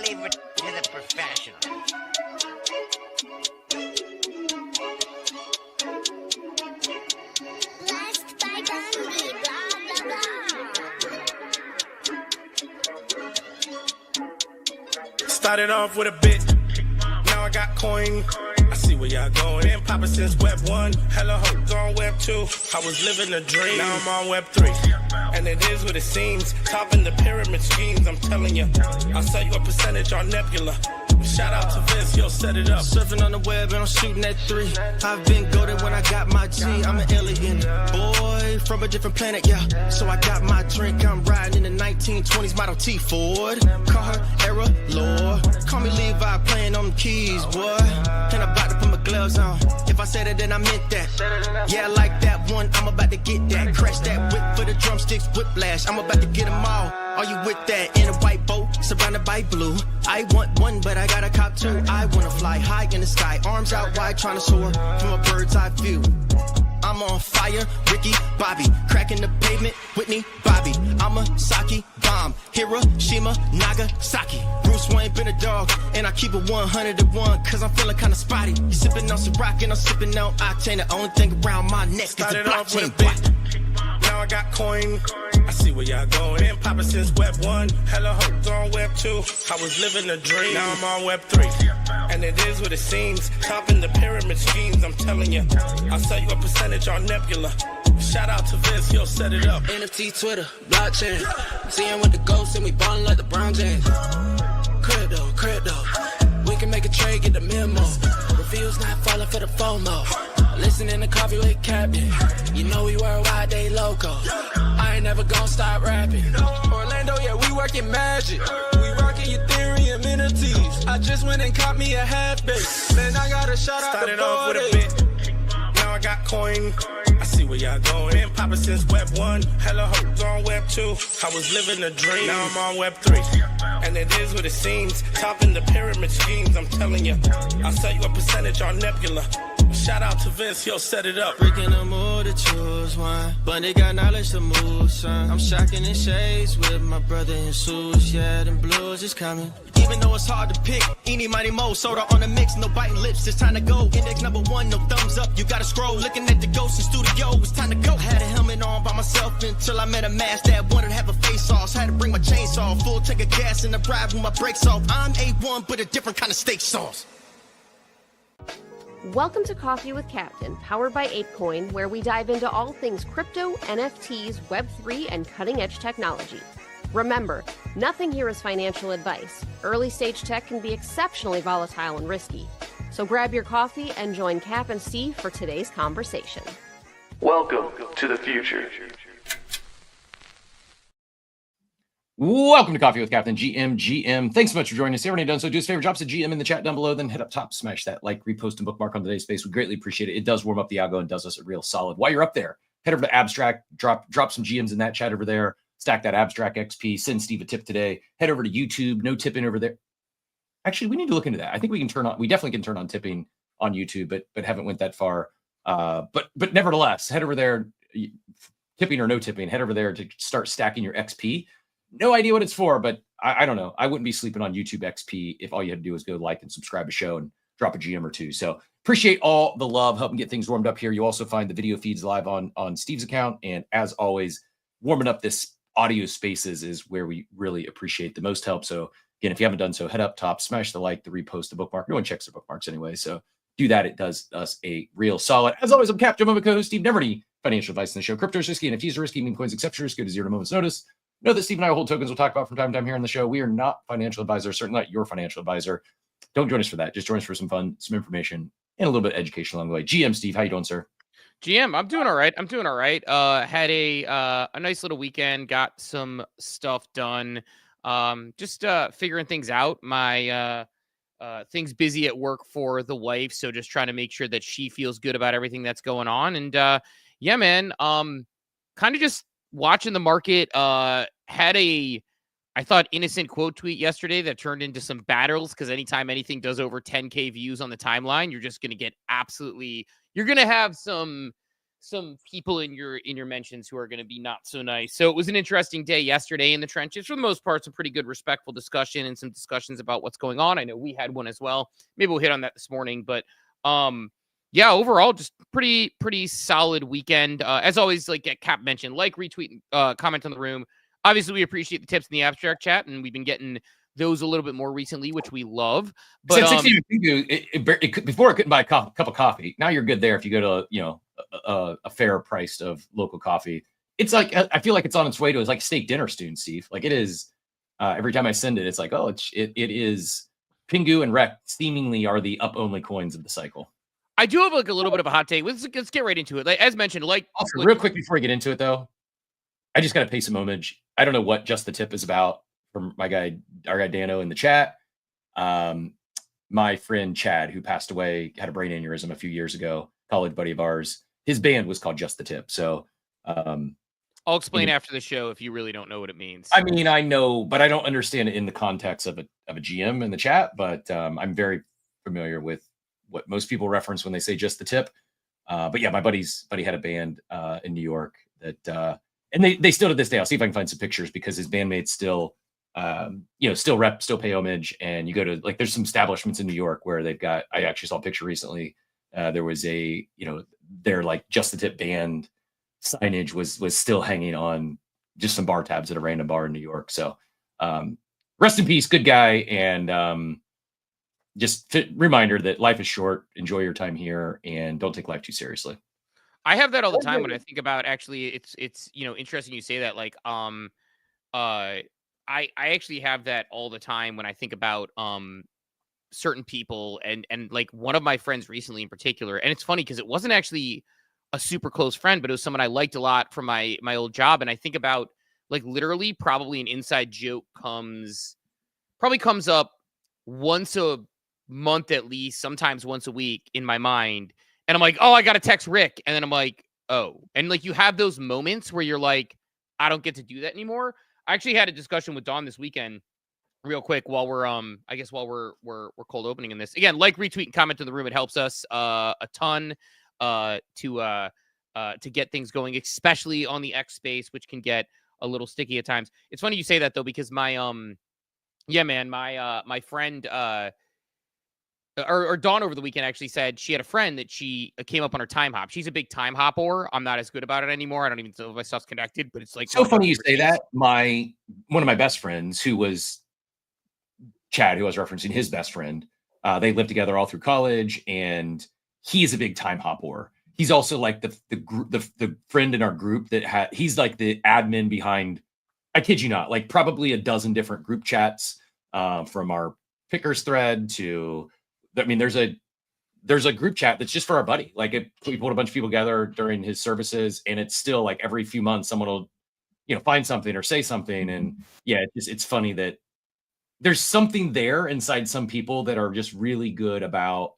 leave it to the professionals. Blessed by Gandhi, blah, blah, blah. Started off with a bit, now I got coin. I see where y'all going. Been poppin' since Web 1, hella hoes on Web 2. I was living a dream, now I'm on Web 3. And it is what it seems, topping the pyramid schemes, I'm telling you. I'll sell you a percentage on Nebula. Shout out to Vince, yo, set it up. Surfing on the web and I'm shooting at 3. I've been goated when I got my G. I'm an alien boy from a different planet, yeah. So I got my drink, I'm riding in the 1920s Model T Ford. Call her Era Lord. Call me Levi, playing on the keys, boy. And I'm about to put my gloves on. If I said it, then I meant that. Yeah, I like that one, I'm about to get that. Crash that whip for the drumsticks, whiplash. I'm about to get them all. Are you with that? In a white boat, surrounded by blue. I want one, but I got a cop too. I wanna fly high in the sky, arms out wide, trying to soar from a bird's eye view. I'm on fire, Ricky Bobby, cracking the pavement, Whitney Bobby. I'm a Saki bomb, Hiroshima, Nagasaki. Bruce Wayne been a dog, and I keep it 101, cause I'm feeling kinda spotty. You sipping on some rock, and I'm sipping on octane. The only thing around my neck is the Started off with a blockchain. bit, now I got coin. I see where y'all going. Been poppin' since Web 1, hella hoes on Web 2. I was living a dream, now I'm on Web 3. And it is what it seems, topping the pyramid schemes, I'm telling you. I'll sell you a percentage on Nebula. Shout out to Vince, yo, set it up. NFT, Twitter, blockchain. Seeing with the ghosts and we ballin' like the Brown James. Crypto. We can make a trade, get the memo. Reviews not falling for the FOMO. Listening to Coffee with Captain. You know we worldwide, they loco. I ain't never gonna stop rapping. Orlando, yeah, we working magic. We rocking Ethereum entities. I just went and caught me a half base. Man, I got a shout out Started to off with a Body. bit, now I got coin. I see where y'all going. Been poppin' since Web 1, hella hoes on Web 2. I was living a dream, now I'm on Web 3. And it is what it seems, topping the pyramid schemes, I'm telling you. I'll sell you a percentage on Nebula. Shout out to Vince, yo, set it up. Freaking the mood to choose one, but they got knowledge to move, son. I'm shocking in shades with my brother in suits, yeah, them blues is coming. Even though it's hard to pick, eeny, mighty, mo, soda on the mix, no biting lips, it's time to go. Index number 1, no thumbs up, you gotta scroll. Looking at the ghost in studio, it's time to go. Had a helmet on by myself until I met a mask that wanted to have a face off. Had to bring my chainsaw, full tank of gas in the ride with my brakes off. I'm A1, but a different kind of steak sauce. Welcome to Coffee with Captain, powered by ApeCoin, where we dive into all things crypto, NFTs, Web3, and cutting-edge technology. Remember, nothing here is financial advice. Early-stage tech can be exceptionally volatile and risky. So grab your coffee and join Cap and Steve for today's conversation. Welcome to the future. Welcome to Coffee with Captain GM. Thanks so much for joining us. If you haven't done so, do us a favor, drop us a GM in the chat down below, then head up top, smash that like, repost, and bookmark on today's space. We greatly appreciate it. It does warm up the algo and does us a real solid. While you're up there, head over to Abstract, drop some GMs in that chat over there, stack that Abstract XP, send Steve a tip today. Head over to YouTube, no tipping over there. Actually, we need to look into that. I think we definitely can turn on tipping on YouTube, but haven't went that far. But nevertheless, head over there, tipping or no tipping, head over there to start stacking your XP. No idea what it's for, but I don't know. I wouldn't be sleeping on YouTube XP if all you had to do was go like and subscribe a show and drop a GM or two. So appreciate all the love, helping get things warmed up here. You also find the video feeds live on Steve's account. And as always, warming up this audio spaces is where we really appreciate the most help. So again, if you haven't done so, head up top, smash the like, the repost, the bookmark. No one checks their bookmarks anyway. So do that. It does us a real solid. As always, I'm Captain, my co-host Steve. Never any financial advice in the show. Crypto is risky, NFTs are risky, meme coins, exception risky to 0 moment's notice. Know that Steve and I hold tokens we'll talk about from time to time here on the show. We are not financial advisors, certainly not your financial advisor. Don't join us for that. Just join us for some fun, some information, and a little bit of education along the way. GM Steve, how you doing, sir? GM, I'm doing all right. Had a nice little weekend. Got some stuff done. Just figuring things out. My things busy at work for the wife, so just trying to make sure that she feels good about everything that's going on. And yeah, man, kind of just watching the market. Had a, I thought, innocent quote tweet yesterday that turned into some battles, because anytime anything does over 10K views on the timeline, you're just going to get you're going to have some some people in your mentions who are going to be not so nice. So it was an interesting day yesterday in the trenches. For the most part, some pretty good, respectful discussion and some discussions about what's going on. I know we had one as well. Maybe we'll hit on that this morning, but yeah, overall, just pretty solid weekend. As always, like Cap mentioned, retweet, comment on the room. Obviously, we appreciate the tips in the abstract chat, and we've been getting those a little bit more recently, which we love. But before I couldn't buy a cup of coffee. Now you're good there if you go to a fair price of local coffee. It's like I feel like it's on its way to it's like steak dinner soon, Steve. Like it is. Every time I send it, it's like it is. Pingu and Rec seemingly are the up only coins of the cycle. I do have like a little bit of a hot take. Let's get right into it. Like as mentioned, also, real quick before we get into it though, I just got to pay some homage. I don't know what Just the Tip is about from our guy Dano in the chat. My friend Chad, who passed away, had a brain aneurysm a few years ago, college buddy of ours. His band was called Just the Tip. So I'll explain after the show if you really don't know what it means. I mean, I know, but I don't understand it in the context of a GM in the chat. But I'm very familiar with what most people reference when they say Just the Tip. But yeah, my buddy had a band in New York that, and they still to this day. I'll see if I can find some pictures because his bandmates still, still pay homage. And you go to there's some establishments in New York where they've got. I actually saw a picture recently. There was their Just the Tip band signage was still hanging on just some bar tabs at a random bar in New York. So rest in peace, good guy. And reminder that life is short. Enjoy your time here and don't take life too seriously. I have that all the time when I think about actually it's interesting you say that. I actually have that all the time when I think about certain people and like one of my friends recently in particular. And it's funny because it wasn't actually a super close friend, but it was someone I liked a lot from my old job. And I think about literally probably an inside joke comes up once a month at least, sometimes once a week in my mind. And I'm like, oh, I got to text Rick. And then I'm like, oh. And you have those moments where you're like, I don't get to do that anymore. I actually had a discussion with Dawn this weekend real quick while we're cold opening in this. Again, retweet, and comment in the room. It helps us a ton to get things going, especially on the X space, which can get a little sticky at times. It's funny you say that though, because my friend or Dawn over the weekend actually said she had a friend that she came up on her time hop. She's a big time hopper. I'm not as good about it anymore. I don't even know if my stuff's connected, but it's so funny you say that. One of my best friends, who was Chad, who I was referencing, his best friend, they lived together all through college, and he's a big time hopper. He's also the friend in our group that he's like the admin behind, I kid you not, probably a dozen different group chats from our pickers thread to, I mean, there's a group chat that's just for our buddy. We put a bunch of people together during his services, and it's still every few months someone will, find something or say something. And yeah, it's funny that there's something there inside some people that are just really good about,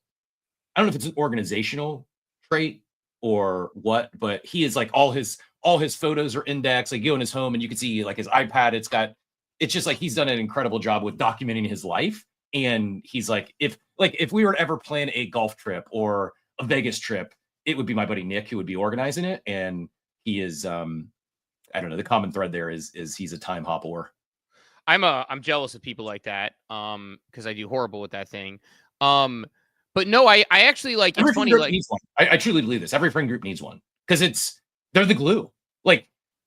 I don't know if it's an organizational trait or what, but he is all his photos are indexed. You go in his home and you can see his iPad. It's just he's done an incredible job with documenting his life. And he's if we were to ever plan a golf trip or a Vegas trip, it would be my buddy Nick who would be organizing it. And he is, I don't know, the common thread there is he's a time hopper. I'm jealous of people like that because I do horrible with that thing. But no, I actually it's funny. I truly believe this. Every friend group needs one because they're the glue.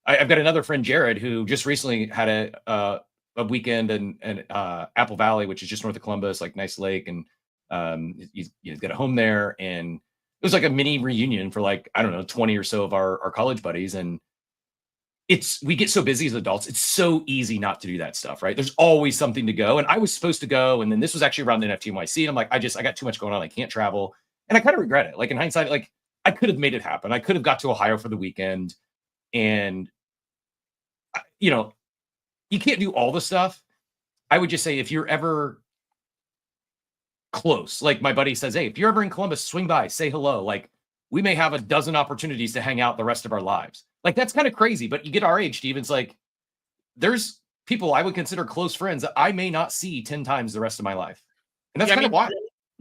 I've got another friend, Jared, who just recently had a weekend in Apple Valley, which is just north of Columbus, nice lake. And he's got a home there. And it was a mini reunion for 20 or so of our college buddies. And we get so busy as adults. It's so easy not to do that stuff, right? There's always something to go. And I was supposed to go. And then this was actually around the NFT NYC. And I'm I got too much going on. I can't travel. And I kind of regret it. In hindsight, I could have made it happen. I could have got to Ohio for the weekend. And, you can't do all the stuff. I would just say if you're ever close, my buddy says, hey, if you're ever in Columbus, swing by, say hello. We may have a dozen opportunities to hang out the rest of our lives. That's kind of crazy, but you get our age, Steve. It's there's people I would consider close friends that I may not see 10 times the rest of my life. And that's kind of wild.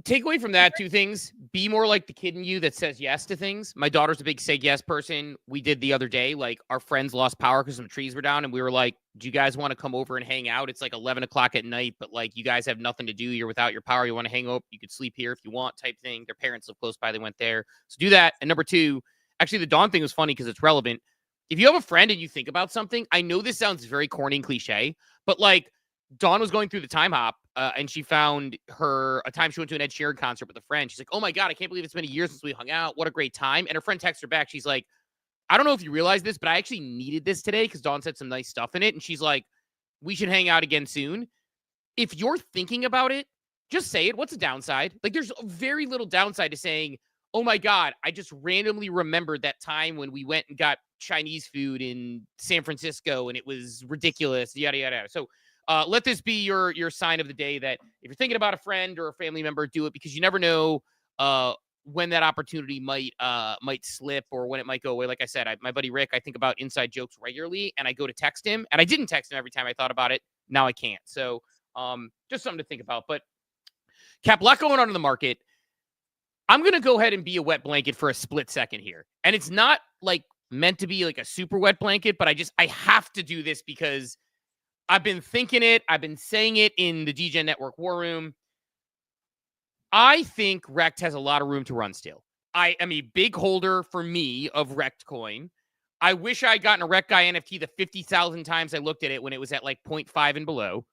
take away from that two things. Be more like the kid in you that says yes to things. My daughter's a big say yes person. We did the other day, like our friends lost power because some trees were down, and we were like, do you guys want to come over and hang out? It's like 11 o'clock at night, but like you guys have nothing to do. You're without your power. You want to hang up? You could sleep here if you want, type thing. Their parents live close by. They went there. So do that. And number two, actually the Dawn thing was funny because it's relevant. If you have a friend and you think about something, I know this sounds very corny and cliche, but like Dawn was going through the time hop and she found a time she went to an Ed Sheeran concert with a friend. She's like, oh my God, I can't believe it's been a year since we hung out. What a great time. And her friend texts her back. She's like, I don't know if you realize this, but I actually needed this today because Dawn said some nice stuff in it. And she's like, we should hang out again soon. If you're thinking about it, just say it. What's the downside? Like there's very little downside to saying, oh my God, I just randomly remembered that time when we went and got Chinese food in San Francisco and it was ridiculous, yada, yada, yada. So let this be your sign of the day that if you're thinking about a friend or a family member, do it because you never know when that opportunity might slip or when it might go away. Like I said, my buddy Rick, I think about inside jokes regularly and I go to text him and I didn't text him every time I thought about it. Now I can't. So just something to think about. But Cap, a lot going on in the market. I'm going to go ahead and be a wet blanket for a split second here. And it's not like meant to be like a super wet blanket, but I have to do this because I've been thinking it. I've been saying it in the DGen Network War Room. I think Rekt has a lot of room to run still. I am a big holder for me of Rekt coin. I wish I had gotten a Rekt Guy NFT the 50,000 times I looked at it when it was at like 0.5 and below.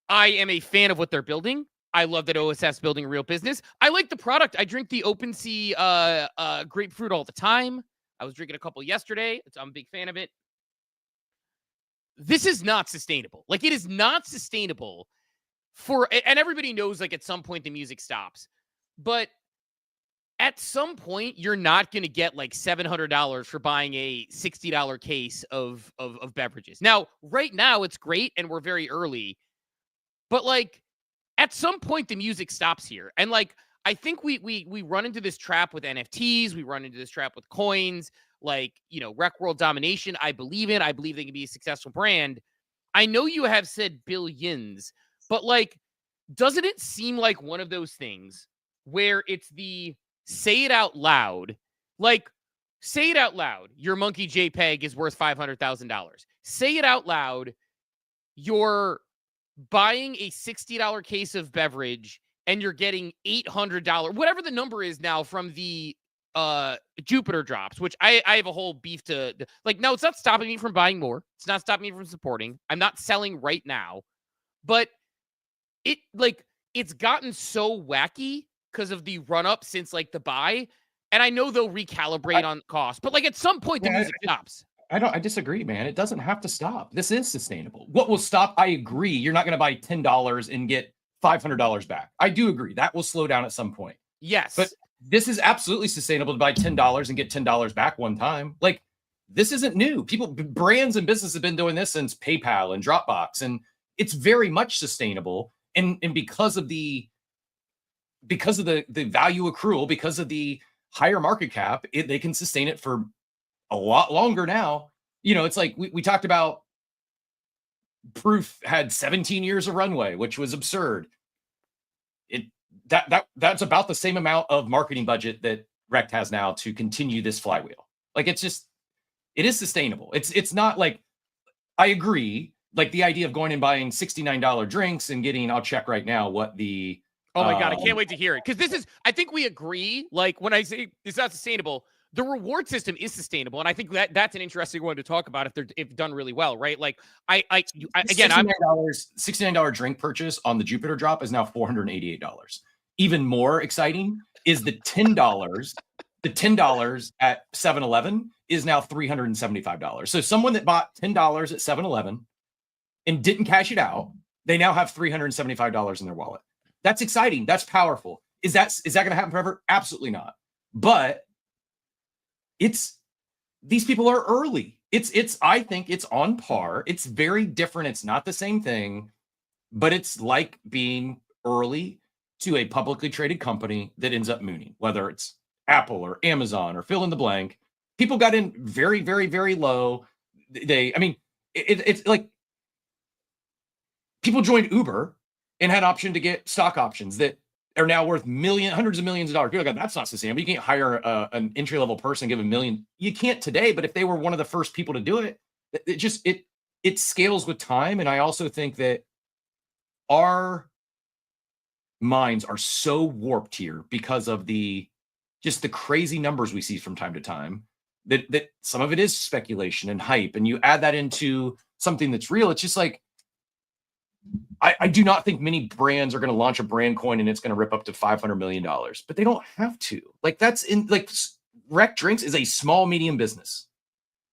I am a fan of what they're building. I love that OSF's building a real business. I like the product. I drink the OpenSea grapefruit all the time. I was drinking a couple yesterday. I'm a big fan of it. This is not sustainable. Like, it is not sustainable and everybody knows, like, at some point the music stops. But at some point, you're not going to get, like, $700 for buying a $60 case of beverages. Now, right now, it's great, and we're very early. But, like, at some point, the music stops here. And, like, I think we run into this trap with NFTs. We run into this trap with coins. Like, you know, Rekt World Domination, I believe in. I believe they can be a successful brand. I know you have said billions, but, like, doesn't it seem like one of those things where it's the say it out loud? Like, say it out loud. Your monkey JPEG is worth $500,000. Say it out loud. You're buying a $60 case of beverage and you're getting $800, whatever the number is now from the Jupiter drops, which I have a whole beef to like. No, it's not stopping me from buying more. It's not stopping me from supporting. I'm not selling right now, but it's gotten so wacky because of the run up since like the buy. And I know they'll recalibrate on cost, but like at some point the music stops. I disagree, man. It doesn't have to stop. This is sustainable. What will stop? I agree. You're not going to buy $10 and get $500 back. I do agree. That will slow down at some point. Yes. But this is absolutely sustainable to buy $10 and get $10 back one time. Like, this isn't new. Brands and businesses have been doing this since PayPal and Dropbox, and it's very much sustainable. And because of the value accrual, because of the higher market cap, they can sustain it for a lot longer now. You know, it's like we talked about Proof had 17 years of runway, which was absurd. That's about the same amount of marketing budget that Rekt has now to continue this flywheel. Like, it is sustainable. It's not like, I agree, like the idea of going and buying $69 drinks and getting, I'll check right now what the oh my God, I can't wait to hear it. Because I think we agree, like when I say it's not sustainable, the reward system is sustainable. And I think that's an interesting one to talk about if done really well, right? Like again, $69 drink purchase on the Jupiter drop is now $488. Even more exciting is the $10. The $10 at 7-Eleven is now $375. So someone that bought $10 at 7-Eleven and didn't cash it out, they now have $375 in their wallet. That's exciting. That's powerful. Is that going to happen forever? Absolutely not. But these people are early. I think it's on par. It's very different. It's not the same thing, but it's like being early to a publicly traded company that ends up mooning, whether it's Apple or Amazon or fill in the blank. People got in very, very, very low. It's like people joined Uber and had option to get stock options that are now worth hundreds of millions of dollars. People are like, that's not sustainable. You can't hire an entry level person, give $1 million. You can't today, but if they were one of the first people to do it, it scales with time. And I also think that our minds are so warped here because of the crazy numbers we see from time to time that some of it is speculation and hype. And you add that into something that's real. It's just like, I do not think many brands are going to launch a brand coin and it's going to rip up to $500 million, but they don't have to. Like Rec Drinks is a small, medium business.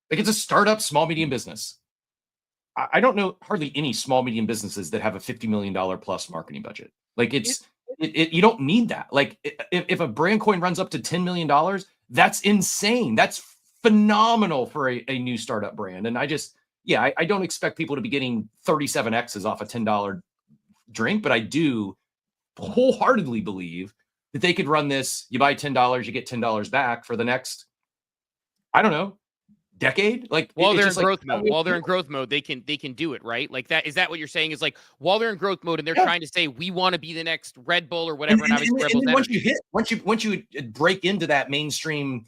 Like it's a startup, small, medium business. I don't know hardly any small, medium businesses that have a $50 million plus marketing budget. Like you don't need that. Like if a brand coin runs up to $10 million, that's insane. That's phenomenal for a new startup brand. And I don't expect people to be getting 37Xs off a $10 drink, but I do wholeheartedly believe that they could run this. You buy $10, you get $10 back for the next, I don't know, decade. Like while they're in growth mode, they can do it, right? Like that. Is that what you're saying? Is like while they're in growth mode and they're trying to say we want to be the next Red Bull or whatever. And once you break into that mainstream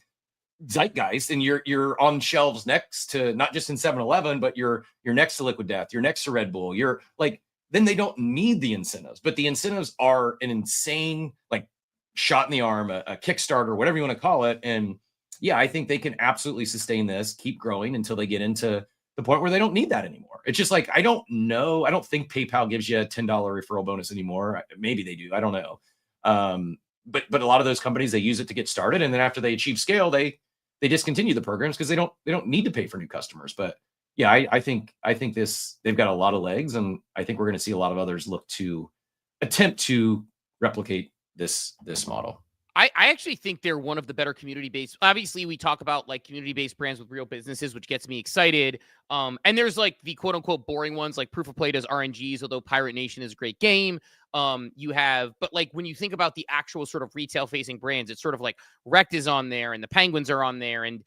zeitgeist and you're on shelves next to not just in 7-Eleven, but you're next to Liquid Death, you're next to Red Bull, you're like, then they don't need the incentives, but the incentives are an insane like shot in the arm, a Kickstarter, whatever you want to call it. And yeah, I think they can absolutely sustain this, keep growing until they get into the point where they don't need that anymore. It's just like, I don't know. I don't think PayPal gives you a $10 referral bonus anymore. Maybe they do. I don't know. But a lot of those companies, they use it to get started. And then after they achieve scale, they discontinue the programs because they don't need to pay for new customers. But yeah, I think they've got a lot of legs, and I think we're going to see a lot of others look to attempt to replicate this model. I actually think they're one of the better community-based. Obviously, we talk about like community-based brands with real businesses, which gets me excited. And there's like the quote-unquote boring ones, like Proof of Play does RNGs, although Pirate Nation is a great game. But like when you think about the actual sort of retail-facing brands, it's sort of like Rect is on there, and the Penguins are on there, and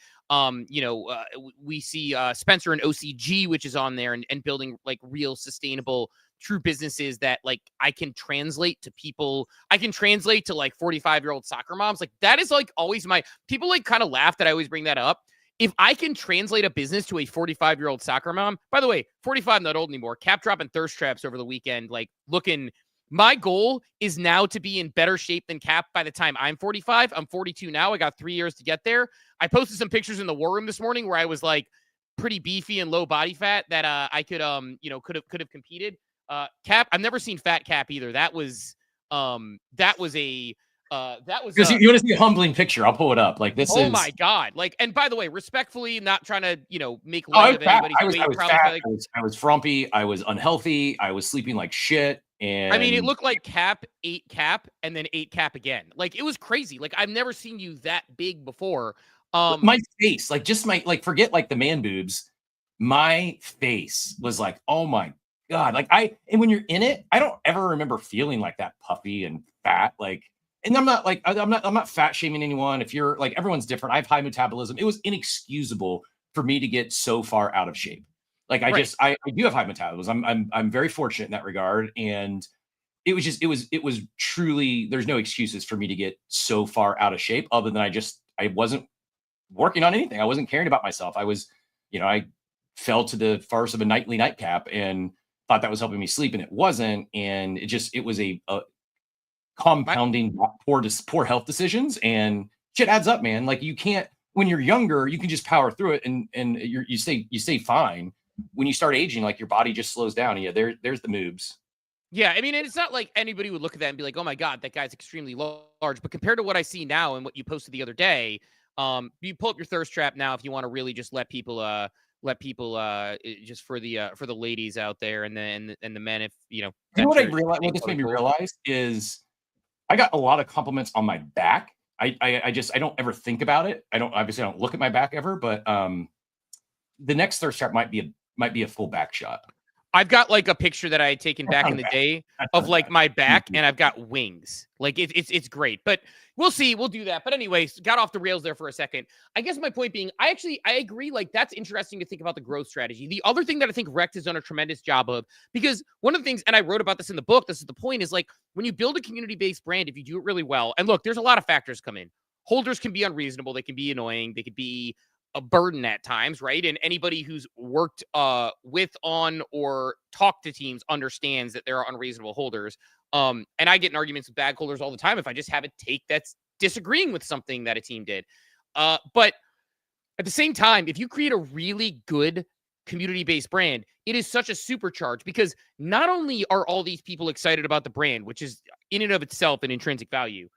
we see Spencer and OCG, which is on there, and building like real sustainable true businesses that like I can translate to people. I can translate to like 45-year-old soccer moms. Like that is like always people like kind of laugh that I always bring that up. If I can translate a business to a 45-year-old soccer mom, by the way, 45, not old anymore, Cap dropping thirst traps over the weekend, like looking, my goal is now to be in better shape than Cap by the time I'm 45. I'm 42 now. I got 3 years to get there. I posted some pictures in the war room this morning where I was like pretty beefy and low body fat that I could have competed. Cap, I've never seen Fat Cap either. That was because you want to see a humbling picture. I'll pull it up. Like this. Oh my god! Like, and by the way, respectfully, not trying to make light of anybody's weight. I was fat. I was frumpy. I was unhealthy. I was sleeping like shit. And I mean, it looked like Cap ate Cap and then ate Cap again. Like it was crazy. Like I've never seen you that big before. My face, like just my forget like the man boobs. My face was like, oh my God, like and when you're in it, I don't ever remember feeling like that puffy and fat. Like, and I'm not fat shaming anyone. If you're like, everyone's different. I have high metabolism. It was inexcusable for me to get so far out of shape. Like I do have high metabolism. I'm very fortunate in that regard. And it was truly, there's no excuses for me to get so far out of shape other than I wasn't working on anything. I wasn't caring about myself. I fell to the farce of a nightly nightcap and thought that was helping me sleep, and it wasn't. And it was a compounding poor health decisions, and shit adds up, man. Like you can't, when you're younger, you can just power through it and you stay fine. When you start aging, like your body just slows down. And yeah, there's the moobs. Yeah, I mean, and it's not like anybody would look at that and be like, oh my God, that guy's extremely large. But compared to what I see now and what you posted the other day, you pull up your thirst trap now if you want to really just let people just for the ladies out there and the men, if you know what I realized, what this made me realize is I got a lot of compliments on my back. I don't ever think about it. I don't look at my back ever, but the next thirst trap might be a full back shot. I've got like a picture that I had taken back in the day of like my back, and I've got wings. Like it's great, but we'll see. We'll do that. But anyways, got off the rails there for a second. I guess my point being, I agree. Like that's interesting to think about the growth strategy. The other thing that I think Rekt has done a tremendous job of, because one of the things, and I wrote about this in the book, this is the point, is like when you build a community-based brand, if you do it really well, and look, there's a lot of factors come in. Holders can be unreasonable. They can be annoying. They could be a burden at times, right? And anybody who's worked with, on, or talked to teams understands that there are unreasonable holders. And I get in arguments with bag holders all the time if I just have a take that's disagreeing with something that a team did. But at the same time, if you create a really good community-based brand, it is such a supercharge, because not only are all these people excited about the brand, which is in and of itself an intrinsic value,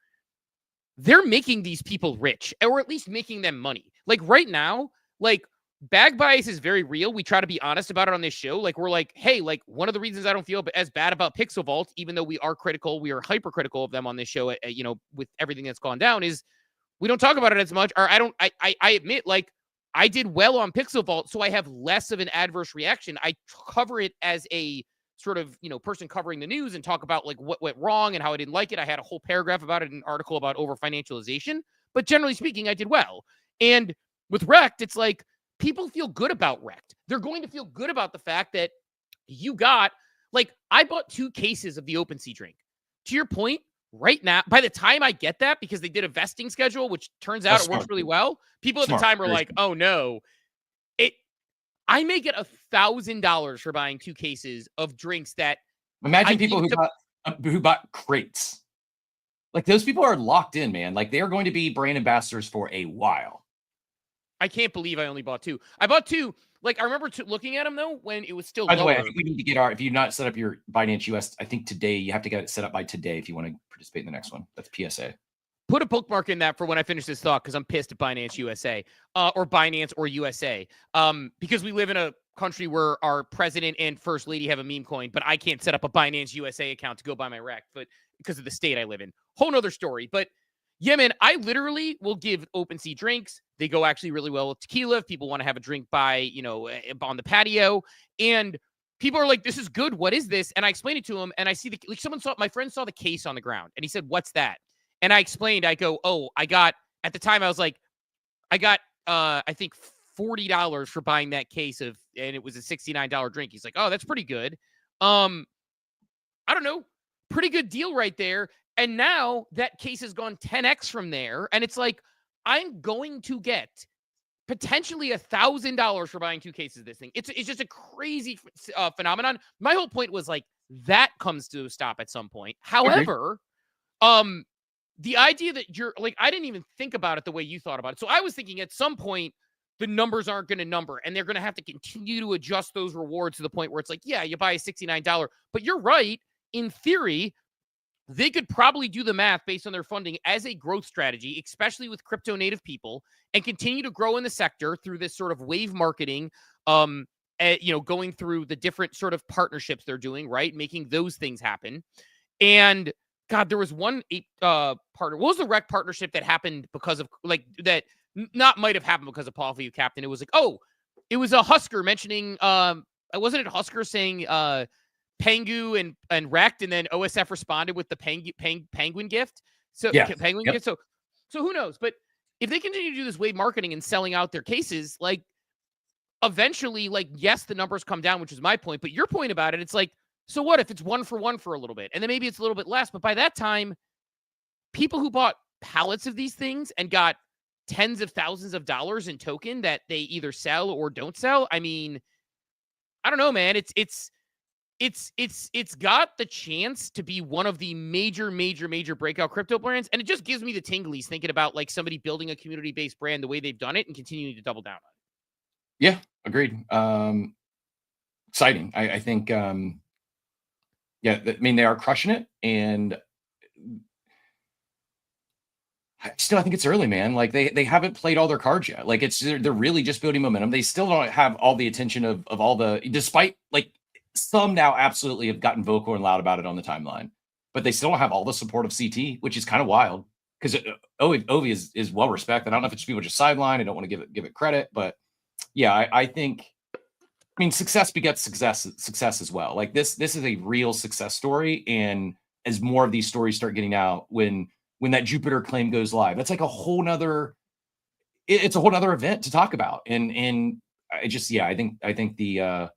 they're making these people rich, or at least making them money. Like right now, like bag bias is very real. We try to be honest about it on this show. Like we're like, hey, like one of the reasons I don't feel as bad about Pixel Vault, even though we are hypercritical of them on this show, with everything that's gone down, is we don't talk about it as much. Or I admit, like I did well on Pixel Vault, so I have less of an adverse reaction. I cover it as a sort of, person covering the news and talk about like what went wrong and how I didn't like it. I had a whole paragraph about it in an article about over financialization, but generally speaking, I did well. And with Rekt, it's like people feel good about Rekt. They're going to feel good about the fact that you got, like, I bought 2 cases of the OpenSea drink. To your point, right now, by the time I get that, because they did a vesting schedule, which turns out it works really well, people at the time were like, oh no, I may get $1,000 for buying 2 cases of drinks that. Imagine people who bought crates. Like those people are locked in, man. Like they are going to be brand ambassadors for a while. I can't believe I only bought 2. I bought 2. Like I remember looking at them though when it was still. By the way, I think we need to get if you've not set up your Binance US, I think today you have to get it set up by today if you want to participate in the next one. That's PSA. Put a bookmark in that for when I finish this thought, because I'm pissed at Binance USA or Binance or USA, because we live in a country where our president and first lady have a meme coin, but I can't set up a Binance USA account to go buy my Rekt, but because of the state I live in. Whole nother story. But yeah, man, I literally will give OpenSea drinks. They go actually really well with tequila if people want to have a drink on the patio. And people are like, this is good. What is this? And I explained it to them, and I see my friend saw the case on the ground, and he said, what's that? And I explained, I go, at the time I was like, I got, I think $40 for buying that case and it was a $69 drink. He's like, oh, that's pretty good. I don't know. Pretty good deal right there. And now that case has gone 10x from there. And it's like, I'm going to get potentially $1,000 for buying 2 cases of this thing. It's just a crazy phenomenon. My whole point was like, that comes to a stop at some point. However, the idea that you're like, I didn't even think about it the way you thought about it. So I was thinking at some point, the numbers aren't going to number, and they're going to have to continue to adjust those rewards to the point where it's like, yeah, you buy a $69. But you're right. In theory, they could probably do the math based on their funding as a growth strategy, especially with crypto native people, and continue to grow in the sector through this sort of wave marketing, going through the different sort of partnerships they're doing, right? Making those things happen. And God, there was one partner. What was the Rekt partnership that happened because of might have happened because of Paul View Captain? It was like, it was a Husker mentioning, wasn't it Husker saying Pengu and Rekt, and then OSF responded with the penguin gift. So yeah. Penguin gift. So who knows? But if they continue to do this wave marketing and selling out their cases, like eventually, like, yes, the numbers come down, which is my point. But your point about it, it's like, so what if it's 1 for 1 for a little bit? And then maybe it's a little bit less. But by that time, people who bought pallets of these things and got tens of thousands of dollars in token that they either sell or don't sell. I mean, I don't know, man. It's got the chance to be one of the major breakout crypto brands. And it just gives me the tinglies thinking about like somebody building a community-based brand the way they've done it and continuing to double down on it. Yeah, agreed. Exciting. I think, I mean, they are crushing it, and I think it's early, man. Like they haven't played all their cards yet. Like they're really just building momentum. They still don't have all the attention of all despite like some now absolutely have gotten vocal and loud about it on the timeline, but they still don't have all the support of CT, which is kind of wild because Ovi is well respected. I don't know if it's people just sideline. I don't want to give it credit, but yeah, I think mean, success begets success as well. Like this is a real success story. And as more of these stories start getting out, when that Jupiter claim goes live, that's like a whole nother, it's a whole nother event to talk about. And I just, yeah, I think the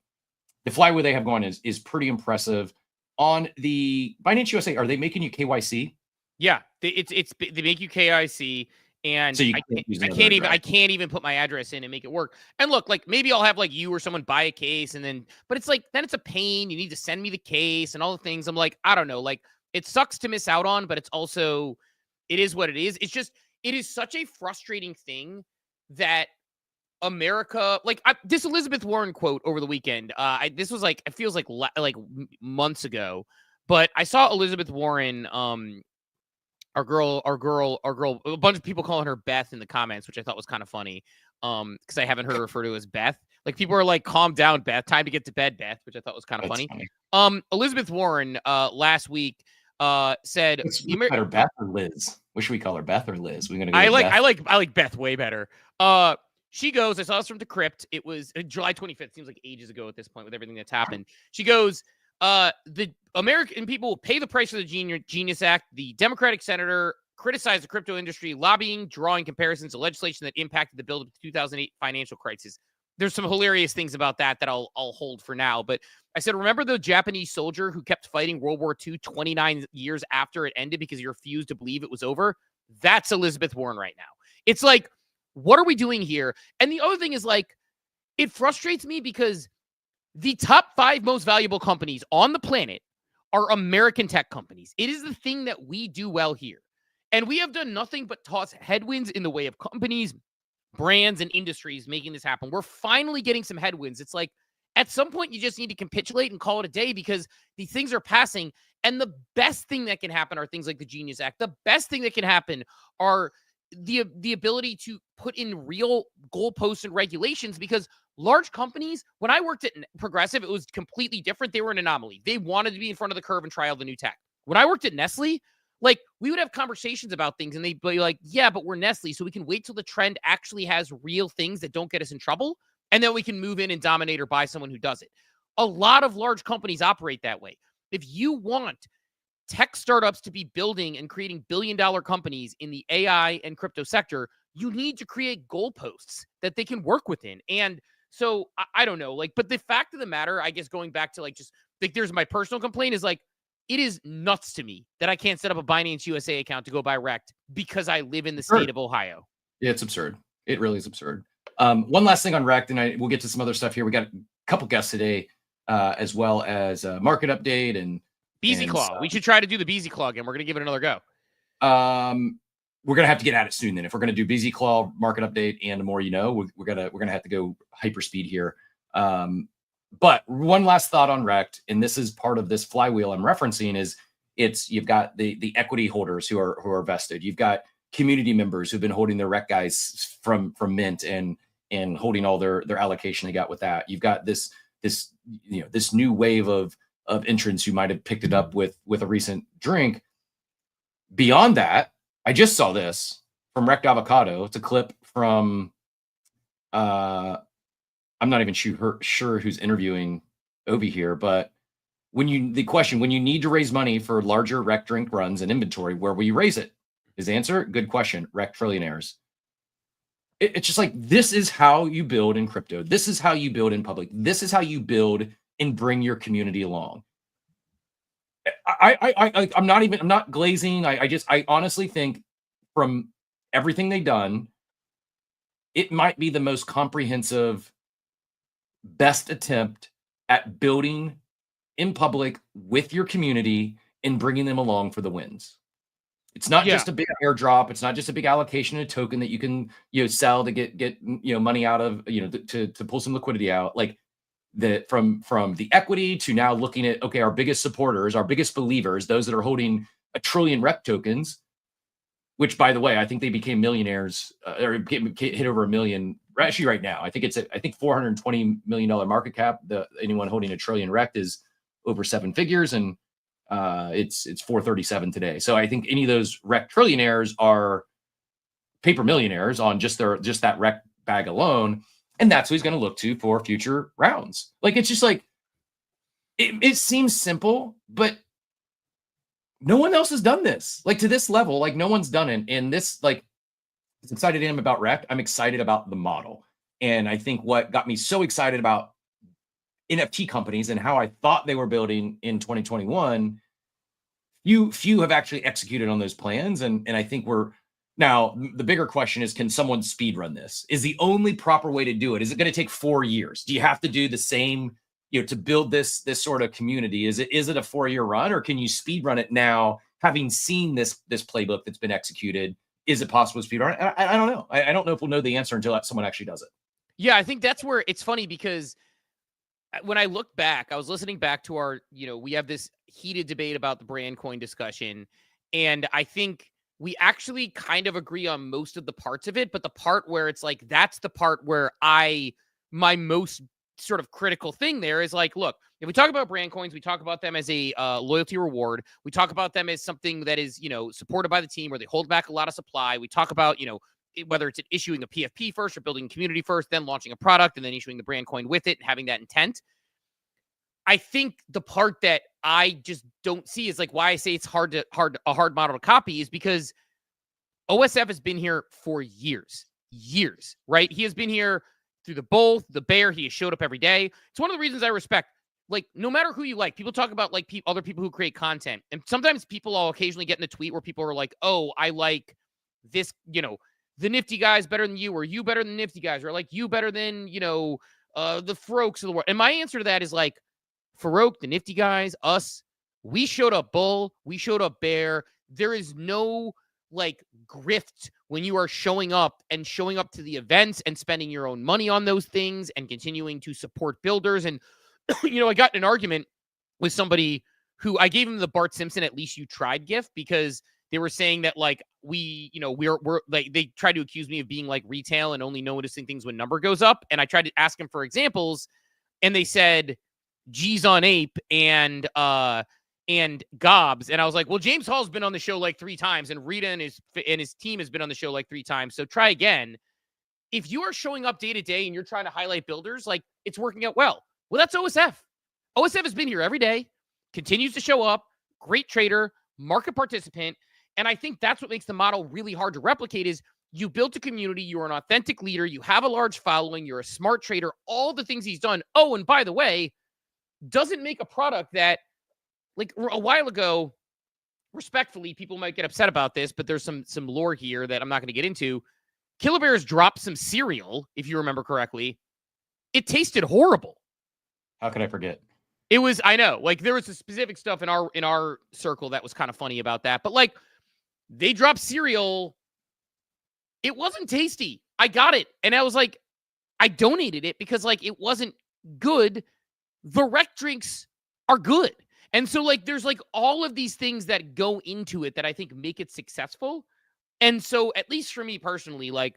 flywheel they have going is pretty impressive. On the Binance USA, are they making you KYC? Yeah, they make you KYC, and So you I can't even put my address in and make it work. And look, like maybe I'll have like you or someone buy a case, and then, but it's like then it's a pain. You need to send me the case and all the things. I'm like, I don't know. Like it sucks to miss out on, but it's also, it is what it is. It's just, it is such a frustrating thing that America, like this Elizabeth Warren quote over the weekend. This was like, it feels like months ago, but I saw Elizabeth Warren, our girl, a bunch of people calling her Beth in the comments, which I thought was kind of funny. Because I haven't heard her referred to as Beth. Like people are like, calm down, Beth. Time to get to bed, Beth, which I thought was kind of funny. Elizabeth Warren last week said, better Beth or Liz? What should we call her, Beth or Liz? We're gonna go I Beth. like Beth way better. She goes, I saw this from Decrypt. It was July 25th. Seems like ages ago at this point with everything that's happened. She goes, the American people will pay the price for the Genius Act. The Democratic senator criticized the crypto industry, lobbying, drawing comparisons to legislation that impacted the build of the 2008 financial crisis. There's some hilarious things about that I'll hold for now. But I said, remember the Japanese soldier who kept fighting World War II 29 years after it ended because he refused to believe it was over? That's Elizabeth Warren right now. It's like, what are we doing here? And the other thing is like, it frustrates me because the top 5 most valuable companies on the planet are American tech companies. It is the thing that we do well here. And we have done nothing but toss headwinds in the way of companies, brands, and industries making this happen. We're finally getting some headwinds. It's like, at some point, you just need to capitulate and call it a day because these things are passing. And the best thing that can happen are things like the Genius Act. The best thing that can happen are the ability to put in real goalposts and regulations, because large companies, when I worked at Progressive, it was completely different. They were an anomaly. They wanted to be in front of the curve and try all the new tech. When I worked at Nestle, like we would have conversations about things and they'd be like, yeah, but we're Nestle, so we can wait till the trend actually has real things that don't get us in trouble. And then we can move in and dominate or buy someone who does it. A lot of large companies operate that way. If you want tech startups to be building and creating billion-dollar companies in the AI and crypto sector, you need to create goalposts that they can work within. And so I don't know, like, but the fact of the matter, I guess going back to like, just like, there's my personal complaint is like, it is nuts to me that I can't set up a Binance USA account to go buy Rekt because I live in the state of Ohio. Yeah, it's absurd. It really is absurd. One last thing on Rekt, and we'll get to some other stuff here. We got a couple guests today, as well as a market update and Beezy Claw. We should try to do the Beezy Claw again. We're going to give it another go. We're going to have to get at it soon then. If we're going to do Beezy Claw, market update, and the more you know, we're going to have to go hyperspeed here. But one last thought on Rekt, and this is part of this flywheel I'm referencing, is you've got the equity holders who are vested. You've got community members who've been holding their Rekt guys from Mint and holding all their allocation they got with that. You've got this new wave of entrants who might have picked it up with a recent drink. Beyond that, I just saw this from Rekt Avocado. It's a clip from I'm not even sure who's interviewing Ovi here, but when you need to raise money for larger Rekt drink runs and inventory, where will you raise it? His answer, good question, Rekt Trillionaires. It's just like, this is how you build in crypto. This is how you build in public. This is how you build and bring your community along. I'm not glazing. I honestly think from everything they've done, it might be the most comprehensive, best attempt at building in public with your community and bringing them along for the wins. It's not just a big airdrop. It's not just a big allocation of a token that you can sell to get money out of, to pull some liquidity out. Like from the equity to now looking at, okay, our biggest supporters, our biggest believers, those that are holding 1 trillion Rekt tokens, which, by the way, I think they became millionaires or hit over 1 million. Actually, right now, I think it's $420 million market cap. Anyone holding 1 trillion Rekt is over 7 figures, and it's 437 today. So I think any of those Rekt trillionaires are paper millionaires on just that Rekt bag alone. And that's what he's going to look to for future rounds. Like, it's just like, it seems simple, but no one else has done this. Like, to this level, like, no one's done it. And this, like, as excited I am about Rekt, I'm excited about the model. And I think what got me so excited about NFT companies and how I thought they were building in 2021, few have actually executed on those plans. And I think now the bigger question is, can someone speed run this? Is the only proper way to do it? Is it going to take 4 years? Do you have to do the same, to build this sort of community? Is it a 4-year run, or can you speed run it now, having seen this playbook that's been executed? Is it possible to speed run it? I don't know. I don't know if we'll know the answer until someone actually does it. Yeah, I think that's where it's funny, because when I look back, I was listening back to our, we have this heated debate about the brand coin discussion. And I think we actually kind of agree on most of the parts of it. But the part where it's like, that's the part where my most sort of critical thing there is like, look, if we talk about brand coins, we talk about them as a loyalty reward. We talk about them as something that is, supported by the team, where they hold back a lot of supply. We talk about, whether it's issuing a PFP first or building a community first, then launching a product and then issuing the brand coin with it and having that intent. I think the part that I just don't see is like why I say it's a hard model to copy is because OSF has been here for years, right? He has been here through the bull, the bear. He has showed up every day. It's one of the reasons I respect, like, no matter who you like, people talk about like other people who create content. And sometimes people will occasionally get in a tweet where people are like, oh, I like this, the Nifty guys better than you, or you better than Nifty guys, or like you better than, the Farokes of the world. And my answer to that is like, Farokh, the Nifty guys, us, we showed up bull, we showed up bear. There is no like grift when you are showing up to the events and spending your own money on those things and continuing to support builders. And, I got in an argument with somebody who I gave him the Bart Simpson, at least you tried gift, because they were saying that like we're like, they tried to accuse me of being like retail and only noticing things when number goes up. And I tried to ask him for examples, and they said G's on Ape and Gobs. And I was like, well, James Hall's been on the show like 3 times, and Rita and his team has been on the show like 3 times. So try again. If you are showing up day to day and you're trying to highlight builders, like, it's working out well. Well, that's OSF. OSF has been here every day, continues to show up, great trader, market participant. And I think that's what makes the model really hard to replicate is you built a community, you're an authentic leader, you have a large following, you're a smart trader, all the things he's done. Oh, and by the way, doesn't make a product that, like, a while ago, respectfully, people might get upset about this, but there's some lore here that I'm not going to get into. Killer Bears dropped some cereal, if you remember correctly. It tasted horrible. How could I forget? It was, I know, like, there was a specific stuff in our circle that was kind of funny about that. But like, they dropped cereal. It wasn't tasty. I got it. And I was like, I donated it because like, it wasn't good. The Rekt drinks are good. And so like, there's like all of these things that go into it that I think make it successful. And so at least for me personally, like,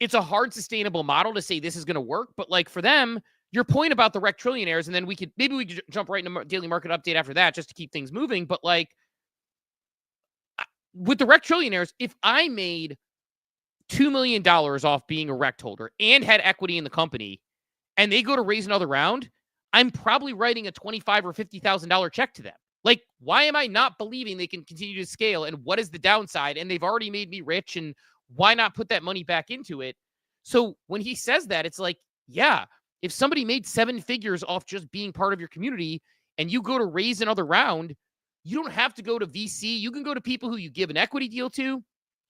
it's a hard sustainable model to say this is going to work. But like for them, your point about the Rekt trillionaires, and then we could jump right into daily market update after that just to keep things moving. But like with the Rekt trillionaires, if I made $2 million off being a Rekt holder and had equity in the company and they go to raise another round, I'm probably writing a $25,000 or $50,000 check to them. Like, why am I not believing they can continue to scale? And what is the downside? And they've already made me rich. And why not put that money back into it? So when he says that, it's like, yeah, if somebody made 7 figures off just being part of your community and you go to raise another round, you don't have to go to VC. You can go to people who you give an equity deal to.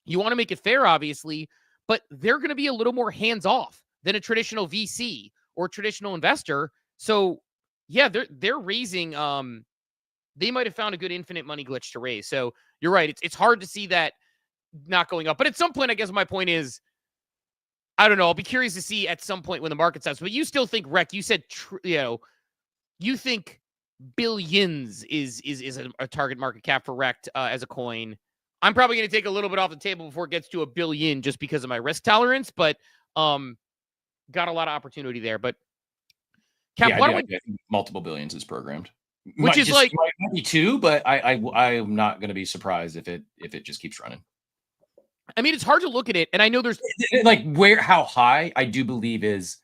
You want to make it fair, obviously, but they're going to be a little more hands-off than a traditional VC or traditional investor. So yeah, they're raising, they might have found a good infinite money glitch to raise. So you're right. It's hard to see that not going up, but at some point, I guess my point is, I don't know. I'll be curious to see at some point when the market stops, but you still think Rekt, you said, you think billions is a target market cap for Rekt as a coin. I'm probably going to take a little bit off the table before it gets to $1 billion just because of my risk tolerance, but got a lot of opportunity there. But Cap, yeah, why I don't think multiple billions is programmed, which is like might be 2, but I'm not going to be surprised if it just keeps running. I mean, it's hard to look at it, and I know there's like how high I do believe is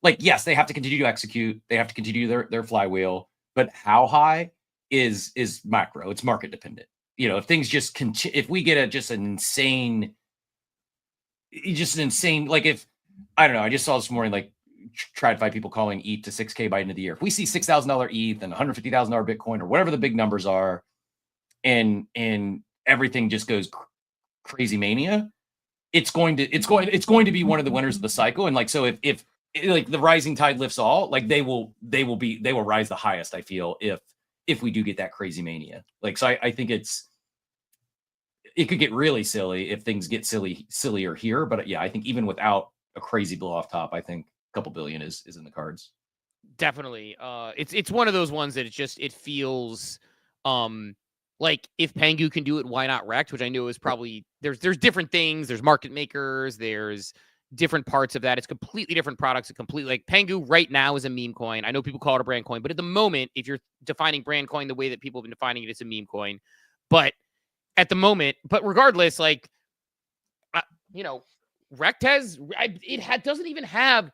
like, yes, they have to continue to execute. They have to continue their flywheel, but how high is macro. It's market dependent. You know, if things just continue, if we get an insane, like if, I don't know, I just saw this morning, like tried to find people calling ETH to 6K by end of the year. If we see $6,000 ETH and $150,000 Bitcoin or whatever the big numbers are, and everything just goes crazy mania, it's going to be one of the winners of the cycle. And like, so if like the rising tide lifts all, like they will rise the highest, I feel, if we do get that crazy mania. Like, so I think it could get really silly if things get sillier here. But yeah, I think even without a crazy blow off top, I think a couple billion is in the cards. Definitely. It's one of those ones that it feels like if Pengu can do it, why not Rekt? Which I know is probably there's different things. There's market makers. There's different parts of that. It's completely different products. Completely, like Pengu right now is a meme coin. I know people call it a brand coin, but at the moment, if you're defining brand coin the way that people have been defining it, it's a meme coin. But at the moment, but regardless, like Rekt doesn't even have.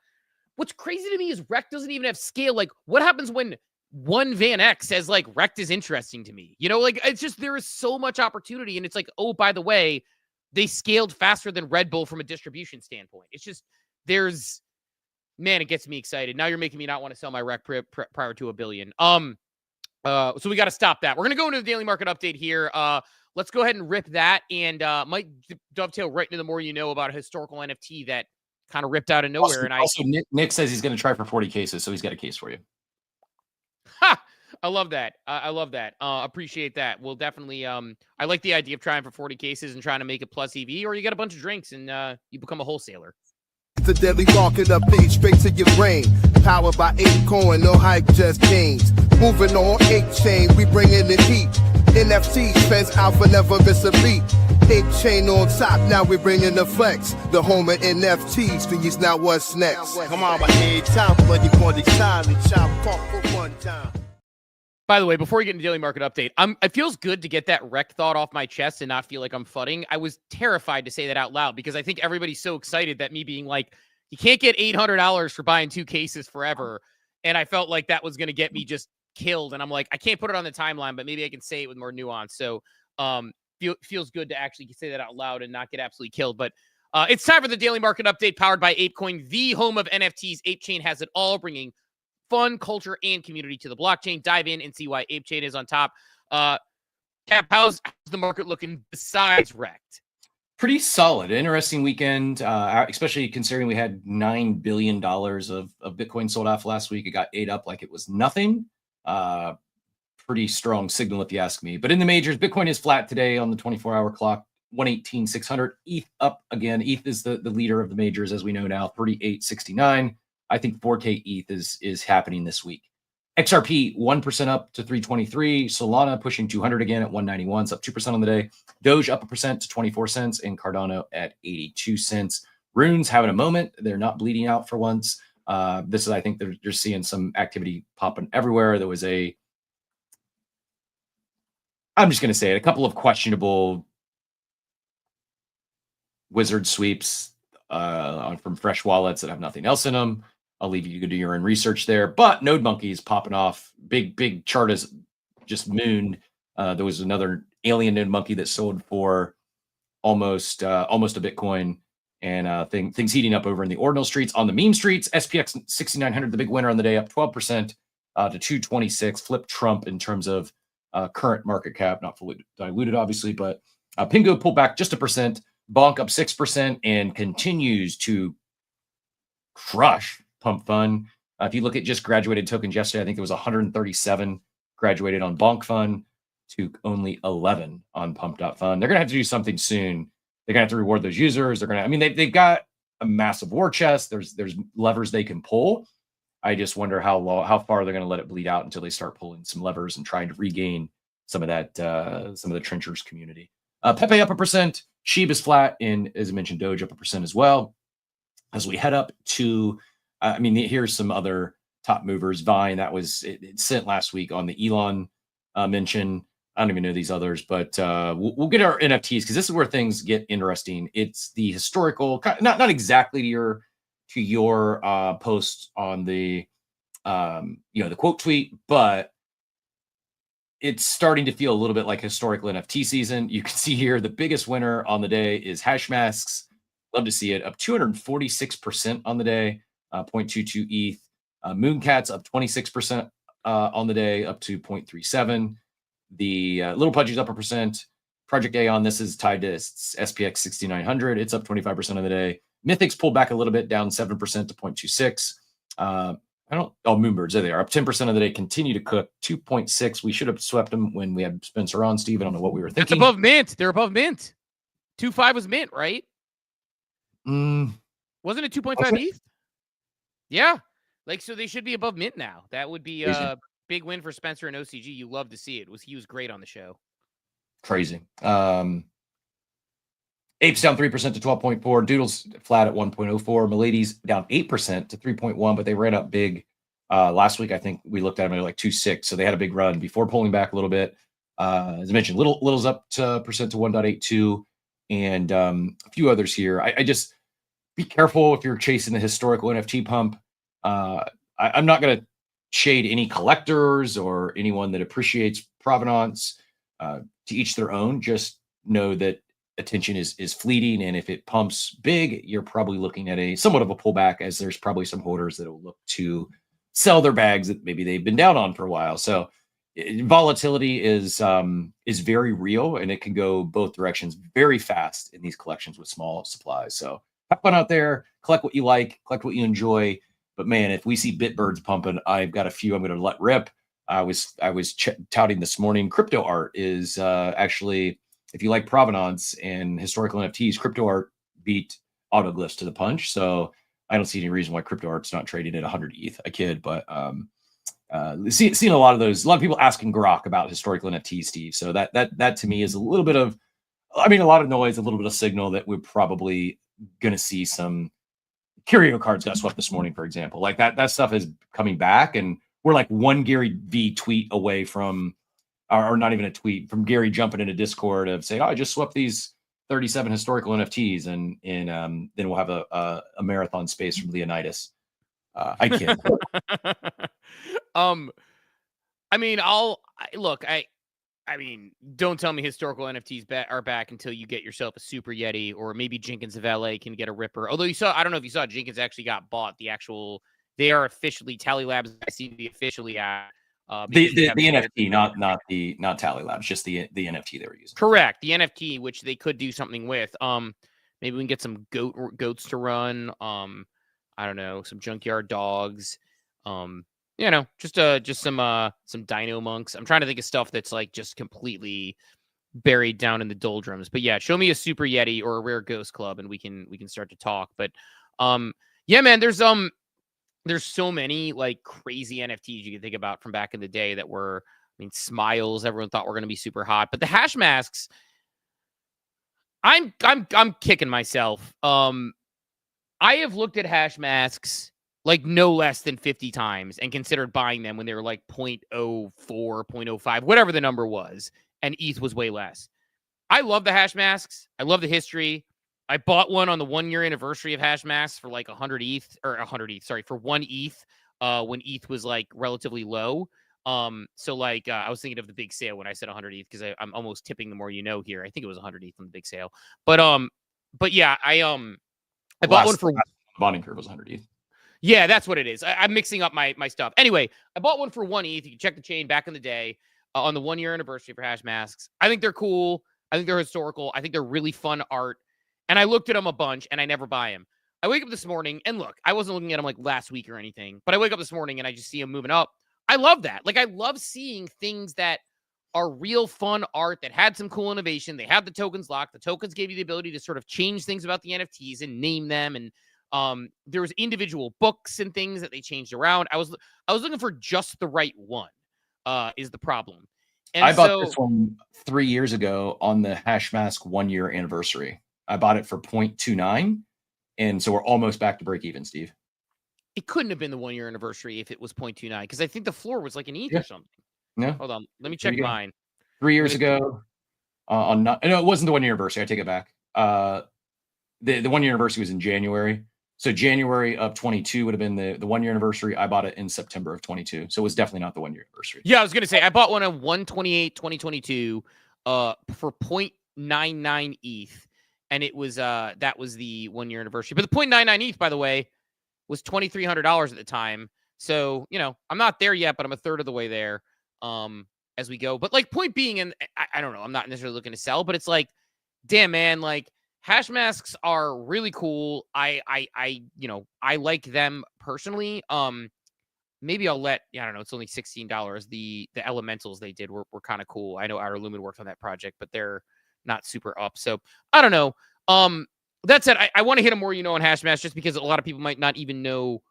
What's crazy to me is Rekt doesn't even have scale. Like, what happens when one Van X says like Rekt is interesting to me? You know, like it's just there is so much opportunity, and it's like, oh, by the way, they scaled faster than Red Bull from a distribution standpoint. It's just it gets me excited. Now you're making me not want to sell my Rekt prior to $1 billion. So we got to stop that. We're gonna go into the daily market update here. Let's go ahead and rip that, and might dovetail right into the more you know about a historical NFT that kind of ripped out of nowhere. Also, Nick says he's going to try for 40 cases, so he's got a case for you. Ha! I love that. I love that. Appreciate that. We'll definitely. I like the idea of trying for 40 cases and trying to make it plus EV, or you get a bunch of drinks and you become a wholesaler. The daily market update straight to your brain. Powered by ApeCoin, no hype, just gains. Moving on 8chain, we bringing the heat. NFTs, Feds Alpha, never miss a beat. 8chain on top, now we bringing the flex. The home of NFTs, these now what's next? Come on, my head top, bloody body time, and chop pump for one time. By the way, before we get into daily market update, it feels good to get that Rekt thought off my chest and not feel like I'm fudding. I was terrified to say that out loud because I think everybody's so excited that me being like, you can't get $800 for buying 2 cases forever. And I felt like that was going to get me just killed. And I'm like, I can't put it on the timeline, but maybe I can say it with more nuance. So feels good to actually say that out loud and not get absolutely killed. But it's time for the daily market update powered by ApeCoin, the home of NFTs. ApeChain has it all, bringing fun, culture, and community to the blockchain. Dive in and see why ApeChain is on top. Cap, how's the market looking besides Rekt? Pretty solid. Interesting weekend, especially considering we had $9 billion of Bitcoin sold off last week. It got ate up like it was nothing. Pretty strong signal if you ask me. But in the majors, Bitcoin is flat today on the 24-hour clock, 118,600. ETH up again. ETH is the leader of the majors, as we know now, 38.69. I think 4K ETH is happening this week. XRP 1% up to 323. Solana pushing 200 again at 191. It's up 2% on the day. Doge up 1% to 24 cents, and Cardano at 82 cents. Runes having a moment. They're not bleeding out for once. This is, I think, they're seeing some activity popping everywhere. There was I'm just going to say it, a couple of questionable wizard sweeps from fresh wallets that have nothing else in them. I'll leave you to do your own research there. But Node Monkey is popping off. Big chart is just mooned. There was another alien Node Monkey that sold for almost a Bitcoin. And things heating up over in the ordinal streets. On the meme streets, SPX 6900, the big winner on the day, up 12% to 226. Flip Trump in terms of current market cap, not fully diluted, obviously, but Pingo pulled back just 1%. Bonk up 6% and continues to crush Pump Fund. If you look at just graduated tokens yesterday, I think there was 137 graduated on Bonk Fund to only 11 on Pump.Fund. They're going to have to do something soon. They're going to have to reward those users. They're going to, I mean, they've got a massive war chest. There's levers they can pull. I just wonder how far they're going to let it bleed out until they start pulling some levers and trying to regain some of that, some of the trenchers community. Pepe up 1%. Sheeb is flat. And as I mentioned, Doge up 1% as well. As we head up to, here's some other top movers. Vine, that was it sent last week on the Elon mention. I don't even know these others, but we'll get our NFTs because this is where things get interesting. It's the historical, not exactly to to your post on the the quote tweet, but it's starting to feel a little bit like historical NFT season. You can see here the biggest winner on the day is Hashmasks. Love to see it, up 246% on the day, 0.22 ETH. Mooncats up 26% on the day, up to 0.37. The Little Pudgy's up 1%. Project A on this is tied to SPX 6900. It's up 25% on the day. Mythics pulled back a little bit, down 7% to 0.26. Moonbirds, there they are, up 10% of the day, continue to cook, 2.6. We should have swept them when we had Spencer on, Steve. I don't know what we were thinking. That's above mint. They're above mint. 2.5 was mint, right? Wasn't it 2.5 ETH? Yeah. Like, so they should be above mint now. That would be a big win for Spencer and OCG. You love to see it. He was great on the show. Crazy. Apes down 3% to 12.4. Doodles flat at 1.04. Milady's down 8% to 3.1, but they ran up big last week. I think we looked at them at like 2.6, so they had a big run before pulling back a little bit. As I mentioned, Little's up to percent to 1.82, and a few others here. I just be careful if you're chasing the historical NFT pump. I'm not going to shade any collectors or anyone that appreciates provenance. To each their own. Just know that attention is fleeting, and if it pumps big, you're probably looking at a somewhat of a pullback, as there's probably some holders that will look to sell their bags that maybe they've been down on for a while. So volatility is very real, and it can go both directions very fast in these collections with small supplies. So have fun out there, collect what you like, collect what you enjoy. But man, if we see Bitbirds pumping, I've got a few I'm going to let rip. I was touting this morning. Crypto art is actually, if you like provenance and historical NFTs, crypto art beat autoglyphs to the punch. So I don't see any reason why crypto art's not trading at 100 ETH. I kid, but seen a lot of those. A lot of people asking Grok about historical NFTs, Steve. So that to me is a little bit of, a lot of noise, a little bit of signal that we're probably going to see some curio cards got swept this morning, for example. Like that stuff is coming back, and we're like one Gary V tweet away from, or not even a tweet, from Gary jumping into Discord of saying, "Oh, I just swept these 37 historical NFTs," and then we'll have a marathon space from Leonidas. I kid. Don't tell me historical NFTs are back until you get yourself a Super Yeti, or maybe Jenkins of LA can get a Ripper. Although I don't know if you saw, Jenkins actually got bought. They are officially Tally Labs. I see the officially at the NFT, not Tally Labs, just the NFT they were using. Correct, the NFT, which they could do something with. Maybe we can get some goats to run. I don't know, some junkyard dogs. Just some dino monks. I'm trying to think of stuff that's like just completely buried down in the doldrums. But yeah, show me a Super Yeti or a Rare Ghost Club, and we can start to talk. But yeah, man, there's so many like crazy NFTs you can think about from back in the day that were, Smiles, everyone thought were going to be super hot, but the Hashmasks, I'm kicking myself. I have looked at Hashmasks like no less than 50 times and considered buying them when they were like 0.04, 0.05, whatever the number was, and ETH was way less. I love the Hashmasks. I love the history. I bought one on the 1-year anniversary of Hashmasks for like 100 ETH, for 1 ETH, when ETH was like relatively low. I was thinking of the big sale when I said 100 ETH, because I'm almost tipping the more you know here. I think it was 100 ETH on the big sale. But yeah, I bought one for bonding curve was 100 ETH. Yeah, that's what it is. I'm mixing up my stuff. Anyway, I bought one for 1 ETH. You can check the chain back in the day on the 1-year anniversary for Hashmasks. I think they're cool. I think they're historical. I think they're really fun art. And I looked at them a bunch, and I never buy them. I wake up this morning, and look, I wasn't looking at them like last week or anything, but I wake up this morning, and I just see them moving up. I love that. Like, I love seeing things that are real fun art that had some cool innovation. They have the tokens locked. The tokens gave you the ability to sort of change things about the NFTs and name them. And there was individual books and things that they changed around. I was looking for just the right one, is the problem. And I bought this one 3 years ago on the Hashmask 1-year anniversary. I bought it for 0.29, and so we're almost back to break even, Steve. It couldn't have been the 1-year anniversary if it was 0.29, because I think the floor was like an ETH or something. Yeah. Hold on, let me check mine. 3 years ago, no, it wasn't the 1-year anniversary. I take it back. The 1-year anniversary was in January. So January of 22 would have been the 1 year anniversary. I bought it in September of 22. So it was definitely not the 1 year anniversary. Yeah, I was gonna say I bought one on 1/28/2022 for 0.99 ETH, and it was that was the 1 year anniversary. But the 0.99 ETH, by the way, was $2,300 at the time. So, you know, I'm not there yet, but I'm a third of the way there as we go. But like, point being, and I don't know, I'm not necessarily looking to sell, but it's like, damn, man, like hash masks are really cool. I like them personally. Maybe I'll let, I don't know, it's only $16. The elementals they did were kind of cool. I know Outer Lumen worked on that project, but they're not super up. So I don't know. That said, I want to hit a more on hash masks just because a lot of people might not even know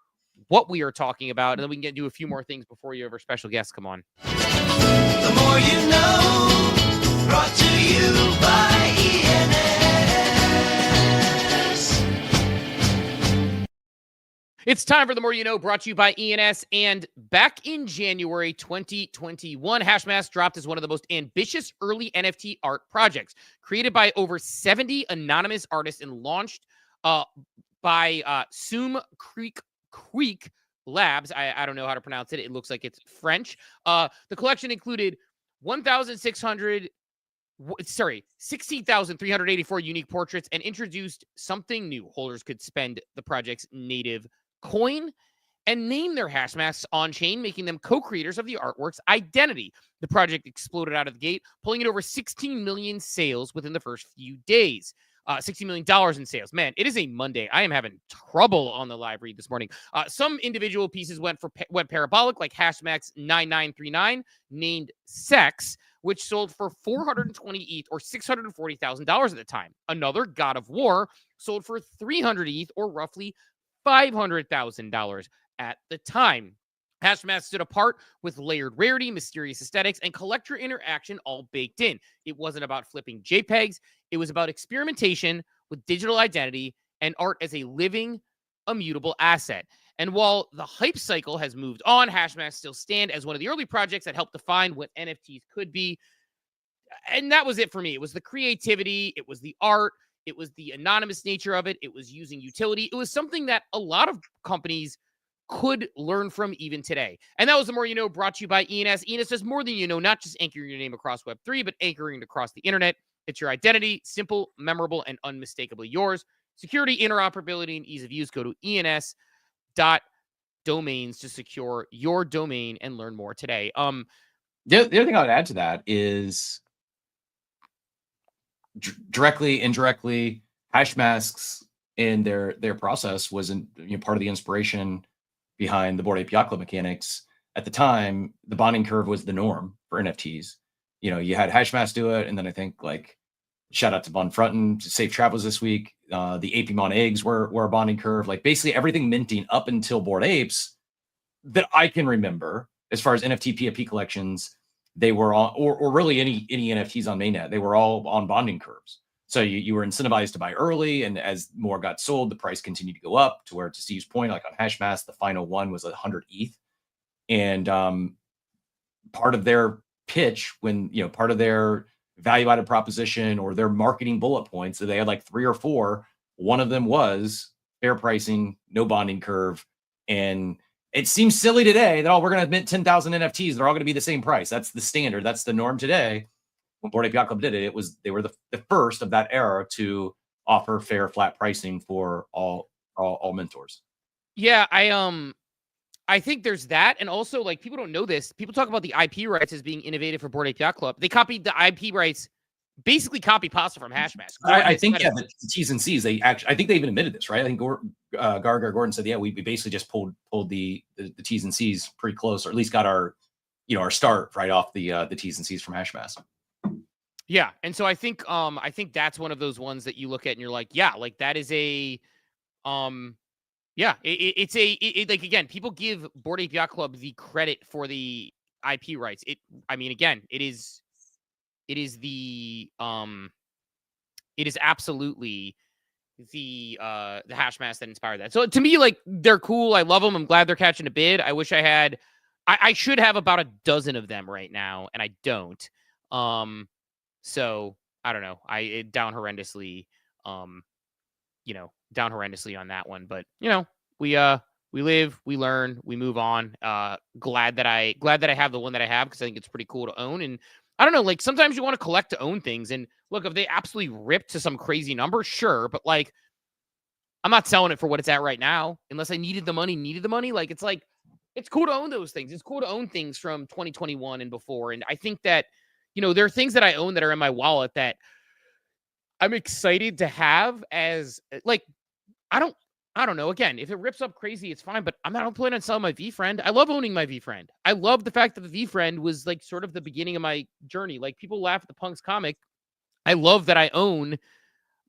what we are talking about. And then we can do a few more things before you have our special guests come on. The more you know, brought to you by ENS. It's time for The More You Know, brought to you by ENS. And back in January 2021, Hashmask dropped as one of the most ambitious early NFT art projects, created by over 70 anonymous artists and launched by Sume Creek Labs. I don't know how to pronounce it. It looks like it's French. The collection included 16,384 unique portraits and introduced something new. Holders could spend the project's native coin and name their hash masks on chain, making them co-creators of the artwork's identity. The project exploded out of the gate, pulling in over 16 million sales within the first few days. $60 million in sales. Man, it is a Monday. I am having trouble on the live read this morning. Some individual pieces went parabolic, like Hashmax 9939, named Sex, which sold for 420 ETH or $640,000 at the time. Another, God of War, sold for 300 ETH or roughly $500,000 at the time. Hashmask stood apart with layered rarity, mysterious aesthetics, and collector interaction all baked in. It wasn't about flipping JPEGs. It was about experimentation with digital identity and art as a living, immutable asset. And while the hype cycle has moved on, Hashmask still stand as one of the early projects that helped define what NFTs could be. And that was it for me. It was the creativity. It was the art. It was the anonymous nature of it. It was using utility. It was something that a lot of companies could learn from even today. And that was The More You Know, brought to you by ENS. ENS does more than you know, not just anchoring your name across Web3, but anchoring it across the internet. It's your identity, simple, memorable, and unmistakably yours. Security, interoperability, and ease of use. Go to ens.domains to secure your domain and learn more today. The other thing I would add to that is directly, indirectly, hash masks in their process wasn't part of the inspiration behind the Bored Ape Yacht Club mechanics. At the time, the bonding curve was the norm for NFTs. You had Hashmask do it, and then I think shout out to Von Frunten, safe travels this week. The Apemon eggs were a bonding curve. Like basically everything minting up until Bored Apes that I can remember, as far as NFT PFP collections, they were all, or really any NFTs on mainnet, they were all on bonding curves. So you were incentivized to buy early, and as more got sold, the price continued to go up to where, to Steve's point, like on Hashmask, the final one was 100 ETH. And part of their pitch, part of their value-added proposition or their marketing bullet points, so they had like 3 or 4. One of them was fair pricing, no bonding curve. And it seems silly today that, we're going to mint 10,000 NFTs. They're all going to be the same price. That's the standard. That's the norm today. When Bored Ape Yacht Club did it, they were the first of that era to offer fair, flat pricing for all mentors. Yeah, I think there's that. And also, people don't know this. People talk about the IP rights as being innovative for Bored Ape Yacht Club. They copied the IP rights, basically copy pasta from Hashmask. I think, the T's and C's, I think they even admitted this, right? I think Gordon said, we basically just pulled the T's and C's pretty close, or at least got our start right off the T's and C's from Hashmask. Yeah. And so I think that's one of those ones that you look at and you're like, that is a, again, people give Bored Ape Yacht Club the credit for the IP rights. It is absolutely the Hashmask that inspired that. So to me, they're cool. I love them. I'm glad they're catching a bid. I wish I should have about a dozen of them right now, and I don't. So I don't know. It down horrendously. down horrendously on that one. But we live, we learn, we move on. Glad that I have the one that I have, because I think it's pretty cool to own. And I don't know, like, sometimes you want to collect to own things. And look, if they absolutely rip to some crazy number, sure, but like, I'm not selling it for what it's at right now, unless I needed the money. Like, it's cool to own those things. It's cool to own things from 2021 and before. And I think that, there are things that I own that are in my wallet that I'm excited to have as, like, I don't know. Again, if it rips up crazy, it's fine, but I'm not planning on selling my VFriend. I love owning my VFriend. I love the fact that the VFriend was like sort of the beginning of my journey. Like, people laugh at the Punks comic. I love that I own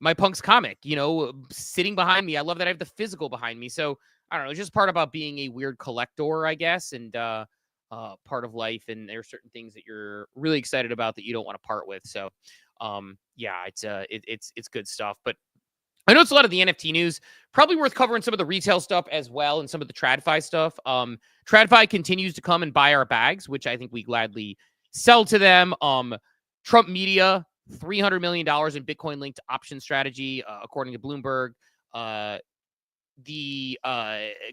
my Punks comic, sitting behind me. I love that I have the physical behind me. So I don't know, it's just part about being a weird collector, I guess, and part of life. And there are certain things that you're really excited about that you don't want to part with. So yeah, it's good stuff. But I know it's a lot of the NFT news. Probably worth covering some of the retail stuff as well, and some of the TradFi stuff. TradFi continues to come and buy our bags, which I think we gladly sell to them. Trump Media, $300 million in Bitcoin linked option strategy, according to Bloomberg. The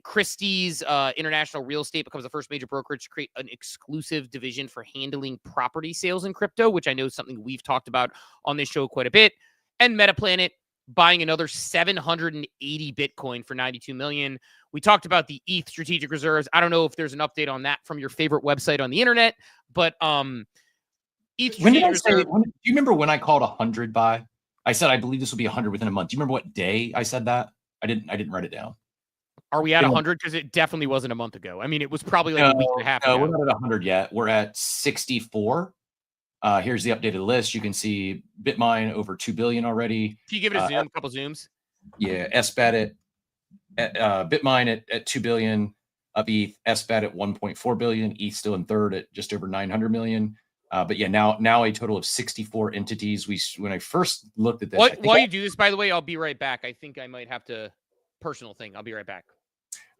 Christie's International Real Estate becomes the first major brokerage to create an exclusive division for handling property sales in crypto, which I know is something we've talked about on this show quite a bit. And Metaplanet buying another 780 Bitcoin for $92 million. We talked about the ETH strategic reserves. I don't know if there's an update on that from your favorite website on the internet, but ETH strategic reserve. Do you remember when I called 100 buy? I said I believe this will be 100 within a month. Do you remember what day I said that? I didn't write it down. Are we at 100? Because it definitely wasn't a month ago. I mean, it was probably like a week and a half ago. We're not at 100 yet. We're at 64. Here's the updated list. You can see Bitmine over 2 billion already. Can you give it a zoom? A couple zooms? Yeah, SBAT at Bitmine at 2 billion of ETH, SBAT at 1.4 billion, ETH still in third at just over 900 million. But yeah, now a total of 64 entities. When I first looked at this, while you do this, by the way, I'll be right back. I think I might have to personal thing. I'll be right back.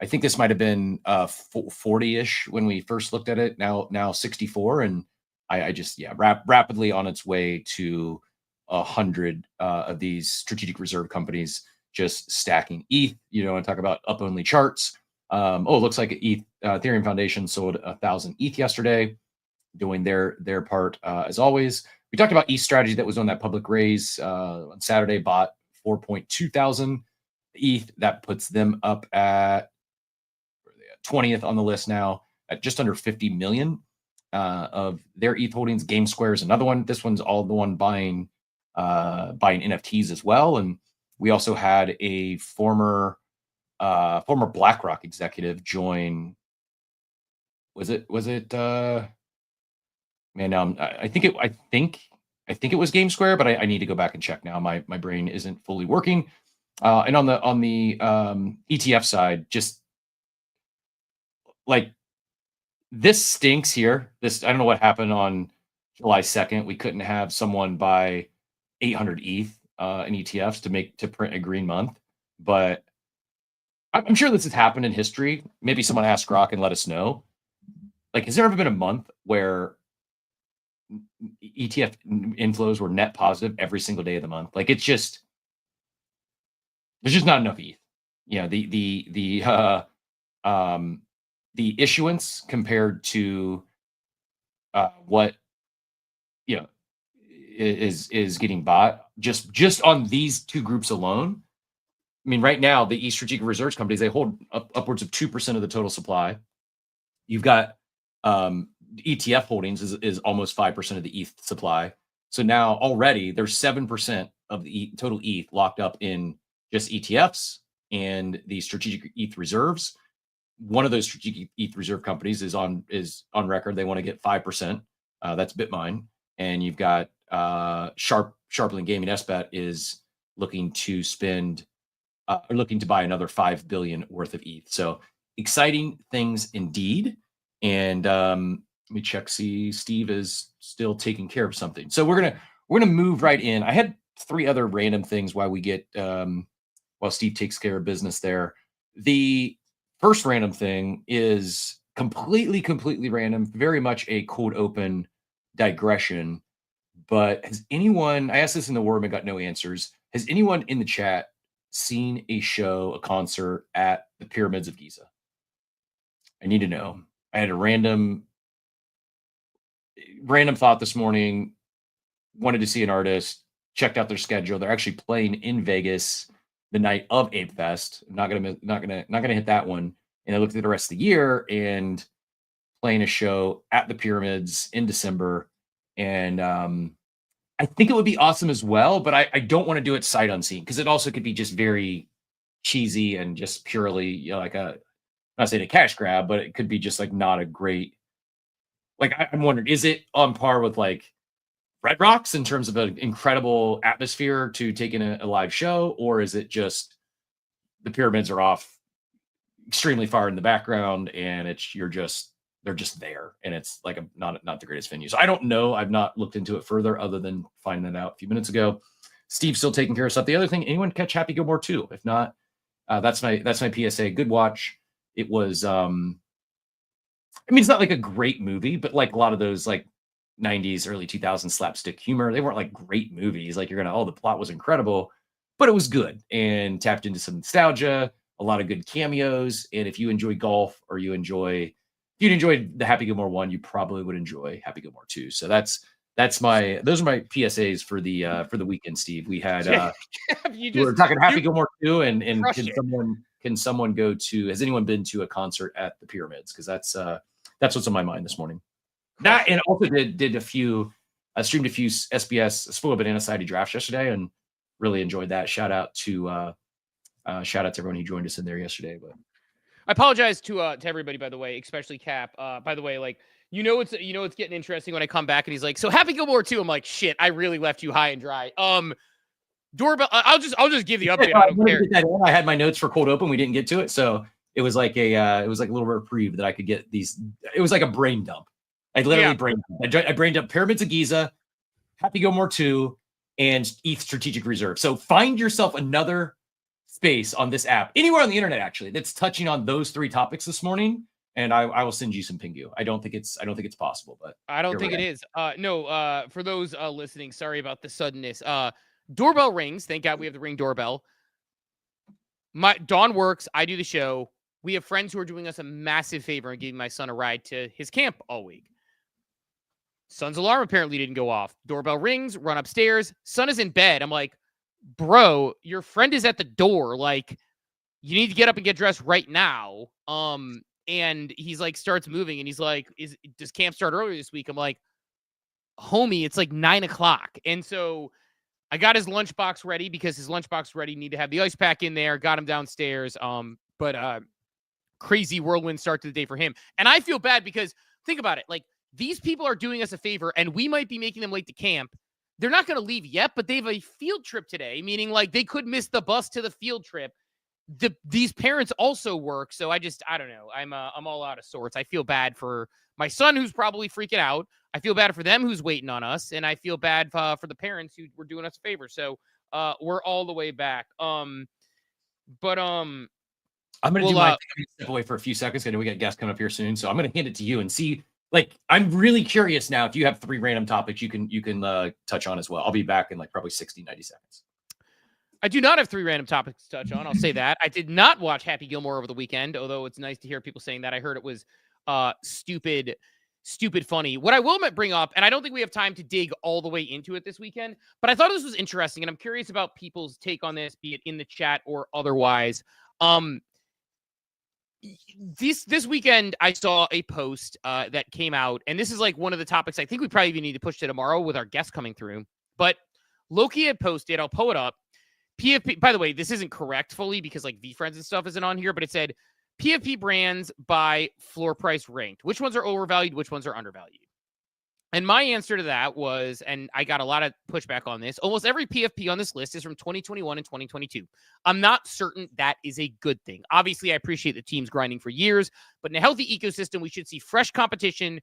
I think this might have been 40-ish when we first looked at it. Now 64, and I just rapidly on its way to 100 of these strategic reserve companies just stacking ETH. And talk about up only charts. It looks like Ethereum Foundation sold 1,000 ETH yesterday, doing their part as always. We talked about ETH strategy that was on that public raise on Saturday, bought 4.2 thousand ETH. That puts them up at 20th on the list now at just under 50 million of their ETH holdings. GameSquare is another one. This one's all the one buying NFTs as well. And we also had a former BlackRock executive join. Was it man, now I think it was GameSquare, but I need to go back and check now. My brain isn't fully working. And on the ETF side, just like this stinks here. I don't know what happened on July 2nd. We couldn't have someone buy 800 ETH in ETFs to print a green month, but I'm sure this has happened in history. Maybe someone ask Grok and let us know. Like, has there ever been a month where ETF inflows were net positive every single day of the month? Like, there's just not enough ETH. The issuance compared to what is getting bought just on these two groups alone. I mean, right now the ETH strategic reserves companies, they hold upwards of 2% of the total supply. You've got ETF holdings is almost 5% of the ETH supply. So now already there's 7% of the total ETH locked up in just ETFs and the strategic ETH reserves. One of those strategic ETH reserve companies is on record. They want to get 5%. That's Bitmine. And you've got Sharplink Gaming, SBAT, is looking to buy another 5 billion worth of ETH. So exciting things indeed. And let me check, see Steve is still taking care of something. So we're gonna move right in. I had 3 other random things while Steve takes care of business there. The first random thing is completely random, very much a cold open digression. But has anyone, I asked this in the War Room and got no answers. Has anyone in the chat seen a show, a concert at the Pyramids of Giza? I need to know. I had a random thought this morning, wanted to see an artist, checked out their schedule. They're actually playing in Vegas the night of Ape Fest. I'm not gonna hit that one. And I looked at the rest of the year and playing a show at the Pyramids in December. And I think it would be awesome as well, but I don't want to do it sight unseen because it also could be just very cheesy and just purely, you know, like not saying a cash grab, but it could be just like not a great. Like I'm wondering, is it on par with like Red Rocks in terms of an incredible atmosphere to take in a live show, or is it just the Pyramids are off extremely far in the background and they're just there and it's like not the greatest venue. So I don't know. I've not looked into it further other than finding that out a few minutes ago. Steve's still taking care of stuff. The other thing, anyone catch Happy Gilmore 2? If not, that's my PSA. Good watch. It was I mean, it's not like a great movie, but like a lot of those like 90s, early 2000s slapstick humor, they weren't like great movies. Like the plot was incredible, but it was good and tapped into some nostalgia, a lot of good cameos. And if you enjoy golf or you enjoyed the Happy Gilmore 1, you probably would enjoy Happy Gilmore 2. So those are my PSAs for the weekend, Steve. We had we were talking Happy Gilmore 2 and can someone go to, has anyone been to a concert at the Pyramids? Because that's what's on my mind this morning. That and also did a few streamed a few SBS Spoiled Banana Society drafts yesterday and really enjoyed that. Shout out to everyone who joined us in there yesterday. But I apologize to everybody, by the way, especially Cap. By the way, like it's getting interesting when I come back and he's like, "So Happy Gilmore 2." I'm like, "Shit, I really left you high and dry." Doorbell. I'll just give the update. I don't care. I had my notes for cold open. We didn't get to it, so it was like a little reprieve that I could get these. It was like a brain dump. I literally I brain dumped Pyramids of Giza, Happy Gilmore 2, and ETH Strategic Reserve. So find yourself another space on this app, anywhere on the internet actually, that's touching on those three topics this morning, and I will send you some Pingu. I don't think it's possible, but I don't think it is. No, for those listening, sorry about the suddenness. Doorbell rings. Thank God we have the Ring doorbell. Dawn works. I do the show. We have friends who are doing us a massive favor and giving my son a ride to his camp all week. Son's alarm apparently didn't go off. Doorbell rings, run upstairs. Son is in bed. I'm like, bro, your friend is at the door. Like, you need to get up and get dressed right now. And he's like, starts moving and he's like, does camp start earlier this week? I'm like, homie, it's like 9:00. And so I got his lunchbox ready because his lunchbox ready need to have the ice pack in there. Got him downstairs. But crazy whirlwind start to the day for him. And I feel bad because think about it. Like, these people are doing us a favor and we might be making them late to camp. They're not going to leave yet, but they have a field trip today, meaning like they could miss the bus to the field trip. These parents also work. So I don't know. I'm all out of sorts. I feel bad for my son who's probably freaking out. I feel bad for them who's waiting on us. And I feel bad for the parents who were doing us a favor. So we're all the way back. I'm going to do my step away for a few seconds. I know we got guests coming up here soon. So I'm going to hand it to you and see. Like, I'm really curious now if you have 3 random topics you can touch on as well. I'll be back in like probably 60, 90 seconds. I do not have 3 random topics to touch on. I'll say that. I did not watch Happy Gilmore over the weekend, although it's nice to hear people saying that. I heard it was stupid funny. What I will bring up, and I don't think we have time to dig all the way into it this weekend, but I thought this was interesting, and I'm curious about people's take on this, be it in the chat or otherwise. This weekend, I saw a post that came out, and this is like one of the topics I think we probably even need to push to tomorrow with our guests coming through. But Loki had posted, I'll pull it up. PFP, by the way, this isn't correct fully because like VFriends and stuff isn't on here, but it said PFP brands by floor price ranked. Which ones are overvalued? Which ones are undervalued? And my answer to that was, and I got a lot of pushback on this, almost every PFP on this list is from 2021 and 2022. I'm not certain that is a good thing. Obviously, I appreciate the teams grinding for years, but in a healthy ecosystem, we should see fresh competition,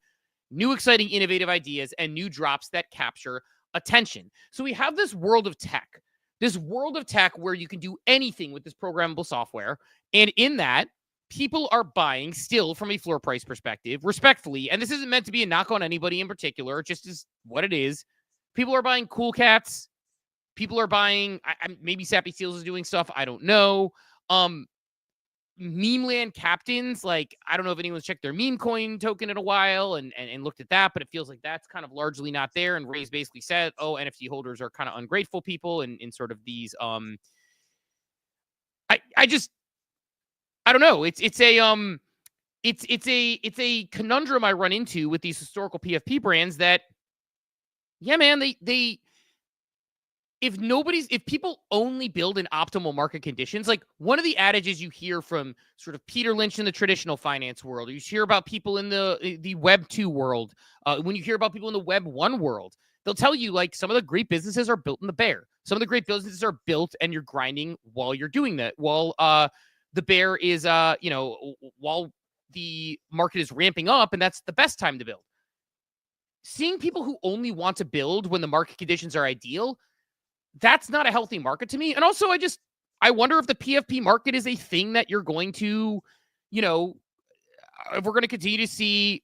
new exciting, innovative ideas, and new drops that capture attention. So we have this world of tech where you can do anything with this programmable software. And in that, people are buying still from a floor price perspective, respectfully. And this isn't meant to be a knock on anybody in particular, just is what it is. People are buying Cool Cats. People are buying. Maybe Sappy Seals is doing stuff. I don't know. Meme land captains, like, I don't know if anyone's checked their meme coin token in a while and looked at that, but it feels like that's kind of largely not there. And Ray's basically said, oh, NFT holders are kind of ungrateful people in sort of these I don't know. It's a conundrum I run into with these historical PFP brands that, yeah, man, if people only build in optimal market conditions, like one of the adages you hear from sort of Peter Lynch in the traditional finance world, or you hear about people in the Web 2 world, when you hear about people in the Web 1 world, they'll tell you like some of the great businesses are built in the bear. Some of the great businesses are built and you're grinding while you're doing that. While the bear is, while the market is ramping up, and that's the best time to build. Seeing people who only want to build when the market conditions are ideal, that's not a healthy market to me. And also, I wonder if the PFP market is a thing that you're going to, if we're going to continue to see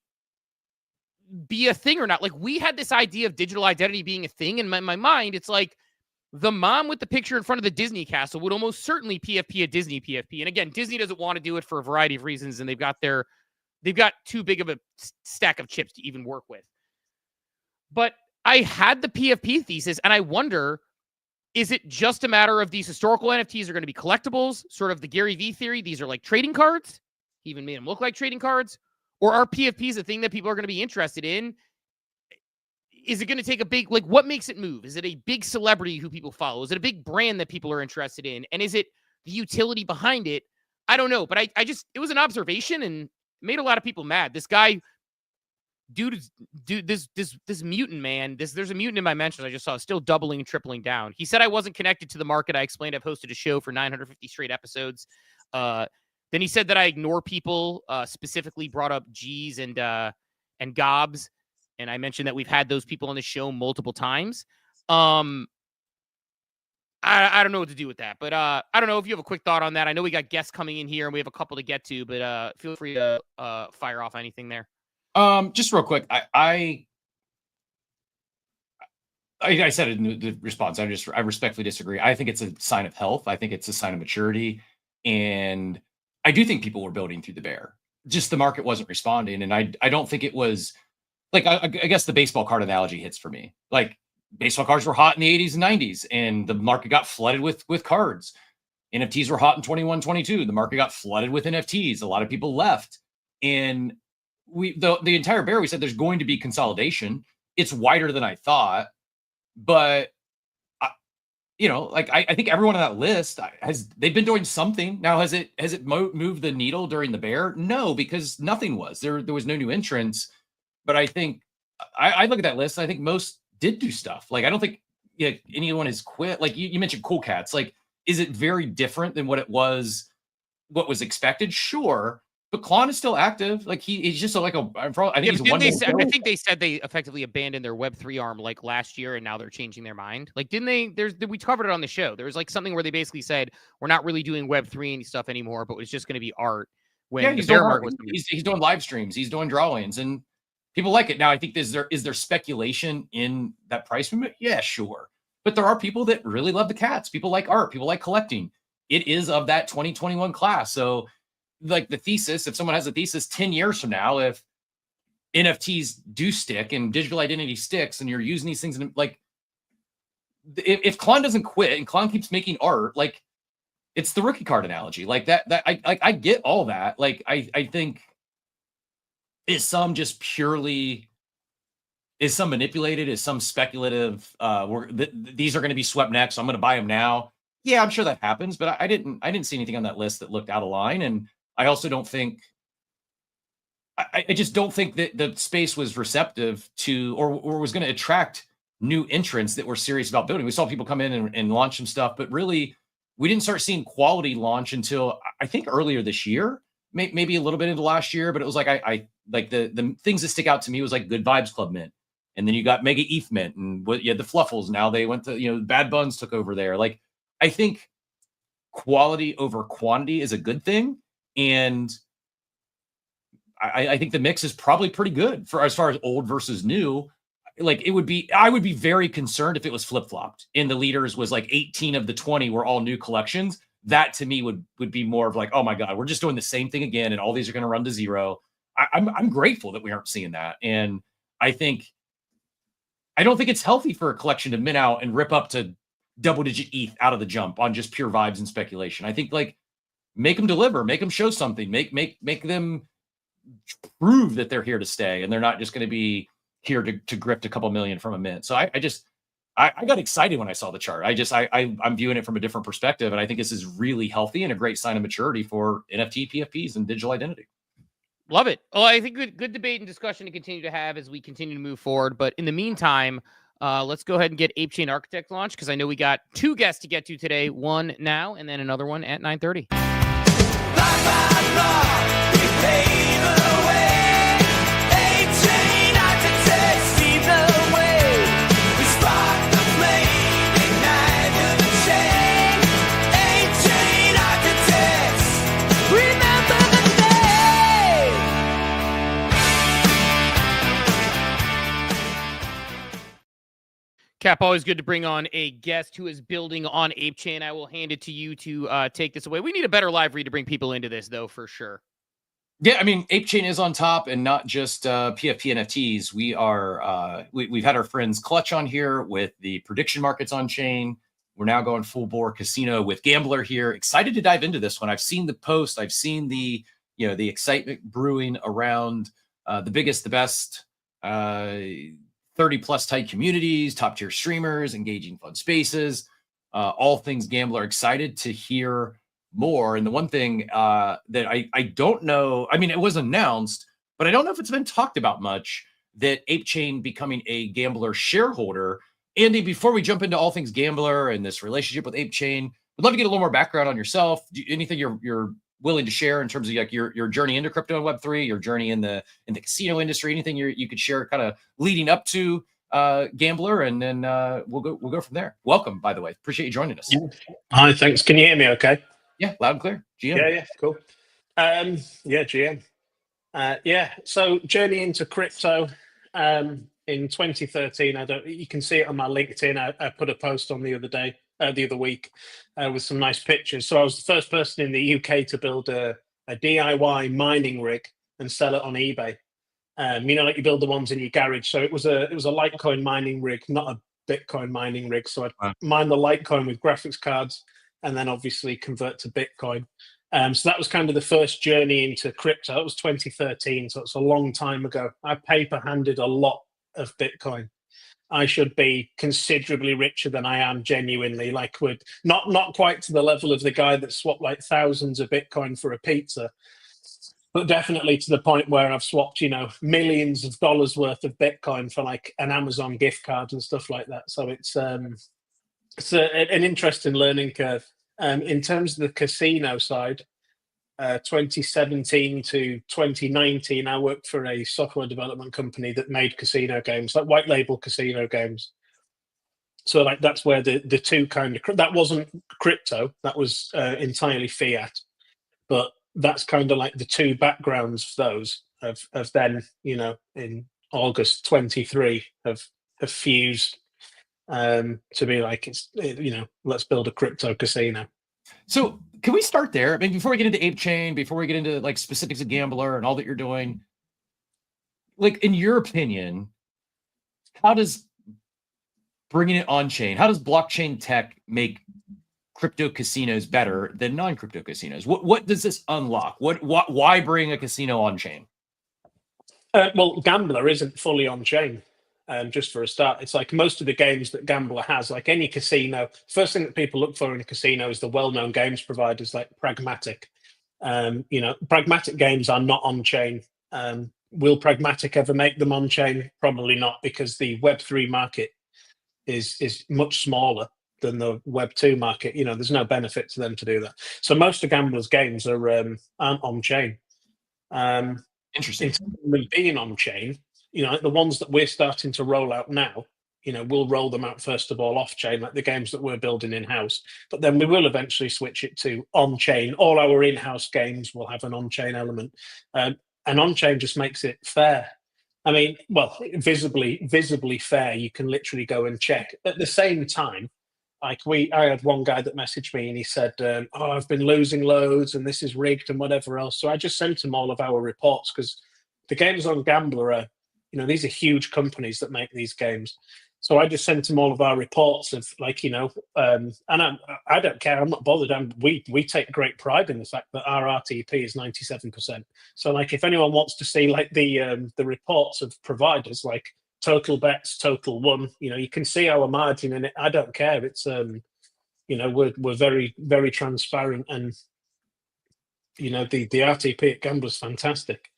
be a thing or not. Like, we had this idea of digital identity being a thing. In my mind, it's like the mom with the picture in front of the Disney castle would almost certainly PFP a Disney PFP. And again, Disney doesn't want to do it for a variety of reasons. And they've got too big of a stack of chips to even work with. But I had the PFP thesis, and I wonder, is it just a matter of these historical NFTs are going to be collectibles, sort of the Gary Vee theory? These are like trading cards. He even made them look like trading cards. Or are PFPs a thing that people are going to be interested in? Is it going to take a big, like, what makes it move? Is it a big celebrity who people follow? Is it a big brand that people are interested in? And is it the utility behind it? I don't know. But it was an observation and made a lot of people mad. This guy, this mutant, man, there's a mutant in my mentions I just saw, still doubling and tripling down. He said I wasn't connected to the market. I explained I've hosted a show for 950 straight episodes. Then he said that I ignore people, specifically brought up G's and Gobs. And I mentioned that we've had those people on the show multiple times. I don't know what to do with that, but I don't know if you have a quick thought on that. I know we got guests coming in here and we have a couple to get to, but feel free to fire off anything there. Just real quick, I said it in the response. I respectfully disagree. I think it's a sign of health. I think it's a sign of maturity, and I do think people were building through the bear. Just the market wasn't responding, and I don't think it was like I guess the baseball card analogy hits for me. Like, baseball cards were hot in the 80s and 90s, and the market got flooded with cards. NFTs were hot in 21, 22. The market got flooded with NFTs. A lot of people left, and the entire bear, we said there's going to be consolidation. It's wider than I thought, but I think everyone on that list they've been doing something. Now, has it moved the needle during the bear? No, because nothing was there was no new entrants. But I think I look at that list. I think most did do stuff. Like, I don't think anyone has quit. Like, you mentioned Cool Cats. Like, is it very different than what was expected? Sure. But Klon is still active. Like, he's just I think he's one. I think they said they effectively abandoned their Web3 arm like last year, and now they're changing their mind. Like, didn't they? We covered it on the show. There was like something where they basically said we're not really doing Web3 stuff anymore, but it's just going to be art. When he's doing live streams, he's doing drawings, and people like it. Now, I think is there speculation in that price movement? Yeah, sure. But there are people that really love the cats. People like art. People like collecting. It is of that 2021 class. So, like, the thesis, if someone has a thesis 10 years from now, if NFTs do stick and digital identity sticks and you're using these things, like, if Klon doesn't quit and Klon keeps making art, like, it's the rookie card analogy. Like, that I get all that. Like, I think, is some just purely, is some manipulated, is some speculative, these are going to be swept next, so I'm going to buy them now. Yeah, I'm sure that happens, but I didn't see anything on that list that looked out of line. And I also don't think, I just don't think that the space was receptive to, or was going to attract new entrants that were serious about building. We saw people come in and launch some stuff, but really we didn't start seeing quality launch until I think earlier this year, maybe a little bit into last year. But it was like, I like the things that stick out to me was like Good Vibes Club Mint. And then you got Mega ETH Mint, and you had the Fluffles. Now they went to, Bad Buns took over there. Like, I think quality over quantity is a good thing. And I think the mix is probably pretty good for as far as old versus new. like it would be, I would be very concerned if it was flip-flopped and the leaders was like 18 of the 20 were all new collections. That to me would be more of like, oh my God, we're just doing the same thing again. And all these are going to run to zero. I'm grateful that we aren't seeing that. And I don't think it's healthy for a collection to min out and rip up to double-digit ETH out of the jump on just pure vibes and speculation. I think like make them deliver, make them show something, make them prove that they're here to stay and they're not just going to be here to grift a couple million from a mint. So I got excited when I saw the chart. I'm viewing it from a different perspective, and I think this is really healthy and a great sign of maturity for NFT PFPs and digital identity. Love it. Oh, I think good debate and discussion to continue to have as we continue to move forward. But in the meantime, let's go ahead and get Apechain Architect launched, because I know we got 2 guests to get to today. One now, and then another one at 9:30. Cap, always good to bring on a guest who is building on Apechain. I will hand it to you to take this away. We need a better live read to bring people into this, though, for sure. Yeah, I mean, Apechain is on top, and not just PFP NFTs. We are we've had our friends Clutch on here with the prediction markets on chain. We're now going full bore casino with Gambler here. Excited to dive into this one. I've seen the post. I've seen the excitement brewing around the biggest, the best. 30+ type communities, top tier streamers, engaging fun spaces, all things Gambler. Excited to hear more. And the one thing that I don't know, I mean, it was announced, but I don't know if it's been talked about much, that Apechain becoming a Gambler shareholder. Andy, before we jump into all things Gambler and this relationship with Apechain, I'd love to get a little more background on yourself. Anything you're willing to share in terms of like your journey into crypto and Web3, your journey in the casino industry, anything you could share kind of leading up to Gambler, and then we'll go from there. Welcome, by the way. Appreciate you joining us. Hi, thanks. Can you hear me okay? Yeah, loud and clear. GM. Yeah, cool. GM. So journey into crypto in 2013. You can see it on my LinkedIn. I put a post on the other week with some nice pictures. So I was the first person in the UK to build a DIY mining rig and sell it on eBay. Like you build the ones in your garage. So it was a Litecoin mining rig, not a Bitcoin mining rig. So I'd mine the Litecoin with graphics cards and then obviously convert to Bitcoin. So that was kind of the first journey into crypto. It was 2013, so it's a long time ago. I paper-handed a lot of Bitcoin. I should be considerably richer than I am genuinely. Like, would not quite to the level of the guy that swapped like thousands of Bitcoin for a pizza, but definitely to the point where I've swapped, millions of dollars worth of Bitcoin for like an Amazon gift card and stuff like that. So it's an interesting learning curve. In terms of the casino side, 2017 to 2019, I worked for a software development company that made casino games, like white label casino games. So like that's where the two kind of, that wasn't crypto, that was entirely fiat, but that's kind of like the two backgrounds for those have then, in August 23 have fused to be like, let's build a crypto casino. So can we start there? I mean, before we get into Apechain, before we get into like specifics of Gambler and all that you're doing, like in your opinion, how does bringing it on chain, how does blockchain tech make crypto casinos better than non-crypto casinos? What does this unlock? Why bring a casino on chain? Well, Gambler isn't fully on chain. Just for a start, it's like most of the games that Gambler has, like any casino, first thing that people look for in a casino is the well-known games providers like Pragmatic. Pragmatic games are not on chain. Will Pragmatic ever make them on chain? Probably not, because the Web3 market is much smaller than the Web2 market. There's no benefit to them to do that. So most of Gambler's games are aren't on chain. Interesting. In terms of being on chain, the ones that we're starting to roll out now, we'll roll them out first of all off chain, like the games that we're building in house. But then we will eventually switch it to on chain. All our in house games will have an on chain element, and on chain just makes it fair. I mean, well, visibly fair. You can literally go and check. At the same time, like I had one guy that messaged me and he said, "Oh, I've been losing loads and this is rigged and whatever else." So I just sent him all of our reports because the games on Gambler are, these are huge companies that make these games. So I just sent him all of our reports of and I don't care. I'm not bothered. We take great pride in the fact that our RTP is 97%. So like, if anyone wants to see like the reports of providers like total bets, total won, you can see our margin in it. I don't care. It's we're very, very transparent, and the RTP at Gambler's fantastic.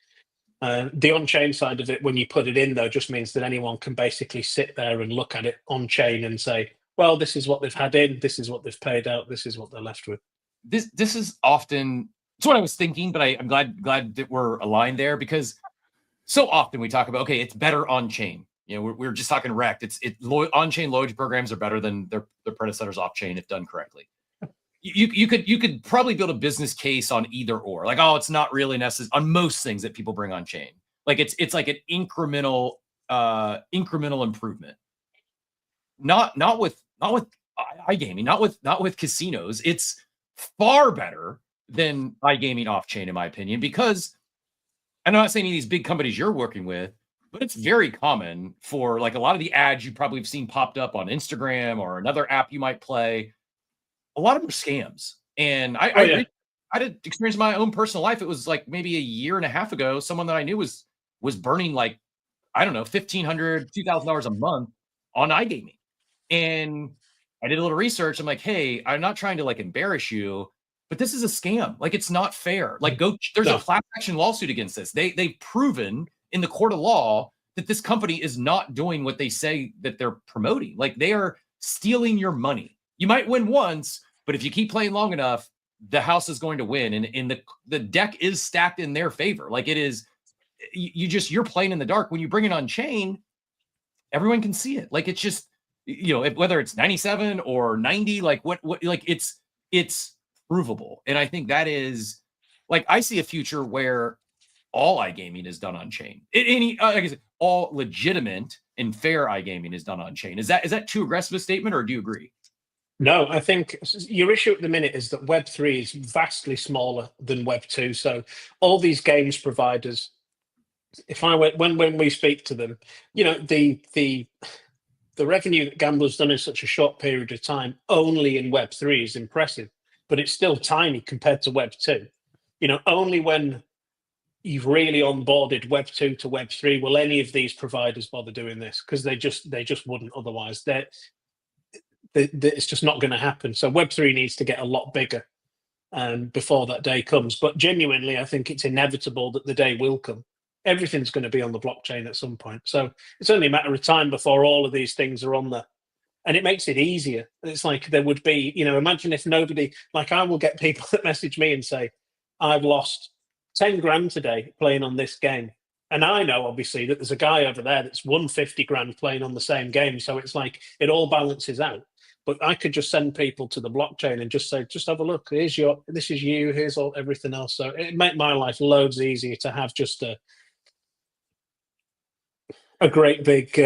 The on-chain side of it, when you put it in, though, just means that anyone can basically sit there and look at it on-chain and say, well, this is what they've had in, this is what they've paid out, this is what they're left with. This is often, it's what I was thinking, but I'm glad that we're aligned there, because so often we talk about, okay, it's better on-chain. We're just talking Rekt. On-chain loyalty programs are better than their predecessors off-chain if done correctly. You could probably build a business case on either or. Like, oh, it's not really necessary on most things that people bring on chain. Like it's like an incremental improvement. Not with iGaming, not with casinos. It's far better than iGaming off chain, in my opinion, because I'm not saying any of these big companies you're working with, but it's very common for like a lot of the ads you probably have seen popped up on Instagram or another app you might play. A lot of them are scams. And I had experience in my own personal life. It was like maybe a year and a half ago, someone that I knew was burning like, I don't know, $1,500, $2,000 a month on iGaming. And I did a little research. I'm like, hey, I'm not trying to like embarrass you, but this is a scam. Like, it's not fair. Like, there's a class action lawsuit against this. They've proven in the court of law that this company is not doing what they say that they're promoting. Like, they are stealing your money. You might win once, but if you keep playing long enough, the house is going to win. And the deck is stacked in their favor. Like, it is, you're playing in the dark. When you bring it on chain, everyone can see it. Like, it's just, whether it's 97 or 90, like what, like it's provable. And I think that is, like, I see a future where all iGaming is done on chain. Like I said, all legitimate and fair iGaming is done on chain. Is that too aggressive a statement, or do you agree? No, I think your issue at the minute is that Web3 is vastly smaller than Web2. So all these games providers, when we speak to them, the revenue that Gambler's done in such a short period of time only in Web3 is impressive, but it's still tiny compared to Web2. Only when you've really onboarded Web2 to Web3 will any of these providers bother doing this, because they just wouldn't otherwise. It's just not going to happen. So Web3 needs to get a lot bigger before that day comes. But genuinely, I think it's inevitable that the day will come. Everything's going to be on the blockchain at some point. So it's only a matter of time before all of these things are on there. And it makes it easier. It's like there would be, imagine if nobody, like I will get people that message me and say, I've lost 10 grand today playing on this game. And I know, obviously, that there's a guy over there that's won 50 grand playing on the same game. So it's like it all balances out. But I could just send people to the blockchain and just say, just have a look. This is you. Here's everything else. So it make my life loads easier to have just a great big,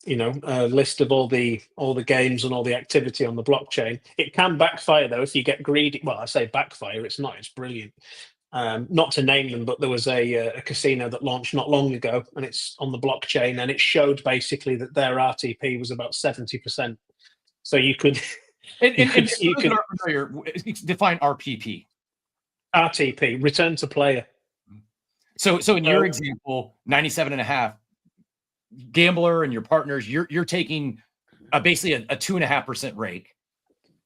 list of all the games and all the activity on the blockchain. It can backfire though if you get greedy. Well, I say backfire. It's not. It's brilliant. Not to name them, but there was a casino that launched not long ago, and it's on the blockchain, and it showed basically that their RTP was about 70%. So you could, you could define RPP. RTP, return to player. So in your example, 97.5, Gambler and your partners, you're taking basically a 2.5% rake.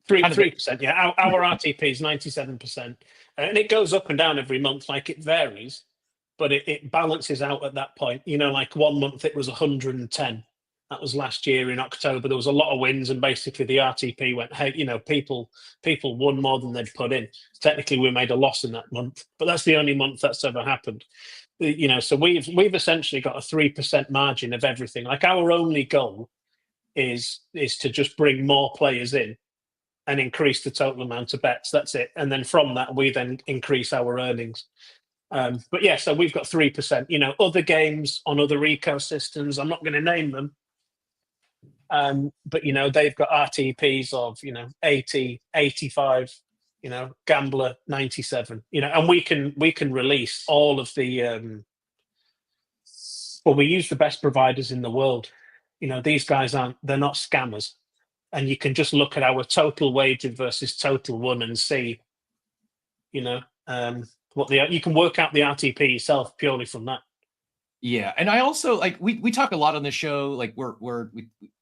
3%, yeah. Our RTP is 97%. And it goes up and down every month, like it varies, but it balances out at that point. Like 1 month it was 110. That was last year in October. There was a lot of wins, and basically the RTP went, hey, people won more than they'd put in. Technically, we made a loss in that month, but that's the only month that's ever happened. So we've essentially got a 3% margin of everything. Like our only goal is to just bring more players in and increase the total amount of bets. That's it. And then from that, we then increase our earnings. But yeah, so we've got 3%. You know, other games on other ecosystems, I'm not going to name them. But, you know, they've got RTPs of, you know, 80, 85, you know, Gambler 97, you know, and we can release all of the, well, we use the best providers in the world. You know, these guys they're not scammers. And you can just look at our total wagered versus total won and see, you know, you can work out the RTP yourself purely from that. Yeah, and I also like we talk a lot on this show. Like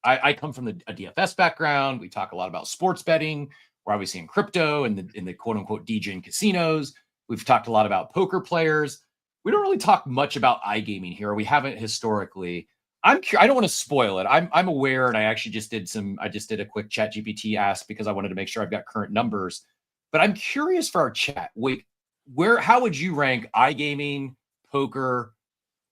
I come from a DFS background. We talk a lot about sports betting. We're obviously in crypto and in the quote unquote DJ casinos. We've talked a lot about poker players. We don't really talk much about iGaming here. We haven't historically. I don't want to spoil it. I'm aware, and I actually just did a quick ChatGPT ask because I wanted to make sure I've got current numbers. But I'm curious for our chat. How would you rank iGaming, poker,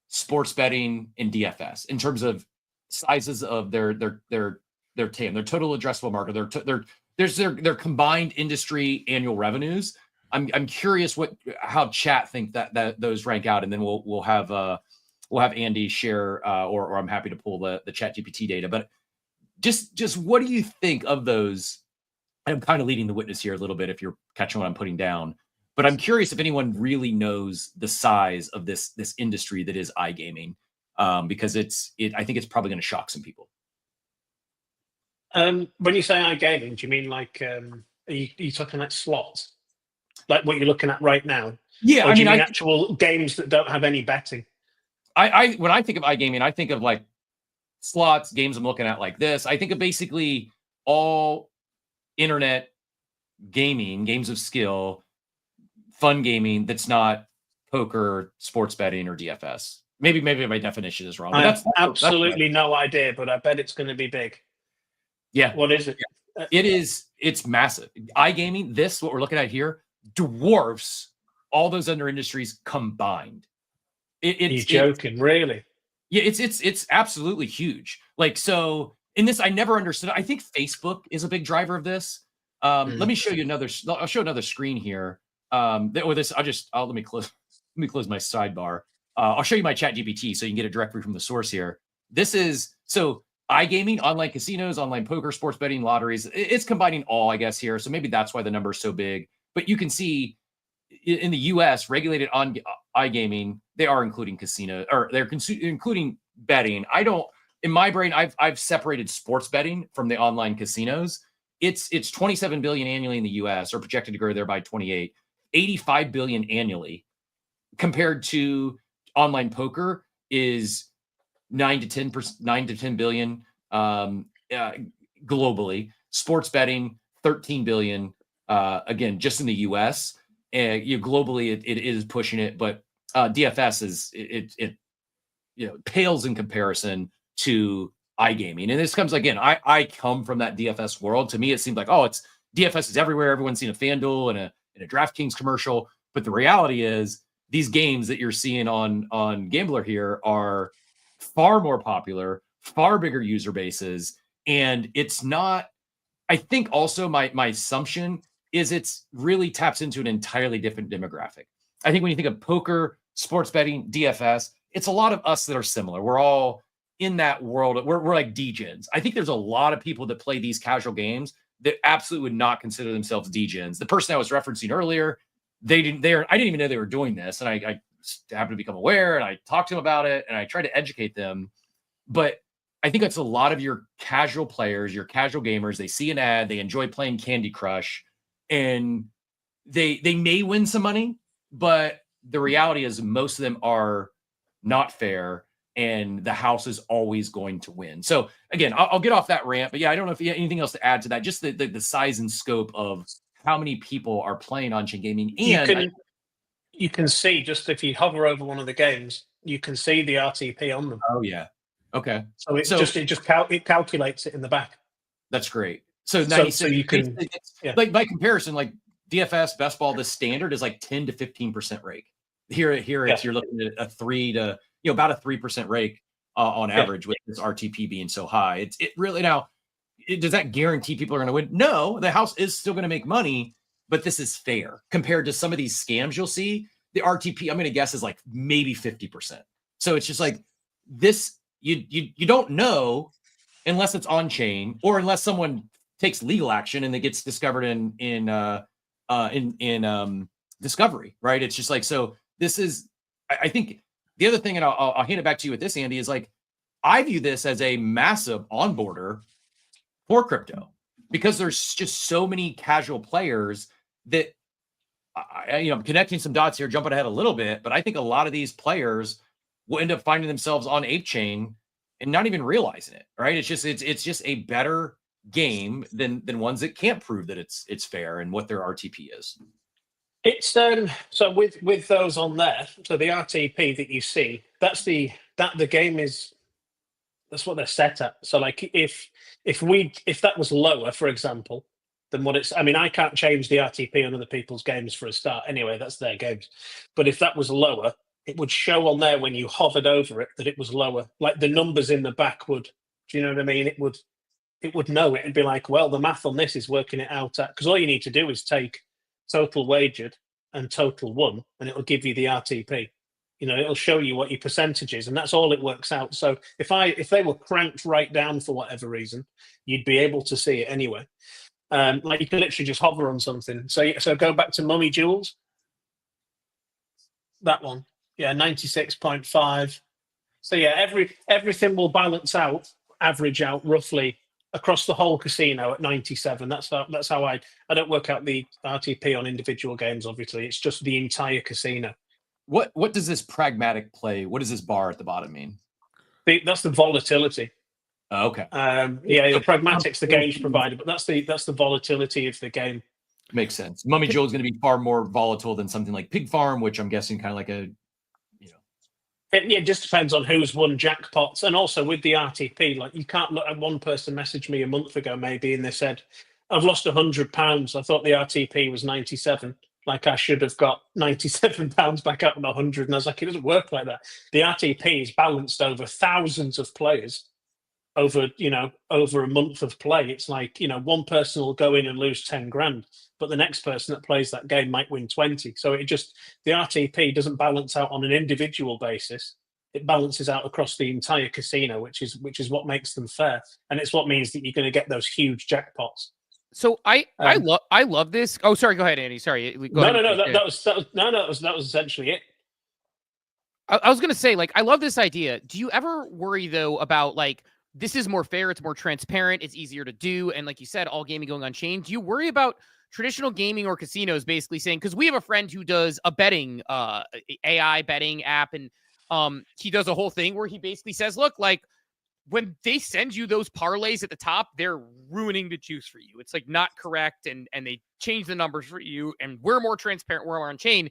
sports betting, and DFS in terms of sizes of their TAM, their total addressable market, their combined industry annual revenues? I'm curious how chat think that those rank out, and then we'll have Andy share, or I'm happy to pull the ChatGPT data. But just what do you think of those? I'm kind of leading the witness here a little bit if you're catching what I'm putting down. But I'm curious if anyone really knows the size of this industry that is iGaming, because I think it's probably going to shock some people. When you say iGaming, do you mean like are you talking like slots, like what you're looking at right now? Yeah, or do you mean actual games that don't have any betting? When I think of iGaming, I think of like slots, games I'm looking at like this. I think of basically all internet gaming, games of skill, fun gaming that's not poker, sports betting, or DFS. Maybe my definition is wrong. But I have absolutely no idea, but I bet it's going to be big. Yeah. What is it? It's massive. iGaming, what we're looking at here, dwarfs all those other industries combined. You're joking, really? Yeah, it's absolutely huge. Like, so in this, I never understood. I think Facebook is a big driver of this. Let me show you I'll show another screen here. Let me close my sidebar. I'll show you my ChatGPT so you can get it directly from the source here. This is iGaming, online casinos, online poker, sports betting, lotteries. It's combining all, I guess, here. So maybe that's why the number is so big. But you can see in the US, regulated on iGaming, they are including casino, or they're including betting. In my brain, I've separated sports betting from the online casinos. It's 27 billion annually in the US, or projected to grow there by 28, 85 billion annually, compared to online poker is 9 to 10 billion globally. Sports betting 13 billion again just in the US. Globally it is pushing it, but DFS is it pales in comparison to iGaming. And this comes again, I come from that DFS world. To me, it seemed like, it's DFS is everywhere. Everyone's seen a FanDuel and a DraftKings commercial. But the reality is these games that you're seeing on Gambler here are far more popular, far bigger user bases. And it's not, I think also my assumption is it's really taps into an entirely different demographic. I think when you think of poker, sports betting, DFS, it's a lot of us that are similar. We're all in that world. We're like degens. I think there's a lot of people that play these casual games that absolutely would not consider themselves degens. The person I was referencing earlier, I didn't even know they were doing this. And I happened to become aware, and I talked to them about it, and I tried to educate them. But I think it's a lot of your casual players, your casual gamers. They see an ad, they enjoy playing Candy Crush, and they may win some money, but the reality is most of them are not fair, and the house is always going to win. So again, I'll get off that rant, but yeah, I don't know if you have anything else to add to that. Just the size and scope of how many people are playing on-chain gaming. And you can see, just if you hover over one of the games, you can see the RTP on them. Oh yeah. Okay. So it calculates it in the back. That's great. So 96, so you can, like by comparison, like DFS best ball, the standard is like 10 to 15% rake. Here you're looking at a 3 to about a 3% rake on average, with this RTP being so high. It really does that guarantee people are going to win? No, the house is still going to make money, but this is fair compared to some of these scams you'll see the RTP, I'm going to guess, is like maybe 50%. So it's just like this, you don't know unless it's on chain or unless someone takes legal action and it gets discovered in discovery, right? It's just like, so this is, I think the other thing, and I'll hand it back to you with this, Andy, is like, I view this as a massive onboarder for crypto because there's just so many casual players that, I'm connecting some dots here, jumping ahead a little bit, but I think a lot of these players will end up finding themselves on Ape Chain and not even realizing it, right? It's just a better game than ones that can't prove that it's fair and what their RTP is. It's so with those on there, so the RTP that you see, that's the game is, that's what they're set at. So like if that was lower, for example, than what it's, I mean, I can't change the RTP on other people's games for a start. Anyway, that's their games. But if that was lower, it would show on there when you hovered over it that it was lower. Like the numbers in the back would, do you know what I mean? It would know it. It'd be like, well, the math on this is working it out at, because all you need to do is take total wagered and total won, and it'll give you the RTP. It'll show you what your percentage is, and that's all it works out. So if they were cranked right down for whatever reason, you'd be able to see it anyway. Like you can literally just hover on something. So go back to Mummy Jewels. That one, yeah, 96.5. So yeah, everything will balance out, average out roughly across the whole casino at 97. That's how I don't work out the RTP on individual games. Obviously, it's just the entire casino. What does this pragmatic play? What does this bar at the bottom mean? That's the volatility. Oh, okay. The pragmatic's the games provider, but that's the volatility of the game. Makes sense. Mummy Jewel is going to be far more volatile than something like Pig Farm, which I'm guessing kind of like a, It just depends on who's won jackpots, and also with the RTP, like you can't look at one person messaged me a month ago maybe, and they said, "I've lost £100. I thought the RTP was 97. Like I should have got £97 back out of the 100." And I was like, it doesn't work like that. The RTP is balanced over thousands of players over a month of play. It's like, one person will go in and lose 10 grand, but the next person that plays that game might win 20. So the RTP doesn't balance out on an individual basis. It balances out across the entire casino, which is what makes them fair. And it's what means that you're going to get those huge jackpots. So I love this. Oh, sorry. Go ahead, Andy. Sorry. No. That was essentially it. I was going to say, like, I love this idea. Do you ever worry though about like, this is more fair, it's more transparent, it's easier to do, and like you said, all gaming going on chain? Do you worry about traditional gaming or casinos basically saying, because we have a friend who does a betting AI betting app, and he does a whole thing where he basically says, look, like when they send you those parlays at the top, they're ruining the juice for you. It's like not correct, and they change the numbers for you, and we're more transparent, we're more on chain.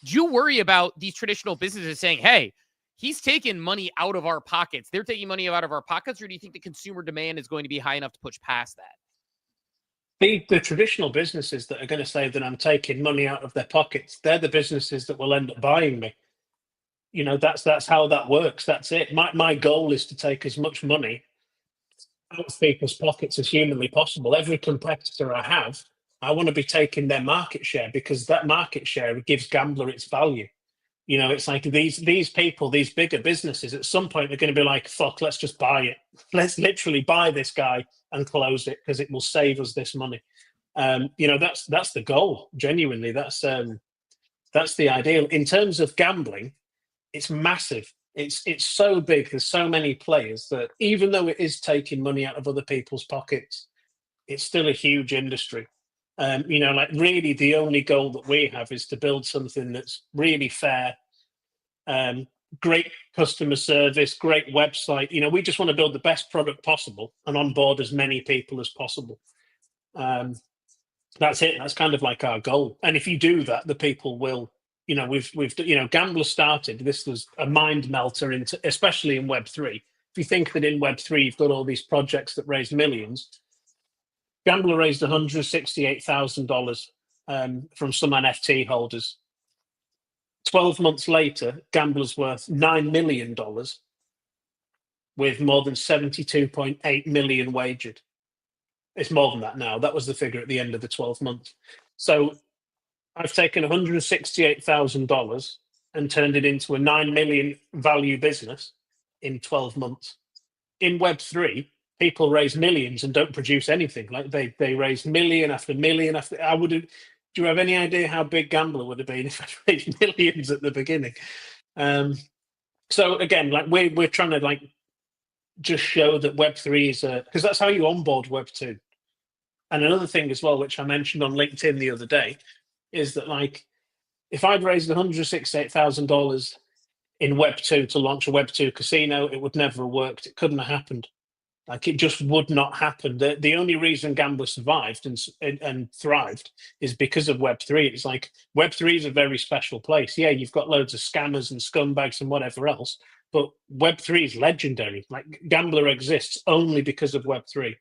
Do you worry about these traditional businesses saying, hey, he's taking money out of our pockets, they're taking money out of our pockets, or do you think the consumer demand is going to be high enough to push past that? The traditional businesses that are going to say that I'm taking money out of their pockets, they're the businesses that will end up buying me. That's how that works. That's it. My goal is to take as much money out of people's pockets as humanly possible. Every competitor I have, I want to be taking their market share, because that market share gives Gambler its value. It's like these people, these bigger businesses, at some point they're going to be like, fuck, let's just buy it. Let's literally buy this guy and close it, because it will save us this money. That's the goal. Genuinely, that's the ideal. In terms of gambling, it's massive. It's so big. There's so many players that even though it is taking money out of other people's pockets, it's still a huge industry. Like really the only goal that we have is to build something that's really fair, great customer service, great website. We just want to build the best product possible and onboard as many people as possible. That's it. That's kind of like our goal. And if you do that, the people will, we've Gambler started, this was a mind melter especially in Web3. If you think that in Web3, you've got all these projects that raise millions, Gambler raised $168,000 from some NFT holders. 12 months later, Gambler's worth $9 million with more than 72.8 million wagered. It's more than that now. That was the figure at the end of the 12 months. So I've taken $168,000 and turned it into a 9 million value business in 12 months. In Web3, people raise millions and don't produce anything. Like they raise million after million after. Do you have any idea how big Gambler would have been if I'd raised millions at the beginning? So again, like we're trying to like just show that Web3 is because that's how you onboard Web2. And another thing as well, which I mentioned on LinkedIn the other day, is that like if I'd raised $168,000 in Web2 to launch a Web2 casino, it would never have worked. It couldn't have happened. Like it just would not happen. The only reason Gambler survived and thrived is because of Web3. It's like Web3 is a very special place. Yeah, you've got loads of scammers and scumbags and whatever else, but Web3 is legendary. Like Gambler exists only because of Web3.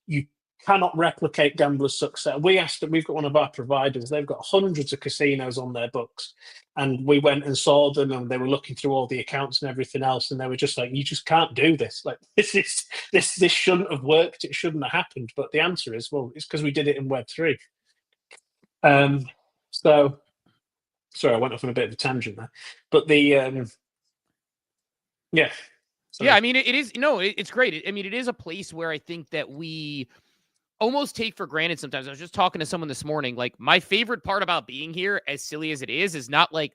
You cannot replicate Gambler's success. We've got one of our providers, they've got hundreds of casinos on their books. And we went and saw them and they were looking through all the accounts and everything else. And they were just like, you just can't do this. Like this shouldn't have worked. It shouldn't have happened. But the answer is, well, it's because we did it in Web3. So sorry, I went off on a bit of a tangent there. But yeah. So, yeah, I mean, it's great. I mean, it is a place where I think that we almost take for granted sometimes. I was just talking to someone this morning. Like my favorite part about being here, as silly as it is not like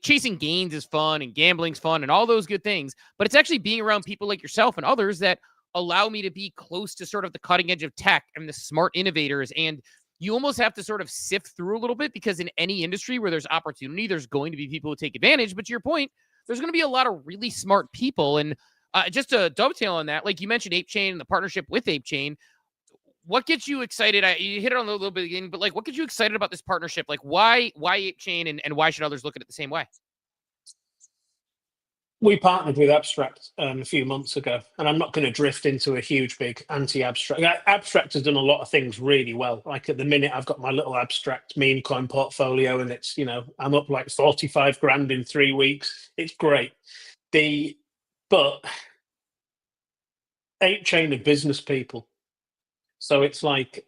chasing gains is fun and gambling's fun and all those good things, but it's actually being around people like yourself and others that allow me to be close to sort of the cutting edge of tech and the smart innovators. And you almost have to sort of sift through a little bit because in any industry where there's opportunity, there's going to be people who take advantage. But to your point, there's going to be a lot of really smart people. And just to dovetail on that, like you mentioned ApeChain and the partnership with ApeChain, what gets you excited? You hit it on a little bit again, but like, what gets you excited about this partnership? Like, why ApeChain and why should others look at it the same way? We partnered with Abstract a few months ago, and I'm not going to drift into a huge, big anti-Abstract. Abstract has done a lot of things really well. Like at the minute, I've got my little Abstract meme coin portfolio, and it's, I'm up like 45 grand in 3 weeks. It's great. But ApeChain are business people. So it's like,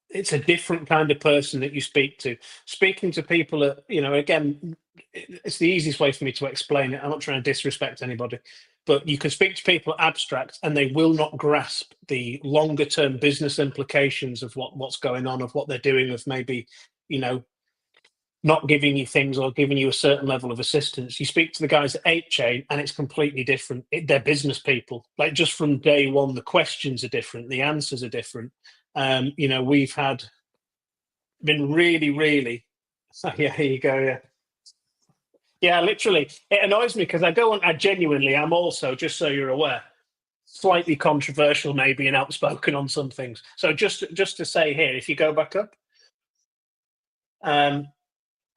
it's a different kind of person that you speak to. Speaking to people, again, it's the easiest way for me to explain it. I'm not trying to disrespect anybody, but you can speak to people Abstract and they will not grasp the longer term business implications of what's going on, of what they're doing, of maybe, not giving you things or giving you a certain level of assistance. You speak to the guys at ApeChain and it's completely different. They're business people. Like just from day one, the questions are different. The answers are different. We've been really, really, yeah, here you go. Yeah. Yeah, literally. It annoys me because I'm also, just so you're aware, slightly controversial maybe and outspoken on some things. So just to say here, if you go back up,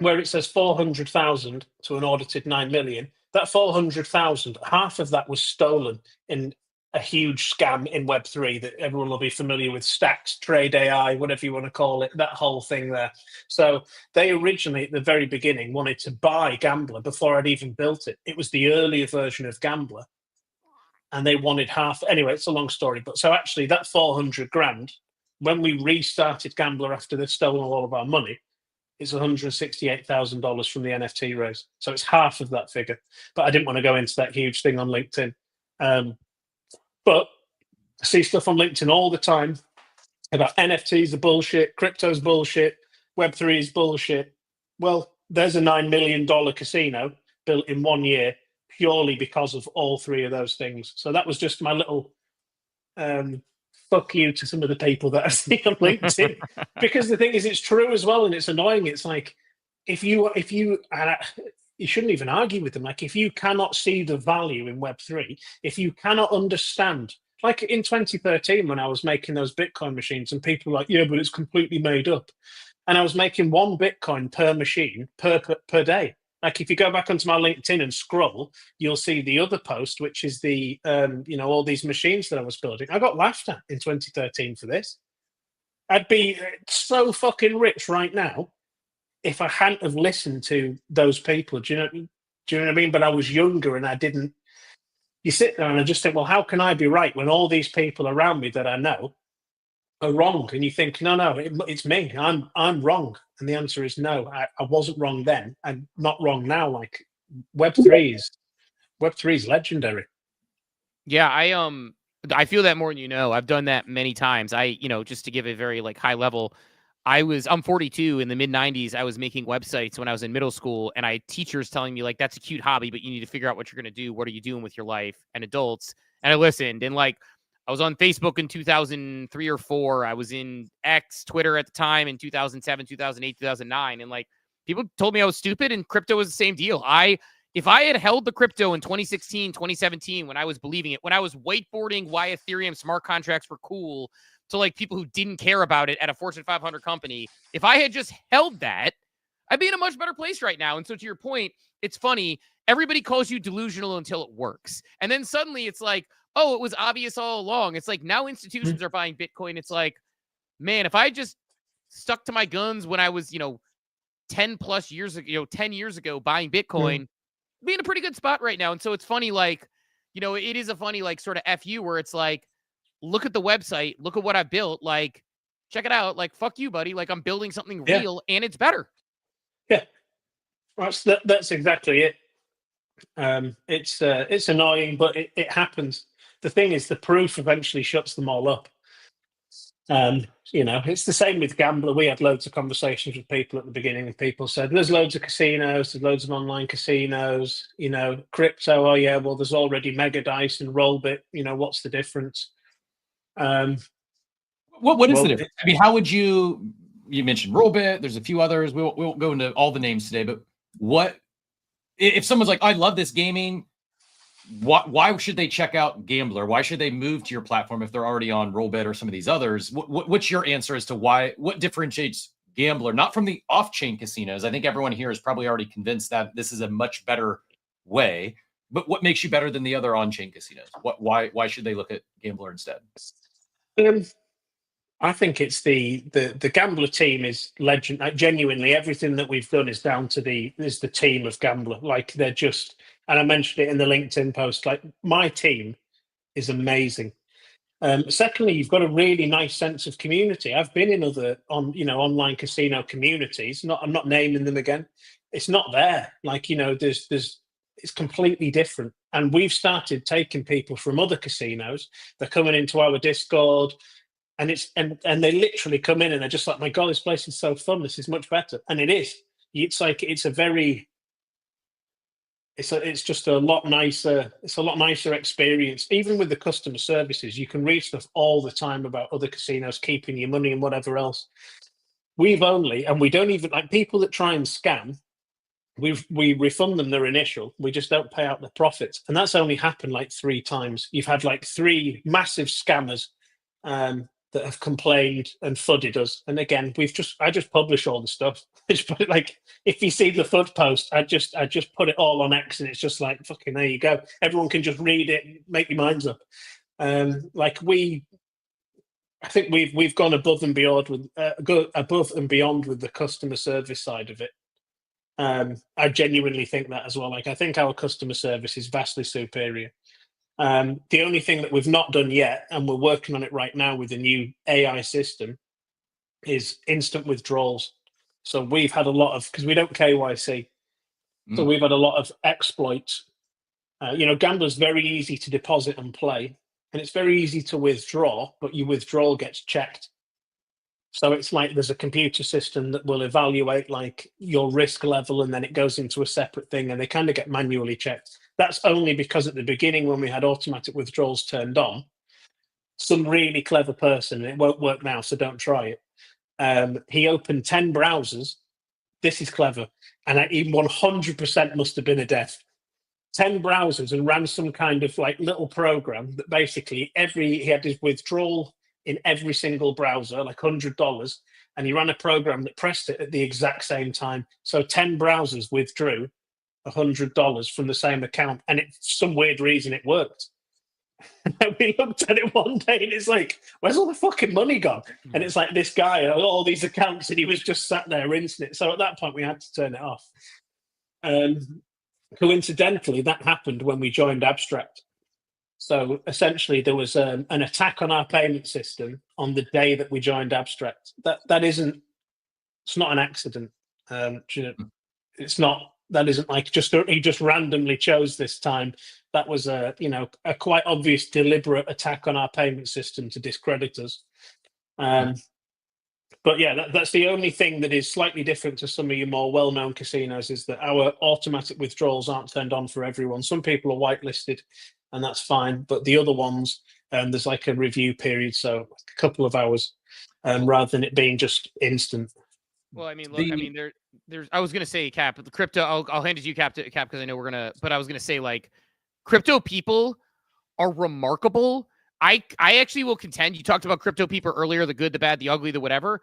where it says 400,000 to an audited 9 million, that 400,000, half of that was stolen in a huge scam in Web3 that everyone will be familiar with, Stacks, Trade AI, whatever you want to call it, that whole thing there. So they originally, at the very beginning, wanted to buy Gambler before I'd even built it. It was the earlier version of Gambler. And they wanted half. Anyway, it's a long story. But so actually that 400 grand, when we restarted Gambler after they'd stolen all of our money, it's $168,000 from the NFT raise. So it's half of that figure. But I didn't want to go into that huge thing on LinkedIn. But I see stuff on LinkedIn all the time about NFTs are bullshit, crypto's bullshit, Web3 is bullshit. Well, there's a $9 million casino built in 1 year purely because of all three of those things. So that was just my little fuck you to some of the people that I see on LinkedIn. Because the thing is, it's true as well, and it's annoying. It's like, if you shouldn't even argue with them. Like, if you cannot see the value in Web3, if you cannot understand, like in 2013 when I was making those Bitcoin machines and people were like, yeah, but it's completely made up. And I was making 1 Bitcoin per machine per day. Like, if you go back onto my LinkedIn and scroll, you'll see the other post, which is the, all these machines that I was building. I got laughed at in 2013 for this. I'd be so fucking rich right now if I hadn't have listened to those people. Do you know what I mean? But I was younger and I didn't. You sit there and I just think, well, how can I be right when all these people around me that I know are wrong, and you think, no, it's me. I'm wrong, and the answer is no. I wasn't wrong then, and not wrong now. Like Web3 is legendary. Yeah, I feel that more than you know. I've done that many times. Just to give a very like high level, I'm 42. In the mid 90s, I was making websites when I was in middle school, and I had teachers telling me like, that's a cute hobby, but you need to figure out what you're going to do. What are you doing with your life? And adults. And I listened, and like, I was on Facebook in 2003 or 4. I was in X, Twitter at the time in 2007, 2008, 2009. And like, people told me I was stupid, and crypto was the same deal. If I had held the crypto in 2016, 2017, when I was believing it, when I was whiteboarding why Ethereum smart contracts were cool to like people who didn't care about it at a Fortune 500 company, if I had just held that, I'd be in a much better place right now. And so to your point, it's funny. Everybody calls you delusional until it works. And then suddenly it's like, oh, it was obvious all along. It's like now institutions are buying Bitcoin. It's like, man, if I just stuck to my guns when I was, 10 years ago buying Bitcoin, be in a pretty good spot right now. And so it's funny, like, it is a funny, like, sort of FU where it's like, look at the website, look at what I built, like, check it out. Like, fuck you, buddy. Like, I'm building something real and it's better. Yeah. That's exactly it. It's annoying, but it happens. The thing is, the proof eventually shuts them all up. It's the same with Gambler. We had loads of conversations with people at the beginning, and people said, there's loads of casinos, there's loads of online casinos, crypto, oh yeah, well, there's already Mega Dice and Rollbit, what's the difference? What is the difference? I mean, how would you mentioned Rollbit, there's a few others, we won't go into all the names today, but what, if someone's like, I love this gaming, why should they check out Gambler? Why should they move to your platform if they're already on Rollbit or some of these others? What's your answer as to what differentiates Gambler, not from the off-chain casinos? I think everyone here is probably already convinced that this is a much better way, but what makes you better than the other on-chain casinos? Why should they look at Gambler instead? I think it's the Gambler team is legend. Like, genuinely, everything that we've done is down to the team of Gambler. Like, they're just, and I mentioned it in the LinkedIn post, like, my team is amazing. Secondly, you've got a really nice sense of community. I've been in other online casino communities. I'm not naming them again. It's not there. Like, it's completely different. And we've started taking people from other casinos. They're coming into our Discord, and they literally come in and they're just like, my God, this place is so fun. This is much better. And it is. It's like, it's just a lot nicer. It's a lot nicer experience. Even with the customer services, you can read stuff all the time about other casinos keeping your money and whatever else. We don't even, like, people that try and scam, we refund them their initial. We just don't pay out the profits. And that's only happened like 3 times. You've had like 3 massive scammers that have complained and FUDded us. And again, I just publish all the stuff. I just put it, like, if you see the FUD post, I just put it all on X, and it's just like, fucking, there you go. Everyone can just read it, make your minds up. I think we've gone above and beyond with the customer service side of it. I genuinely think that as well. Like, I think our customer service is vastly superior. The only thing that we've not done yet, and we're working on it right now with the new AI system, is instant withdrawals. So we've had a lot of, because we don't KYC, so we've had a lot of exploits. Gambler's very easy to deposit and play, and it's very easy to withdraw, but your withdrawal gets checked. So it's like there's a computer system that will evaluate like your risk level, and then it goes into a separate thing, and they kind of get manually checked. That's only because at the beginning, when we had automatic withdrawals turned on, some really clever person, and it won't work now, so don't try it. He opened 10 browsers. This is clever. And he 100% must have been a dev. 10 browsers, and ran some kind of like little program that basically he had his withdrawal in every single browser, like $100, and he ran a program that pressed it at the exact same time. So 10 browsers withdrew $100 from the same account, and for some weird reason it worked. And then we looked at it one day, and it's like, where's all the fucking money gone? And it's like, this guy had all these accounts, and he was just sat there rinsing it. So at that point, we had to turn it off. Coincidentally, that happened when we joined Abstract. So essentially, there was an attack on our payment system on the day that we joined Abstract. That isn't. It's not an accident. It's not. That isn't like he just randomly chose this time. That was a quite obvious, deliberate attack on our payment system to discredit us. But yeah, that's the only thing that is slightly different to some of your more well-known casinos is that our automatic withdrawals aren't turned on for everyone. Some people are whitelisted, and that's fine. But the other ones, there's like a review period, so a couple of hours, rather than it being just instant. Well, I mean, look, there's. I was gonna say, Cap, but the crypto. I'll hand it to you, Cap, because I know we're gonna. But I was gonna say, like, crypto people are remarkable. I actually will contend. You talked about crypto people earlier, the good, the bad, the ugly, the whatever.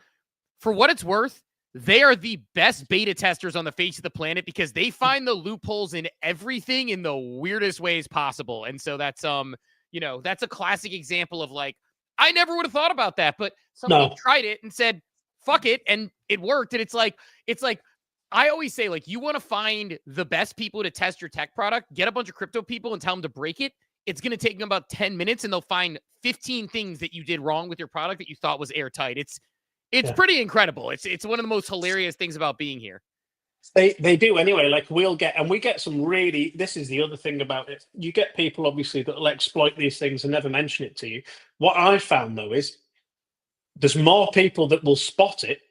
For what it's worth, they are the best beta testers on the face of the planet because they find the loopholes in everything in the weirdest ways possible. And so that's that's a classic example of like, I never would have thought about that, but somebody tried it and said, fuck it, and it worked. And it's like I always say, like, you want to find the best people to test your tech product, get a bunch of crypto people and tell them to break it. It's going to take them about 10 minutes and they'll find 15 things that you did wrong with your product that you thought was airtight. It's pretty incredible. It's one of the most hilarious things about being here. They do anyway. Like we get some really, this is the other thing about it. You get people obviously that will exploit these things and never mention it to you. What I found though is there's more people that will spot it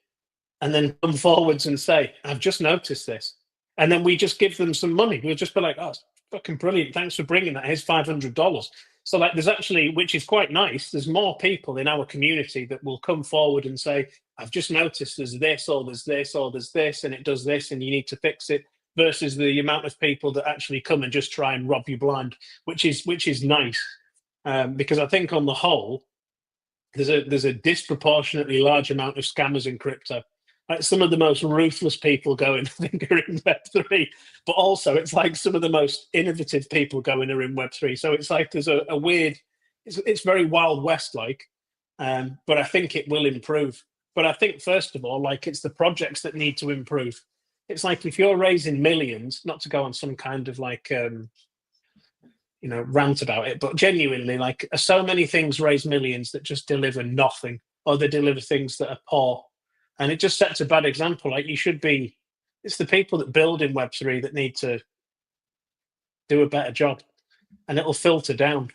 and then come forwards and say, I've just noticed this. And then we just give them some money. We'll just be like, oh, it's fucking brilliant. Thanks for bringing that. Here's $500. So like there's actually, which is quite nice, there's more people in our community that will come forward and say, I've just noticed there's this, or there's this, or there's this, and it does this, and you need to fix it, versus the amount of people that actually come and just try and rob you blind, which is nice. Because I think on the whole, there's a disproportionately large amount of scammers in crypto. Like some of the most ruthless people going, I think, are in Web3, but also it's like some of the most innovative people going are in Web3. So it's like there's a weird, it's very Wild West like, but I think it will improve. But I think first of all, like it's the projects that need to improve. It's like if you're raising millions, not to go on some kind of like rant about it, but genuinely, like so many things raise millions that just deliver nothing, or they deliver things that are poor. And it just sets a bad example. Like it's the people that build in Web3 that need to do a better job, and it'll filter down.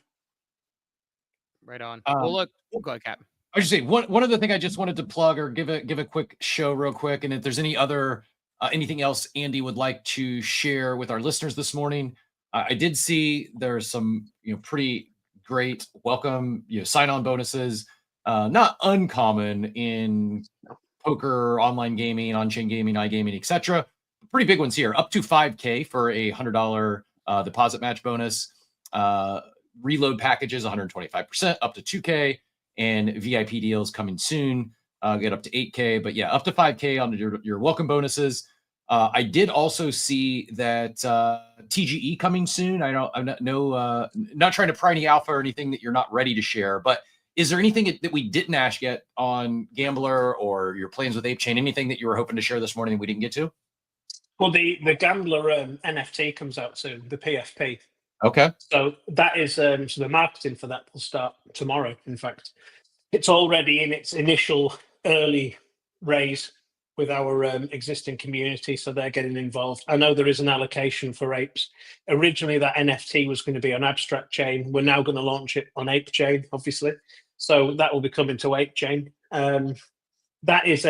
Right on. Well, look, go ahead, Cap. I should say one other thing I just wanted to plug or give a quick show real quick. And if there's any other, anything else Andy would like to share with our listeners this morning, I did see there's some, pretty great welcome, sign-on bonuses, not uncommon in poker, online gaming, on-chain gaming, iGaming, etc. Pretty big ones here, up to $5K for a $100 deposit match bonus. Reload packages, 125%, up to $2K, and VIP deals coming soon, get up to $8K. But yeah, up to $5K on your welcome bonuses. I did also see that TGE coming soon. I'm not trying to pry any alpha or anything that you're not ready to share, but is there anything that we didn't ask yet on Gambler or your plans with ApeChain? Anything that you were hoping to share this morning that we didn't get to? Well, the Gambler NFT comes out soon, the PFP. Okay. So that is so the marketing for that will start tomorrow. In fact, it's already in its initial early raise with our existing community, so they're getting involved. I know there is an allocation for apes. Originally, that NFT was going to be on Abstract Chain. We're now going to launch it on ApeChain, obviously. So that will be coming to ApeChain. That is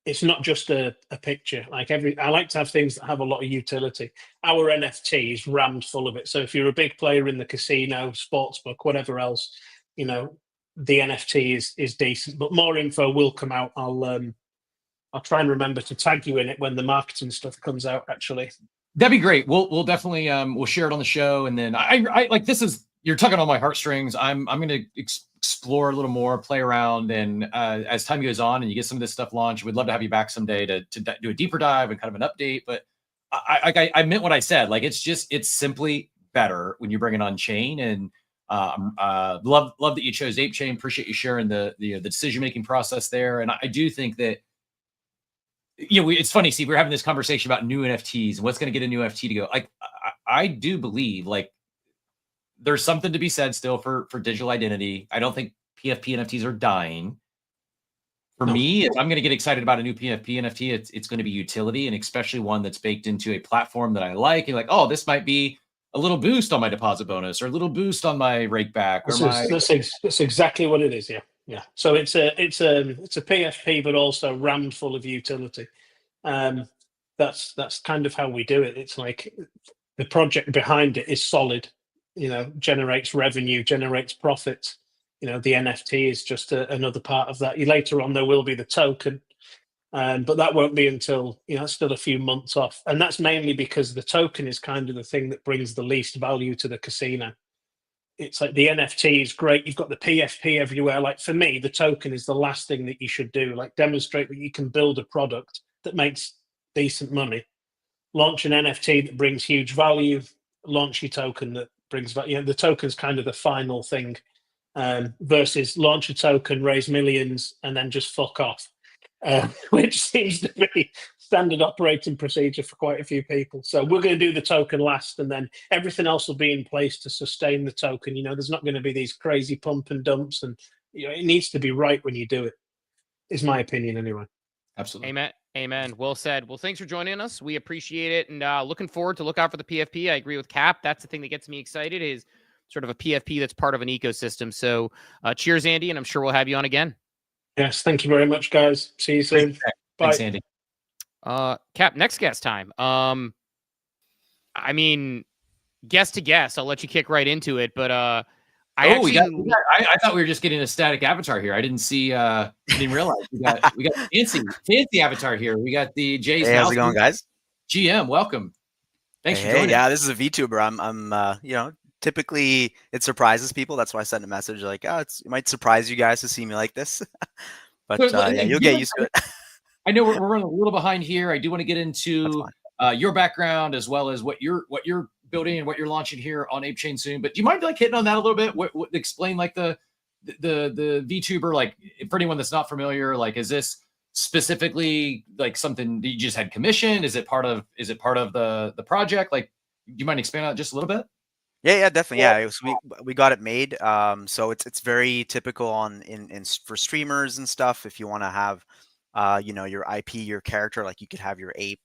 it's not just a picture. I like to have things that have a lot of utility. Our NFT is rammed full of it. So if you're a big player in the casino, sportsbook, whatever else, the NFT is decent. But more info will come out. I'll try and remember to tag you in it when the marketing stuff comes out. Actually, that'd be great. We'll definitely we'll share it on the show, and then I like this is you're tugging on my heartstrings. I'm going to explore a little more, play around, and as time goes on and you get some of this stuff launched, we'd love to have you back someday to do a deeper dive and kind of an update. But I meant what I said. Like it's simply better when you bring it on chain, and love that you chose ApeChain. Appreciate you sharing the decision making process there, and I do think that. It's funny. See, we're having this conversation about new NFTs and what's going to get a new NFT to go. Like, I do believe like there's something to be said still for digital identity. I don't think PFP NFTs are dying. For me, if I'm going to get excited about a new PFP NFT, it's going to be utility, and especially one that's baked into a platform that I like. And like, oh, this might be a little boost on my deposit bonus, or a little boost on my rake back. That's exactly what it is. Yeah. So it's a PFP, but also rammed full of utility. That's kind of how we do it. It's like the project behind it is solid. Generates revenue, generates profits. The NFT is just another part of that. Later on, there will be the token, but that won't be until still a few months off. And that's mainly because the token is kind of the thing that brings the least value to the casino. It's like the NFT is great. You've got the PFP everywhere. Like for me, the token is the last thing that you should do. Like demonstrate that you can build a product that makes decent money. Launch an NFT that brings huge value. Launch your token that brings value. The token's kind of the final thing. Versus launch a token, raise millions, and then just fuck off, which seems to be standard operating procedure for quite a few people. So we're going to do the token last, and then everything else will be in place to sustain the token. There's not going to be these crazy pump and dumps, and it needs to be right when you do it. Is my opinion anyway. Absolutely. Amen. Well said. Well, thanks for joining us. We appreciate it, and looking forward to look out for the PFP. I agree with Cap. That's the thing that gets me excited is sort of a PFP that's part of an ecosystem. So cheers, Andy, and I'm sure we'll have you on again. Yes, thank you very much, guys. See you soon. Bye. Thanks, Andy. Cap, next guest time. I mean, guest to guest. I'll let you kick right into it, but I thought we were just getting a static avatar here. I didn't see. Didn't realize we got fancy avatar here. We got the Jay's. Hey, how's it going, guys? GM, welcome. Thanks for joining. Yeah, this is a VTuber. I'm typically it surprises people. That's why I sent a message like, it might surprise you guys to see me like this. But you'll get used to it. I know we're running a little behind here. I do want to get into your background as well as what you're building and what you're launching here on Ape Chain soon. But do you mind hitting on that a little bit? What explain the VTuber, for anyone that's not familiar, is this specifically something that you just had commissioned? Is it part of the project? Do you mind expanding on that just a little bit? Yeah, definitely. Yeah, we got it made. So it's very typical for streamers and stuff. If you want to have, your IP, your character, you could have your ape,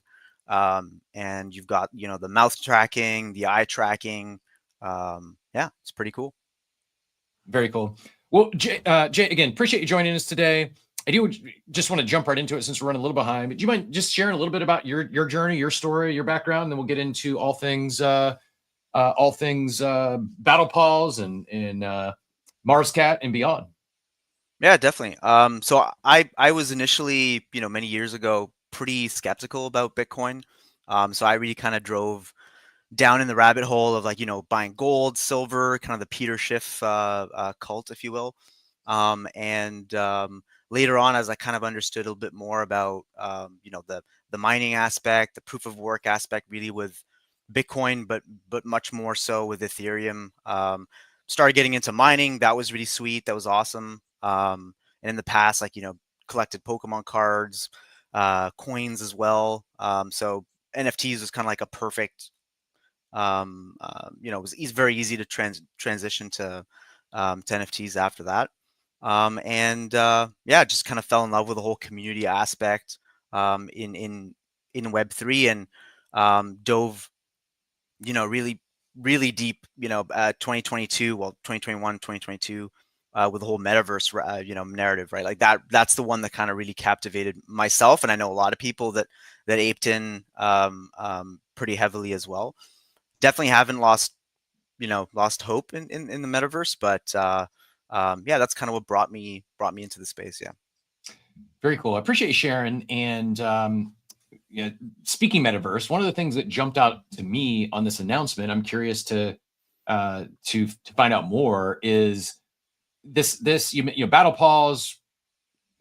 and you've got the mouth tracking, the eye tracking. It's pretty cool. Very cool. Well, Jay, again, appreciate you joining us today. I do just want to jump right into it since we're running a little behind. But do you mind just sharing a little bit about your journey, your story, your background, and then we'll get into all things Battle Paws and Mars Cat and beyond. Yeah, definitely. So I was initially, many years ago, pretty skeptical about Bitcoin. So I really kind of drove down in the rabbit hole of buying gold, silver, kind of the Peter Schiff cult, if you will. And later on, as I kind of understood a little bit more about the mining aspect, the proof of work aspect, really with Bitcoin, but much more so with Ethereum. Started getting into mining. That was really sweet. That was awesome. And in the past, collected Pokemon cards, coins as well. So NFTs was kind of a perfect, it was very easy to transition to NFTs after that. Just kind of fell in love with the whole community aspect in Web3 and dove really deep 2022, 2021, 2022 with the whole metaverse narrative, right? That's the one that kind of really captivated myself, and I know a lot of people that aped in pretty heavily as well. Definitely haven't lost hope in the metaverse, but that's kind of what brought me into the space. Very cool. I appreciate you sharing. And speaking metaverse, one of the things that jumped out to me on this announcement, I'm curious to find out more, is this Battle Paws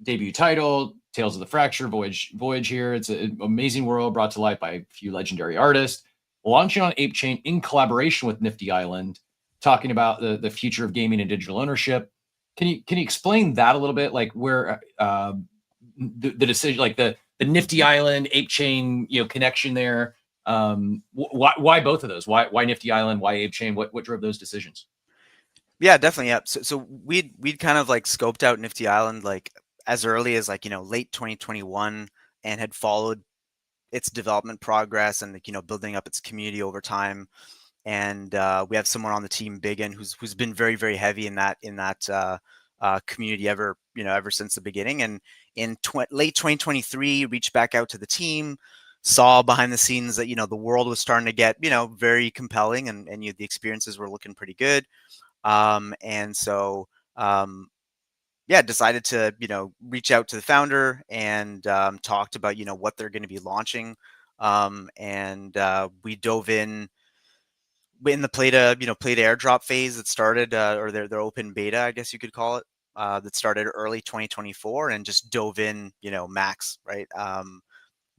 debut title, Tales of the Fracture, Voyage here. It's an amazing world brought to life by a few legendary artists, launching on Ape Chain in collaboration with Nifty Island, talking about the future of gaming and digital ownership. Can you explain that a little bit? Where the decision, the Nifty Island Ape Chain, connection there. Why both of those? Why Nifty Island? Why Ape Chain? What drove those decisions? Yeah, definitely. Yeah. So we'd kind of like scoped out Nifty Island like as early as like, late 2021 and had followed its development progress and, building up its community over time. And we have someone on the team, Biggin, who's been very, very heavy in that community ever since the beginning. And in late 2023, reached back out to the team, saw behind the scenes that, the world was starting to get, very compelling and the experiences were looking pretty good. And so, decided to, reach out to the founder and talked about, what they're going to be launching. And we dove in the play to airdrop phase that started, or their open beta, I guess you could call it, that started early 2024 and just dove in, max, right?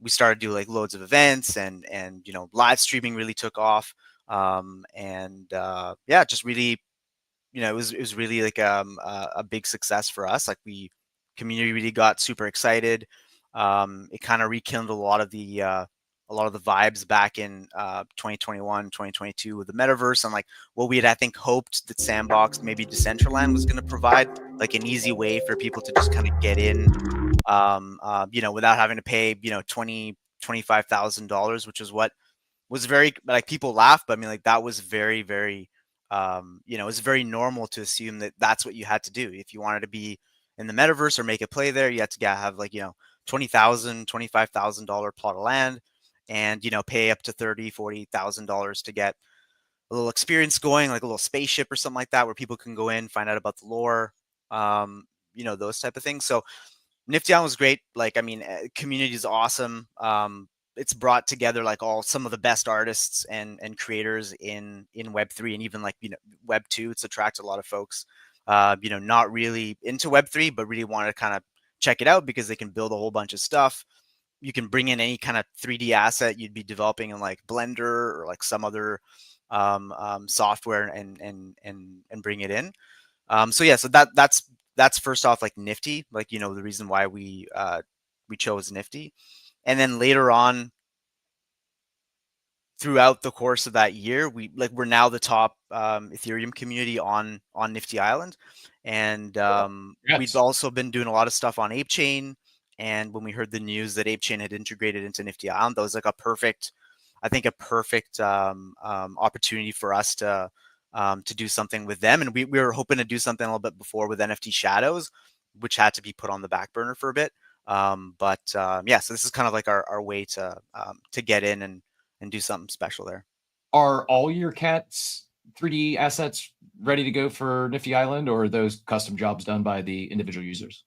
We started to do like loads of events and live streaming really took off. Just really, it was really like a big success for us. Like community really got super excited. It kind of rekindled a lot of the vibes back in 2021, 2022 with the metaverse and like what we had, I think, hoped that Sandbox, maybe Decentraland was going to provide like an easy way for people to just kind of get in, without having to pay, $25,000, which is what was very, like, people laugh, but I mean, like, that was very, very, it was very normal to assume that that's what you had to do. If you wanted to be in the metaverse or make a play there, you had to have like, $20,000, $25,000 plot of land and, pay up to $30,000, $40,000 to get a little experience going, like a little spaceship or something like that, where people can go in, find out about the lore, those type of things. So Nifty Island was great. Like, I mean, community is awesome. It's brought together like some of the best artists and creators in Web3 and even like, Web2. It's attracted a lot of folks, not really into Web3, but really want to kind of check it out because they can build a whole bunch of stuff. You can bring in any kind of 3D asset you'd be developing in like Blender or like some other software and bring it in. So that's first off like Nifty, like, the reason why we chose Nifty. And then later on, throughout the course of that year, we're now the top Ethereum community on Nifty Island, and we've also been doing a lot of stuff on Ape Chain. And when we heard the news that Ape Chain had integrated into Nifty Island, that was like a perfect opportunity for us to do something with them. And we were hoping to do something a little bit before with NFT Shadows, which had to be put on the back burner for a bit. So this is kind of like our way to get in and do something special there. Are all your cats 3D assets ready to go for Nifty Island, or are those custom jobs done by the individual users?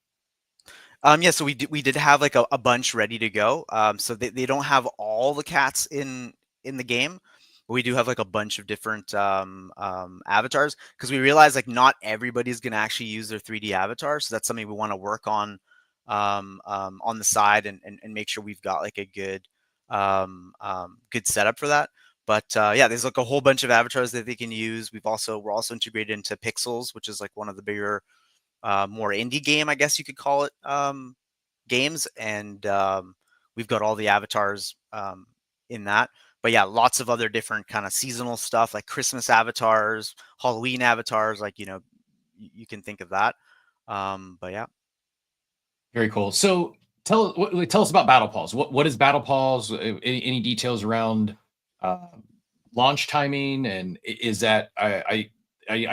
So we did have like a bunch ready to go. So they don't have all the cats in the game, but we do have like a bunch of different avatars, because we realize like not everybody's going to actually use their 3D avatar. So that's something we want to work on the side and make sure we've got like a good setup for that. But there's like a whole bunch of avatars that they can use. We're also integrated into Pixels, which is like one of the bigger, more indie game, I guess you could call it, games. And we've got all the avatars in that. But yeah, lots of other different kind of seasonal stuff like Christmas avatars, Halloween avatars, like, you can think of that. But yeah. Very cool. So tell us about Battle Pause. What is Battle Pause? Any details around launch timing? And is that I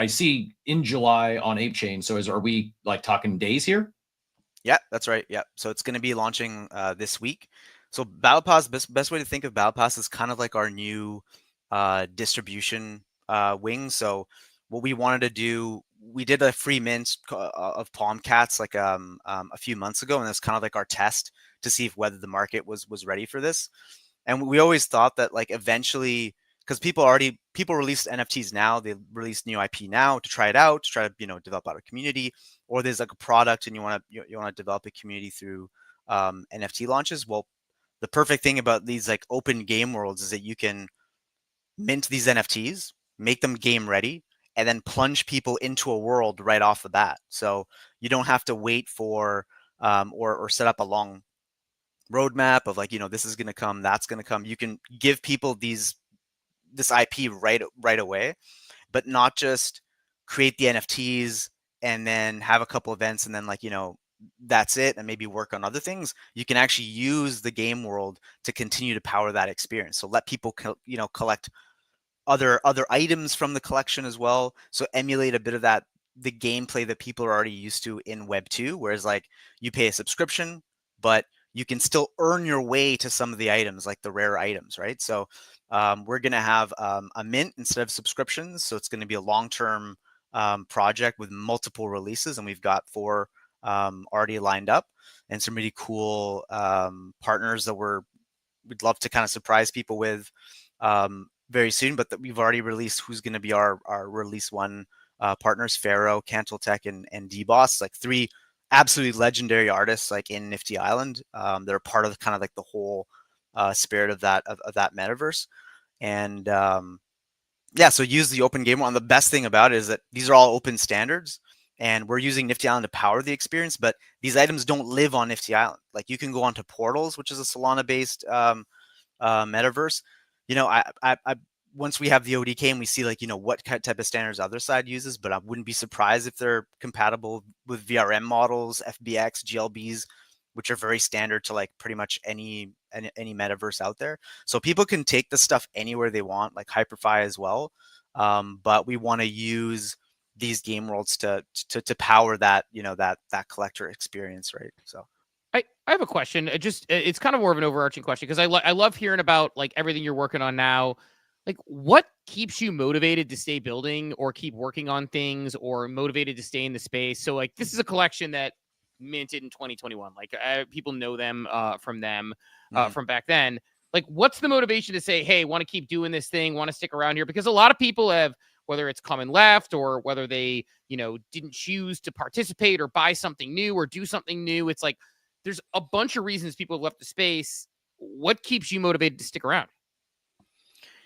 see in July on Ape Chain. So are we like talking days here? Yeah, that's right. Yeah. So it's going to be launching this week. So Battle Pass, best way to think of Battle Pass is kind of like our new distribution wing. So what we wanted to do, we did a free mint of Palm Cats like a few months ago, and that's kind of like our test to see whether the market was ready for this. And we always thought that like eventually, because people release NFTs now, they release new IP now to try it out, to try to develop out a community, or there's like a product and you want to develop a community through NFT launches. Well, the perfect thing about these like open game worlds is that you can mint these NFTs, make them game ready, and then plunge people into a world right off the bat. So you don't have to wait for or set up a long roadmap of like, you know, this is going to come, that's going to come. You can give people this IP right away, but not just create the NFTs and then have a couple events and then like, you know, that's it, and maybe work on other things. You can actually use the game world to continue to power that experience. So let people you know, collect other items from the collection as well. So emulate a bit of that, the gameplay that people are already used to in Web 2, whereas like you pay a subscription, but you can still earn your way to some of the items, like the rare items, right? So we're going to have a mint instead of subscriptions. So it's going to be a long-term project with multiple releases, and we've got 4 already lined up, and some really cool partners that we'd love to kind of surprise people with very soon, but that we've already released who's going to be our release 1 partners: Pharaoh, Cantaltech, and DBoss, like 3 absolutely legendary artists like in Nifty Island. They're part of kind of like the whole spirit of that metaverse. And yeah, so use the open game. And the best thing about it is that these are all open standards, and we're using Nifty Island to power the experience, but these items don't live on Nifty Island. Like you can go onto Portals, which is a Solana-based metaverse. You know, I once we have the ODK and we see like, you know, what type of standards other side uses, but I wouldn't be surprised if they're compatible with VRM models, FBX, GLBs, which are very standard to like pretty much any metaverse out there. So people can take the stuff anywhere they want, like HyperFi as well. But we want to use these game worlds to power that, you know, that collector experience, right? So I have a question. It's kind of more of an overarching question, because I love hearing about like everything you're working on now. Like, what keeps you motivated to stay building or keep working on things, or motivated to stay in the space? So like, this is a collection that minted in 2021. Like people know them from back then. Like, what's the motivation to say, hey, want to keep doing this thing, want to stick around here? Because a lot of people have, whether it's come and left, or whether they, you know, didn't choose to participate or buy something new or do something new. It's like, there's a bunch of reasons people have left the space. What keeps you motivated to stick around?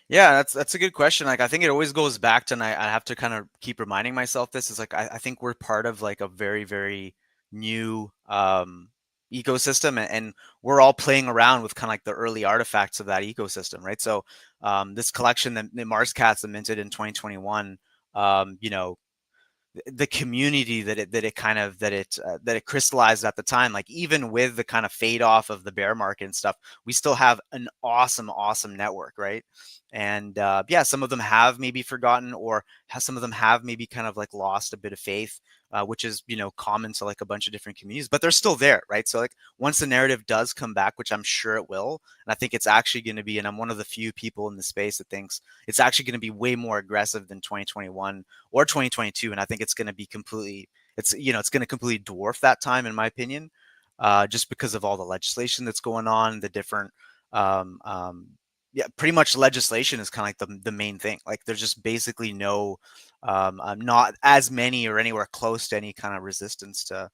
Yeah, that's a good question. Like, I think it always goes back to, and I have to kind of keep reminding myself this, is like, I think we're part of like a very, very new ecosystem, and we're all playing around with kind of like the early artifacts of that ecosystem, right? So this collection that Mars Cats that minted in 2021, you know, the community that it crystallized at the time, like even with the kind of fade off of the bear market and stuff, we still have an awesome network, right? And yeah, some of them have maybe forgotten, or some of them have maybe kind of like lost a bit of faith, which is, you know, common to like a bunch of different communities, but they're still there, right? So like, once the narrative does come back, which I'm sure it will, and I think it's actually going to be, and I'm one of the few people in the space that thinks it's actually going to be way more aggressive than 2021 or 2022, and I think it's going to be it's going to completely dwarf that time, in my opinion, just because of all the legislation that's going on, the different yeah, pretty much legislation is kind of like the main thing. Like, there's just basically no not as many or anywhere close to any kind of resistance to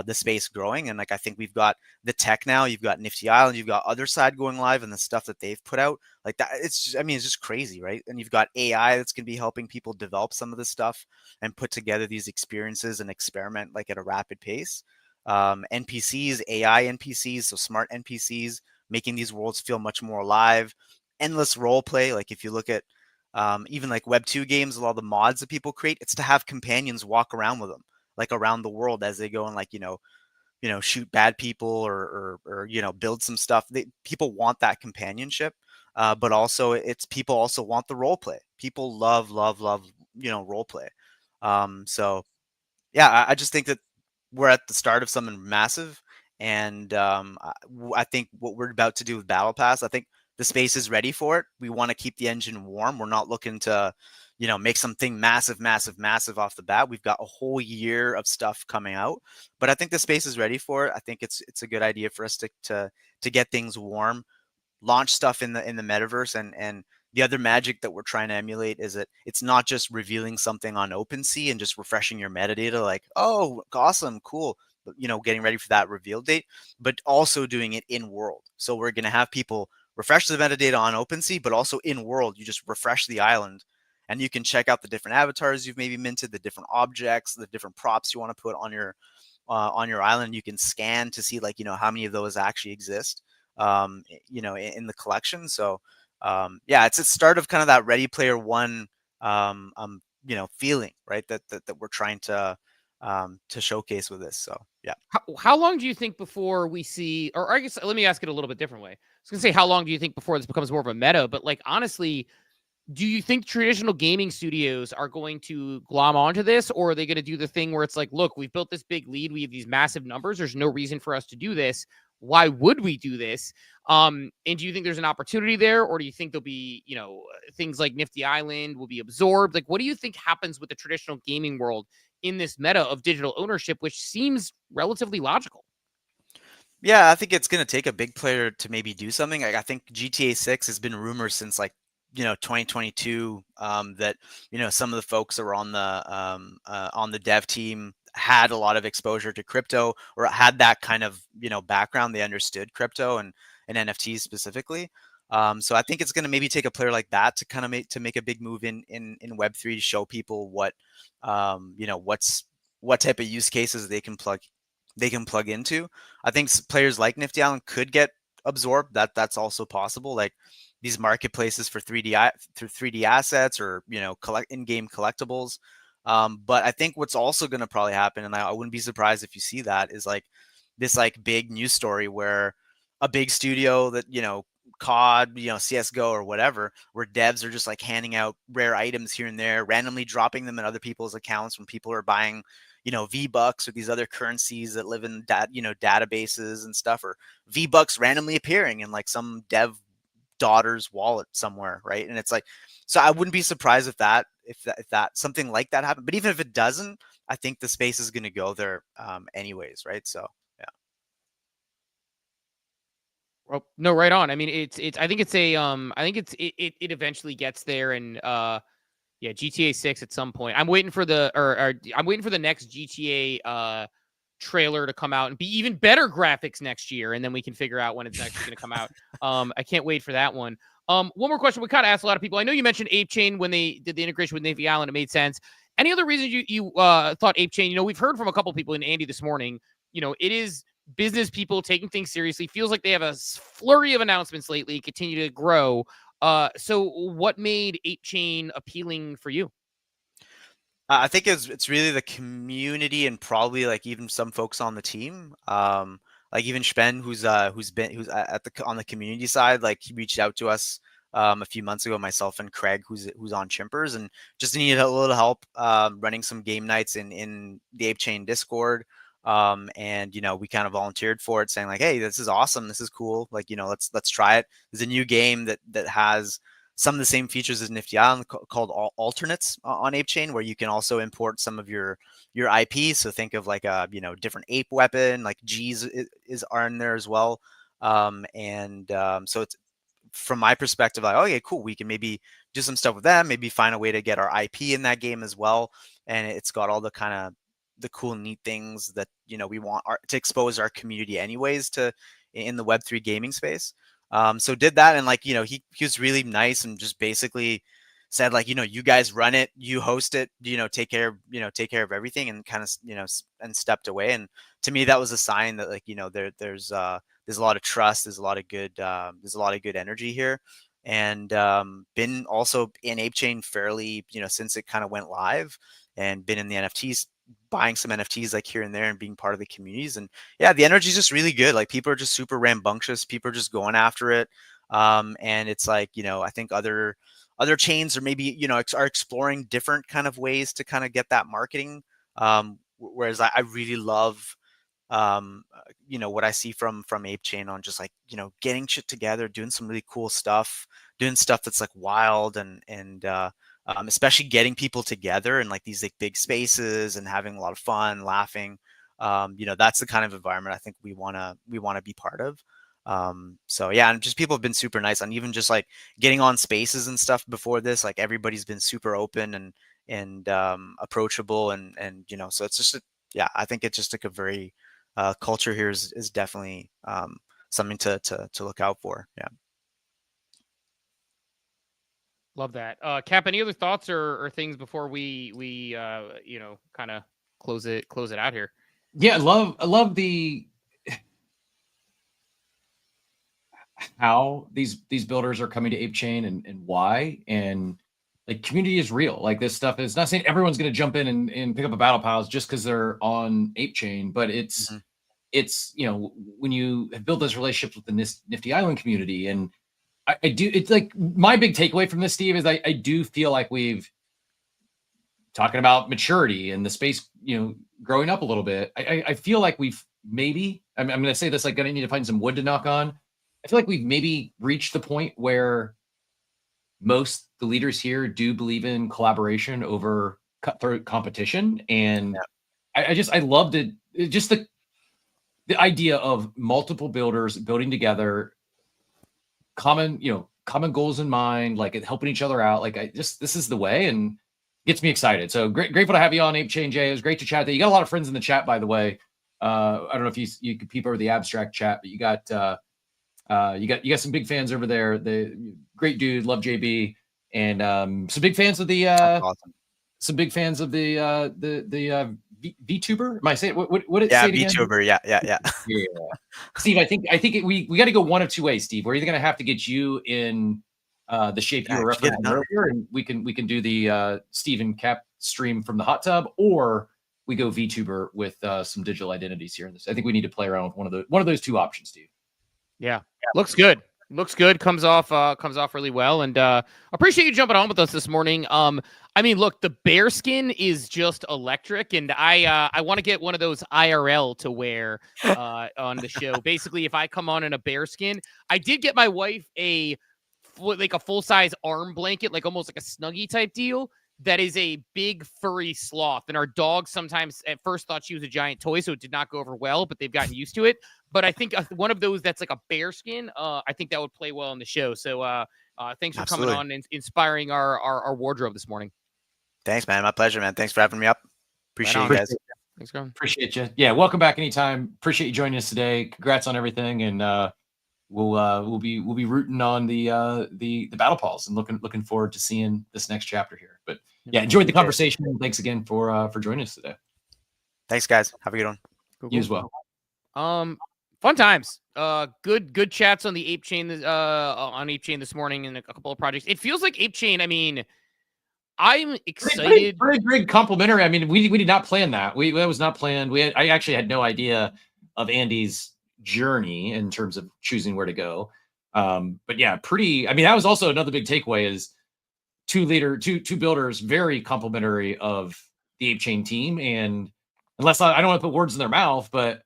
the space growing. And like, I think we've got the tech now, you've got Nifty Island, you've got Other Side going live, and the stuff that they've put out like that. It's just, I mean, it's just crazy, right? And you've got AI that's going to be helping people develop some of this stuff and put together these experiences and experiment like at a rapid pace. NPCs, AI NPCs, so smart NPCs, making these worlds feel much more alive. Endless role play. Like, if you look at even like Web 2 games, a lot of the mods that people create, it's to have companions walk around with them, like around the world as they go and like, you know, shoot bad people or you know, build some stuff. People want that companionship, but also people also want the role play. People love, you know, role play. So yeah, I just think that we're at the start of something massive, and I think what we're about to do with Battle Pass, I think the space is ready for it. We want to keep the engine warm. We're not looking to, you know, make something massive off the bat. We've got a whole year of stuff coming out, but I think the space is ready for it. I think it's a good idea for us to get things warm, launch stuff in the metaverse, and the other magic that we're trying to emulate is that it's not just revealing something on OpenSea and just refreshing your metadata, like, oh, awesome, cool, you know, getting ready for that reveal date, but also doing it in world. So we're going to have people refresh the metadata on OpenSea, but also in world, you just refresh the island and you can check out the different avatars you've maybe minted, the different objects, the different props you want to put on your island. You can scan to see, like, you know, how many of those actually exist. in the collection. So yeah, it's a start of kind of that Ready Player One feeling, right? That we're trying to showcase with this. So yeah. How long do you think before we see, or I guess let me ask it a little bit different way. I was gonna say, how long do you think before this becomes more of a meta? But like honestly, do you think traditional gaming studios are going to glom onto this, or are they going to do the thing where it's like, look, we've built this big lead, we have these massive numbers, there's no reason for us to do this. Why would we do this? And do you think there's an opportunity there, or do you think there'll be, things like Nifty Island will be absorbed? Like, what do you think happens with the traditional gaming world in this meta of digital ownership, which seems relatively logical? Yeah, I think it's going to take a big player to maybe do something. I think GTA 6 has been rumored since like 2022 that some of the folks that were on the dev team had a lot of exposure to crypto, or had that kind of background. They understood crypto and NFTs specifically. So I think it's going to maybe take a player like that to kind of make a big move in Web3 to show people what what type of use cases they can plug into. I think players like Nifty Island could get absorbed. That's also possible. Like these marketplaces for 3D assets, or collect in-game collectibles. But I think what's also going to probably happen, and I wouldn't be surprised if you see that, is like this like big news story where a big studio that COD, CS:GO or whatever, where devs are just like handing out rare items here and there, randomly dropping them in other people's accounts when people are buying V-Bucks or these other currencies that live in databases and stuff, or V-Bucks randomly appearing in like some dev daughter's wallet somewhere, right? And it's like, so I wouldn't be surprised if that something like that happened. But even if it doesn't, I think the space is going to go there anyways, right? So yeah. Well, no, right on. I mean, it's. I think it's a. I think it eventually gets there, and yeah, GTA 6 at some point. I'm waiting for the I'm waiting for the next GTA trailer to come out and be even better graphics next year, and then we can figure out when it's actually going to come out. I can't wait for that one. One more question. We kind of asked a lot of people. I know you mentioned ApeChain when they did the integration with Nifty Island. It made sense. Any other reasons you thought ApeChain? We've heard from a couple people, in Andy this morning. It is business people taking things seriously. Feels like they have a flurry of announcements lately, continue to grow. So what made ApeChain appealing for you? I think it's really the community, and probably like even some folks on the team. Like even Spen, who's on the community side, like he reached out to us a few months ago, myself and Craig, who's on Chimpers, and just needed a little help running some game nights in the ApeChain Discord. And we kind of volunteered for it, saying like, hey, this is awesome, this is cool, like let's try it. There's a new game that has some of the same features as Nifty Island called Alternates on ApeChain, where you can also import some of your IP. So think of like a different ape weapon, like G's are in there as well. So it's, from my perspective, like, okay, cool, we can maybe do some stuff with them, maybe find a way to get our IP in that game as well. And it's got all the kind of the cool, neat things that we want to expose our community anyways to in the Web3 gaming space. So did that, and like he was really nice and just basically said like you guys run it, you host it, take care of everything, and kind of and stepped away. And to me that was a sign that like there's a lot of trust, there's a lot of good energy here. And been also in ApeChain fairly since it kind of went live, and been in the NFTs, buying some NFTs like here and there, and being part of the communities. And yeah, the energy is just really good. Like people are just super rambunctious, people are just going after it. And it's like I think other chains are maybe are exploring different kind of ways to kind of get that marketing. Whereas I really love what I see from ApeChain on just like getting shit together, doing some really cool stuff, doing stuff that's like wild, and especially getting people together in like these like big spaces and having a lot of fun, laughing. That's the kind of environment I think we want to be part of. So yeah, and just people have been super nice, and even just like getting on spaces and stuff before this, like everybody's been super open and approachable, and so it's just I think it's just like a very culture here is definitely something to look out for. Yeah. Love that. Cap, any other thoughts or things before we kind of close it out here? Yeah, I love the how these builders are coming to Ape Chain and why. And like community is real. Like this stuff is not saying everyone's going to jump in and pick up a battle pals just because they're on Ape Chain, but it's when you have built those relationships with the Nifty Island community, and I do, it's like my big takeaway from this, Steve, is I do feel like we've talking about maturity and the space, growing up a little bit. I feel like we've maybe, I'm going to say this, like, I need to find some wood to knock on. I feel like we've maybe reached the point where most the leaders here do believe in collaboration over cutthroat competition. And I loved it. Just the idea of multiple builders building together, common goals in mind, like helping each other out. Like this is the way, and gets me excited. So grateful to have you on Ape Chain, Jay. It was great to chat. You got a lot of friends in the chat, by the way. I don't know if you could peep over the abstract chat, but you got some big fans over there. The great dude, love JB, and some big fans of the awesome. Some big fans of the VTuber. Am I saying what? Yeah, VTuber. Yeah. Steve, I think we got to go one of two ways, Steve. We're either going to have to get you in the shape you were referencing earlier, and we can do the Steve and Cap stream from the hot tub, or we go VTuber with some digital identities here in this. I think we need to play around with one of those two options, Steve. Yeah. Looks good. Comes off really well, and appreciate you jumping on with us this morning. I mean, look, the bearskin is just electric, and I want to get one of those IRL to wear on the show. Basically, if I come on in a bearskin, I did get my wife a full-size arm blanket, like almost like a Snuggie type deal. That is a big furry sloth. And our dog sometimes at first thought she was a giant toy, so it did not go over well, but they've gotten used to it. But I think one of those that's like a bear skin, I think that would play well on the show. So thanks for coming on and inspiring our wardrobe this morning. Thanks, man. My pleasure, man. Thanks for having me up. Appreciate you guys. Thanks, Gordon. Appreciate you. Yeah, welcome back anytime. Appreciate you joining us today. Congrats on everything, and we'll be rooting on the battle pals and looking forward to seeing this next chapter here. But yeah, enjoyed the conversation. Thanks again for joining us today. Thanks, guys. Have a good one. You as well. Fun times. Good chats on the Ape Chain on Ape Chain this morning, and a couple of projects. It feels like Ape Chain. I mean, I'm excited. Pretty complimentary. I mean, we did not plan that. That was not planned. I actually had no idea of Andy's journey in terms of choosing where to go. But yeah, I mean, that was also another big takeaway is two builders, very complimentary of the Ape Chain team. And unless I don't want to put words in their mouth, but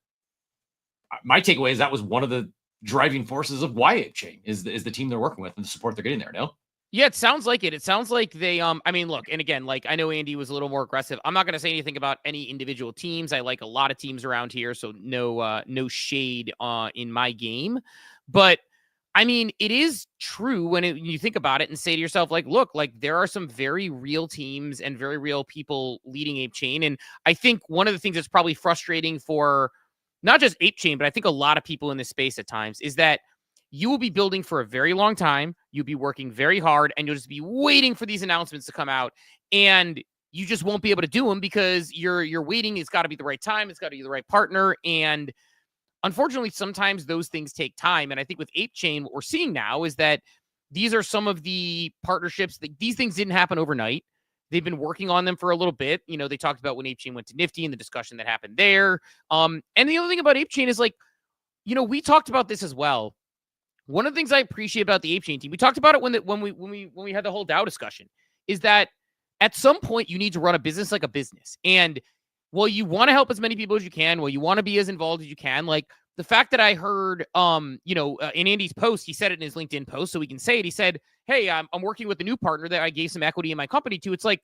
my takeaway is that was one of the driving forces of why Ape Chain is the team they're working with and the support they're getting there. No? Yeah, it sounds like it. It sounds like they, I mean, look, and again, like I know Andy was a little more aggressive. I'm not going to say anything about any individual teams. I like a lot of teams around here, so no shade in my game. But I mean, it is true when you think about it and say to yourself, like, look, like there are some very real teams and very real people leading Ape Chain. And I think one of the things that's probably frustrating for not just Ape Chain, but I think a lot of people in this space at times is that you will be building for a very long time. You'll be working very hard, and you'll just be waiting for these announcements to come out. And you just won't be able to do them because you're waiting. It's got to be the right time. It's got to be the right partner. And unfortunately, sometimes those things take time. And I think with Ape Chain, what we're seeing now is that these are some of the partnerships that these things didn't happen overnight. They've been working on them for a little bit. You know, they talked about when Ape Chain went to Nifty and the discussion that happened there. And the other thing about Ape Chain is, like, you know, we talked about this as well. One of the things I appreciate about the Ape Chain team, we talked about it when we had the whole DAO discussion, is that at some point you need to run a business like a business. And while you want to help as many people as you can, while you want to be as involved as you can, like the fact that I heard, in Andy's post, he said it in his LinkedIn post, so we can say it. He said, hey, I'm working with a new partner that I gave some equity in my company to. It's like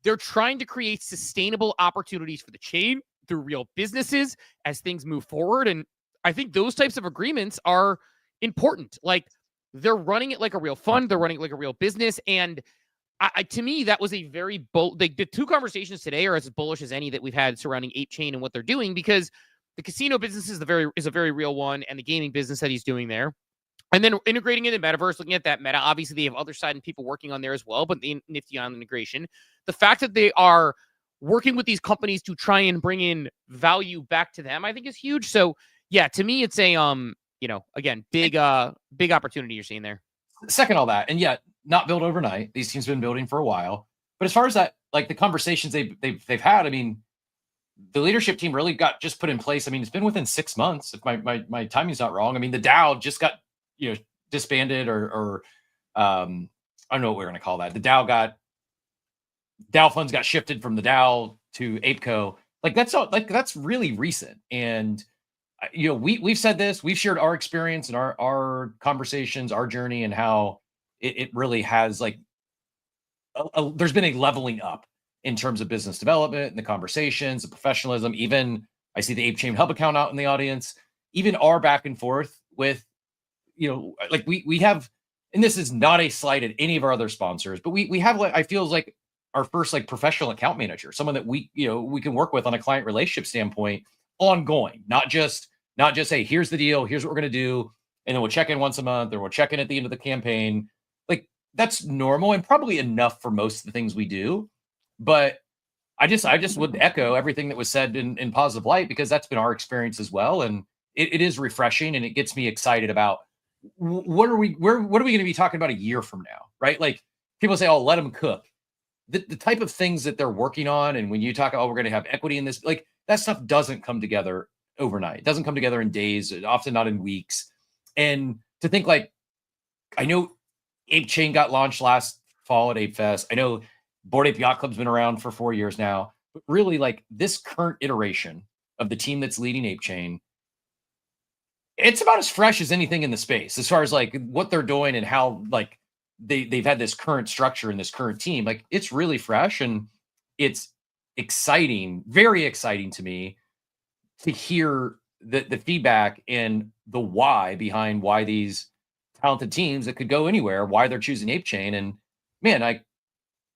they're trying to create sustainable opportunities for the chain through real businesses as things move forward. And I think those types of agreements are important. Like they're running it like a real fund. They're running it like a real business. And to me, that was a very bold, like the two conversations today are as bullish as any that we've had surrounding Ape Chain and what they're doing, because the casino business is a very real one, and the gaming business that he's doing there. And then integrating in the metaverse, looking at that meta, obviously they have other side and people working on there as well, but the Nifty on integration, the fact that they are working with these companies to try and bring in value back to them, I think is huge. So yeah, to me, it's again, big opportunity you're seeing there. Second, all that, and yet not built overnight. These teams have been building for a while. But as far as that, like the conversations they've had, I mean, the leadership team really got just put in place. I mean, it's been within 6 months, if my timing's not wrong. I mean, the DAO just got disbanded, or I don't know what we're going to call that. The DAO funds got shifted from the DAO to ApeCo. Like that's really recent. And we've said this, we've shared our experience and our conversations, our journey, and how it really has there's been a leveling up in terms of business development and the conversations, the professionalism. Even I see the Ape Chain Hub account out in the audience, even our back and forth with, we have, and this is not a slight at any of our other sponsors, but we have, I feel like our first professional account manager, someone that we can work with on a client relationship standpoint, ongoing, not just, hey, here's the deal, here's what we're going to do, and then we'll check in once a month, or we'll check in at the end of the campaign. That's normal and probably enough for most of the things we do. But I just would echo everything that was said in positive light, because that's been our experience as well. And it is refreshing, and it gets me excited about what are we going to be talking about a year from now, right? Like people say, oh, let them cook. The type of things that they're working on, and when you talk, oh, we're going to have equity in this, that stuff doesn't come together overnight. It doesn't come together in days, often not in weeks. And to think I know Ape Chain got launched last fall at Ape Fest. I know Bored Ape Yacht Club's been around for 4 years now, but really this current iteration of the team that's leading Ape Chain, it's about as fresh as anything in the space as far as what they're doing and how they've had this current structure and this current team. It's really fresh, and it's exciting, very exciting to me to hear the feedback and the why behind why these talented teams that could go anywhere, why they're choosing Ape Chain. And man, I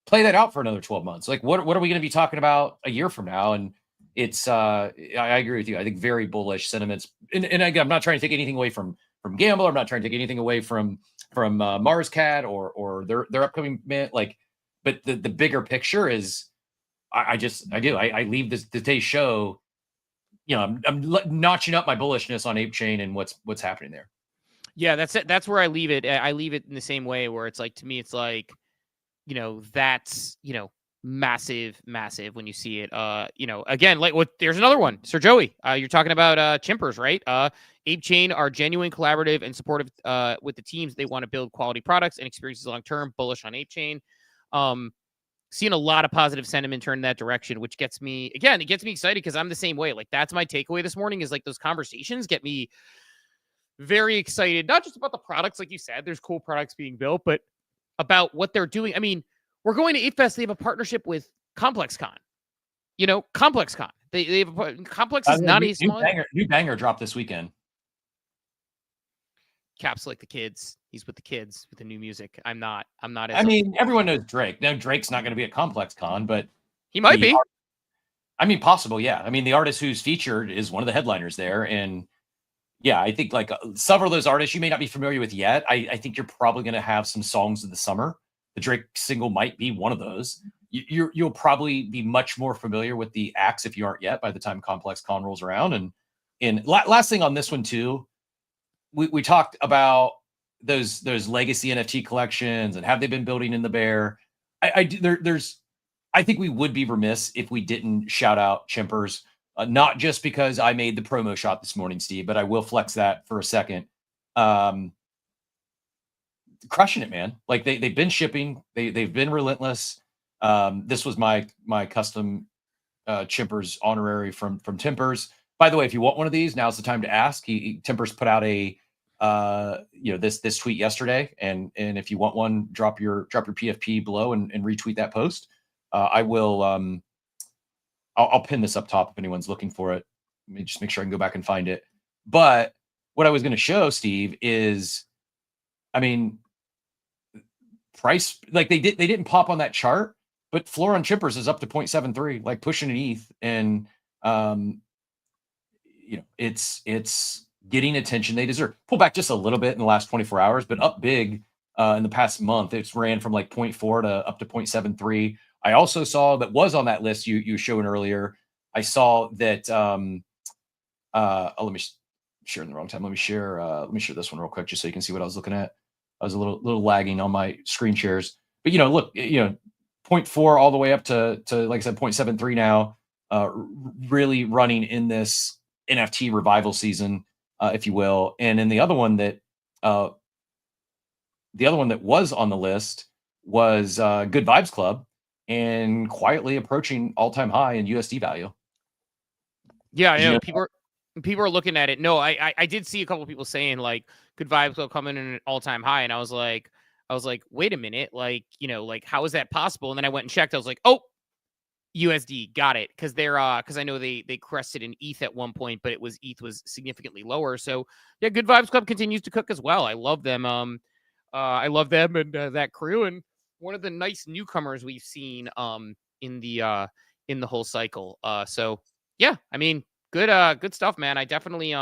play that out for another 12 months. What are we going to be talking about a year from now? And it's I agree with you. I think very bullish sentiments. And again, I'm not trying to take anything away from Gamble. I'm not trying to take anything away from Mars Cat or their upcoming mint. But the bigger picture is I leave today's show. I'm notching up my bullishness on Ape Chain and what's happening there. Yeah, that's it. That's where I leave it. I leave it in the same way, where it's to me, it's that's, massive when you see it. Again, there's another one, Sir Joey. You're talking about Chimpers, right? Ape Chain are genuine, collaborative, and supportive with the teams. They want to build quality products and experiences long term. Bullish on Ape Chain. Seeing a lot of positive sentiment turn in that direction, which gets me excited, because I'm the same way. That's my takeaway this morning, is those conversations get me very excited, not just about the products, like you said, there's cool products being built, but about what they're doing. I mean, we're going to Ape Fest. They have a partnership with ComplexCon. ComplexCon. They have Complex is not a small new banger dropped this weekend. Cap's like the kids. He's with the kids with the new music. I'm not. I mean, everyone knows Drake. Now Drake's not going to be at ComplexCon, but he might be. Possible. Yeah. I mean, the artist who's featured is one of the headliners there, and yeah, I think several of those artists you may not be familiar with yet. I think you're probably going to have some songs of the summer. The Drake single might be one of those. You'll probably be much more familiar with the acts if you aren't yet by the time ComplexCon rolls around. And last thing on this one too, we talked about those legacy NFT collections and have they been building in the bear. I think we would be remiss if we didn't shout out Chimpers. Not just because I made the promo shot this morning, Steve, but I will flex that for a second. Crushing it, man. They've been shipping. They've been relentless. This was my custom Chimpers honorary from Timpers. By the way, if you want one of these, now's the time to ask. Timpers put out a this tweet yesterday, and if you want one, drop your PFP below and retweet that post. I will. I'll pin this up top if anyone's looking for it. Let me just make sure I can go back and find it. But what I was going to show, Steve, is, I mean, price, they didn't pop on that chart, but floor on Chimpers is up to 0.73, pushing an ETH. And, it's getting attention they deserve. Pull back just a little bit in the last 24 hours, but up big in the past month. It's ran from 0.4 to up to 0.73. I also saw that was on that list you showed earlier. I saw that sharing the wrong time. Let me share this one real quick just so you can see what I was looking at. I was a little lagging on my screen shares. But look, 0.4 all the way up to like I said 0.73 now. Really running in this NFT revival season, if you will. And then the other one that was on the list was Good Vibes Club, and quietly approaching all-time high in USD value. Yeah, I know. People are looking at it. No, I did see a couple of people saying like Good Vibes Club coming in an all-time high, and I was like, wait a minute, like how is that possible? And then I went and checked. I was like, oh, USD, got it, because I know they crested an ETH at one point, but ETH was significantly lower. So yeah, Good Vibes Club continues to cook as well. I love them. I love them and that crew, and one of the nice newcomers we've seen in the whole cycle. So yeah, I mean, good stuff, man. I definitely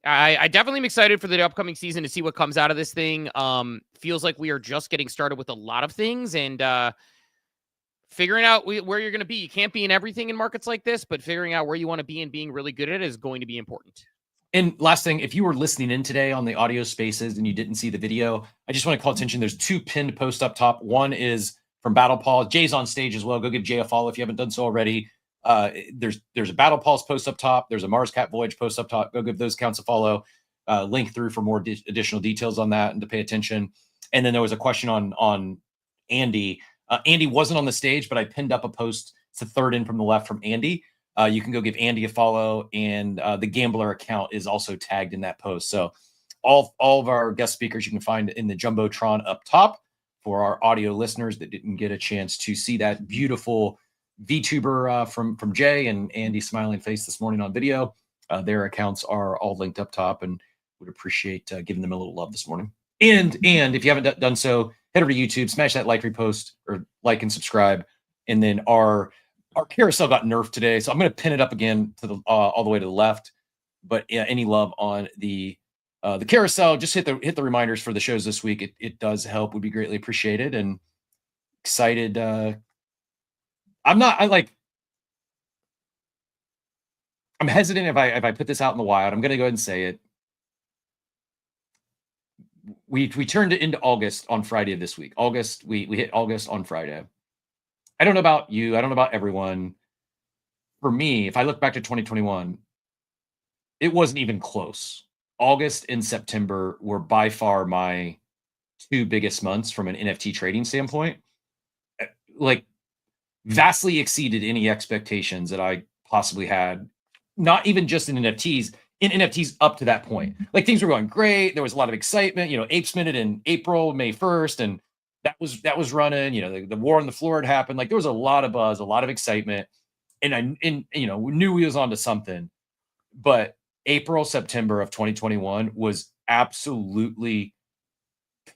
I definitely am excited for the upcoming season to see what comes out of this thing. Feels like we are just getting started with a lot of things, and figuring out where you're going to be. You can't be in everything in markets like this, but figuring out where you want to be and being really good at it is going to be important. And last thing, if you were listening in today on the audio spaces and you didn't see the video, I just want to call attention. There's 2 pinned posts up top. One is from Battle Paul. Jay's on stage as well. Go give Jay a follow if you haven't done so already. There's a Battle Paul's post up top. There's a Mars Cat Voyage post up top. Go give those accounts a follow. Link through for more additional details on that and to pay attention. And then there was a question on Andy. Andy wasn't on the stage, but I pinned up a post. It's the third in from the left from Andy. You can go give Andy a follow, and the Gambler account is also tagged in that post. So all of our guest speakers you can find in the Jumbotron up top for our audio listeners that didn't get a chance to see that beautiful VTuber from Jay and Andy's smiling face this morning on video. Their accounts are all linked up top, and would appreciate giving them a little love this morning. And if you haven't done so, head over to YouTube, smash that like, repost, or like and subscribe. And then our carousel got nerfed today, so I'm going to pin it up again to the all the way to the left. But yeah, any love on the carousel, just hit the reminders for the shows this week. It does help, would be greatly appreciated. And excited. I'm hesitant if I put this out in the wild. I'm going to go ahead and say it. We turned it into August on Friday of this week. August, we hit August on Friday. I don't know about you. I don't know about everyone. For me, if I look back to 2021, it wasn't even close. August and September were by far my 2 biggest months from an NFT trading standpoint. Like, vastly exceeded any expectations that I possibly had, not even just in NFTs up to that point. Like, things were going great. There was a lot of excitement. Apes minted in April, May 1st, and that was running. The war on the floor had happened. Like, there was a lot of buzz, a lot of excitement, and we knew we was onto something. But April, September of 2021 was absolutely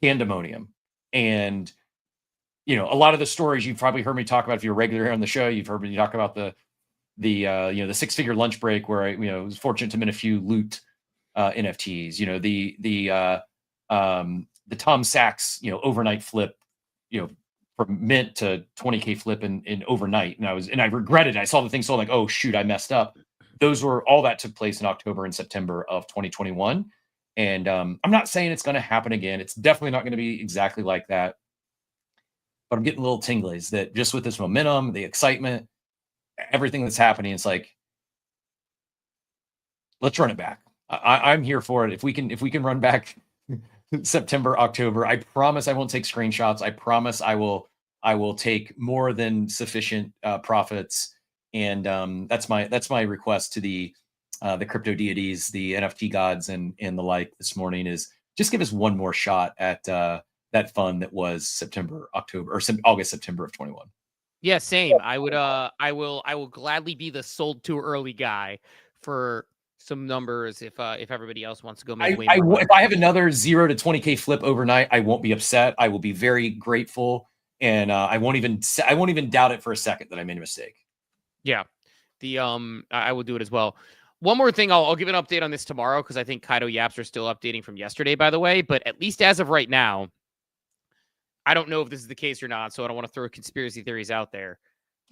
pandemonium. And a lot of the stories you've probably heard me talk about if you're regular here on the show. You've heard me talk about the 6-figure lunch break where I was fortunate to mint a few loot NFTs. The Tom Sachs overnight flip, from mint to 20K flip in overnight, and I regretted it. I saw the thing sold, like, oh shoot, I messed up. All that took place in October and September of 2021, and I'm not saying it's going to happen again. It's definitely not going to be exactly like that. But I'm getting a little tinglies that just with this momentum, the excitement, everything that's happening, it's like, let's run it back. I'm here for it. If we can run back September, October, I promise I won't take screenshots. I promise I will take more than sufficient profits. And that's my request to the crypto deities, the NFT gods, and the like this morning, is just give us one more shot at that fun that was August, September of 21. Yeah, same. I will gladly be the sold too early guy for some numbers if everybody else wants to go make if I have another 0 to 20K flip overnight, I won't be upset. I will be very grateful, and I won't even doubt it for a second that I made a mistake. Yeah, I will do it as well. One more thing, I'll give an update on this tomorrow, because I think Kaido Yaps are still updating from yesterday, by the way. But at least as of right now, I don't know if this is the case or not, so I don't want to throw conspiracy theories out there.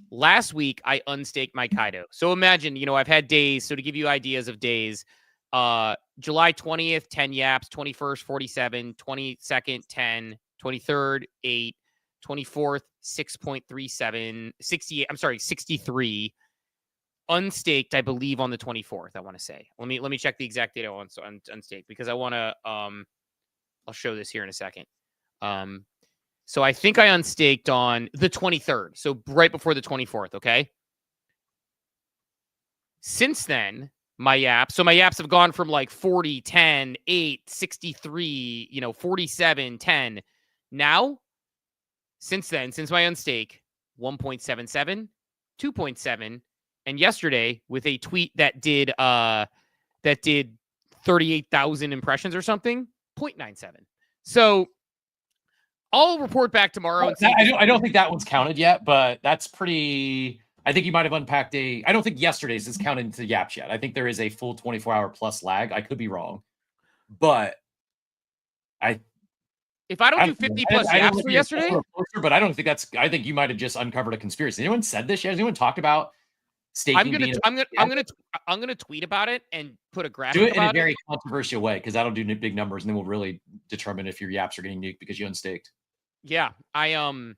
last week I unstaked my Kaido. So imagine, I've had days. So to give you ideas of days, July 20th, 10 yaps, 21st, 47, 22nd, 10, 23rd, 8, 24th, 6.37, 68. I'm sorry, 63. Unstaked, I believe, on the 24th. I want to say. Let me check the exact date on unstaked because I want to. I'll show this here in a second. So I think I unstaked on the 23rd. So right before the 24th. Okay. Since then, my yaps have gone from like 40, 10, 8, 63, 47, 10. Now, since then, since my unstake, 1.77, 2.7, and yesterday with a tweet that did 38,000 impressions or something, 0.97. So I'll report back tomorrow. And I don't think that one's counted yet, but that's pretty. I think you might have unpacked I don't think yesterday's is counted into yaps yet. I think there is a full 24-hour plus lag. I could be wrong, but if I don't do 50 plus yaps for yesterday, but I don't think that's. I think you might have just uncovered a conspiracy. Anyone said this yet? Has anyone talked about staking? I'm gonna tweet about it and put a graphic. Do it in a very controversial way because that'll do big numbers, and then we'll really determine if your yaps are getting nuked because you unstaked. Yeah, I'm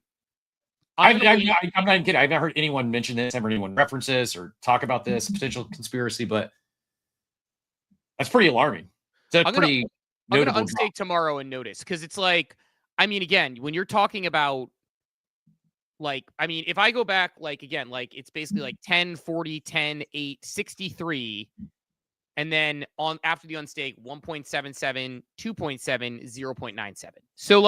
not kidding. I've not heard anyone mention this, never anyone reference this or talk about this potential conspiracy, but that's pretty alarming. I'm going to unstake tomorrow and notice because it's like, again, when you're talking about if I go back, it's basically like 10, 40, 10, 8, 63. And then after the unstake, 1.77, 2.7, 0.97. So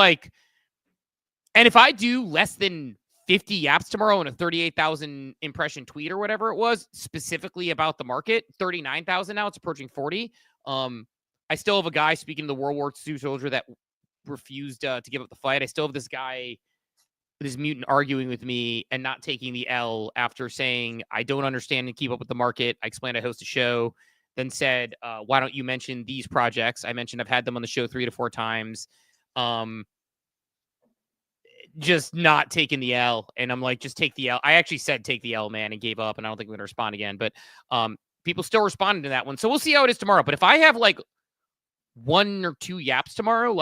and if I do less than 50 yaps tomorrow in a 38,000 impression tweet or whatever it was, specifically about the market, 39,000 now, it's approaching 40. I still have a guy, speaking of the World War II soldier that refused to give up the fight. I still have this guy, this mutant, arguing with me and not taking the L after saying, I don't understand and keep up with the market. I explained I host a show, then said, why don't you mention these projects? I mentioned I've had them on the show 3 to 4 times. Just not taking the L. And I'm like, just take the L. I actually said, take the L, man, and gave up. And I don't think we're going to respond again. But people still responded to that one. So we'll see how it is tomorrow. But if I have 1 or 2 yaps tomorrow,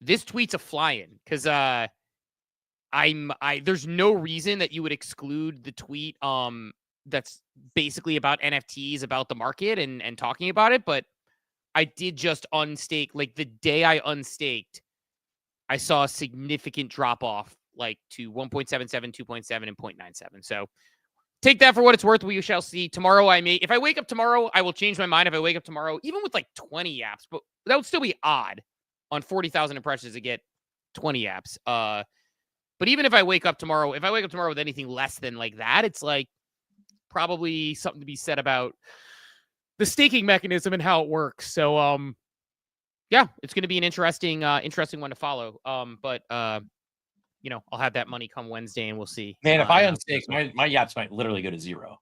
this tweet's a fly-in because there's no reason that you would exclude the tweet that's basically about NFTs, about the market and talking about it. But I did just unstake. The day I unstaked, I saw a significant drop off to 1.77, 2.7, and 0.97. So take that for what it's worth. We shall see. Tomorrow if I wake up tomorrow, I will change my mind if I wake up tomorrow, even with 20 apps, but that would still be odd on 40,000 impressions to get 20 apps. But even if I wake up tomorrow with anything less than that, it's probably something to be said about the staking mechanism and how it works. So, yeah, it's going to be an interesting one to follow. But I'll have that money come Wednesday and we'll see. Man, if I unstake, my yaps might literally go to 0.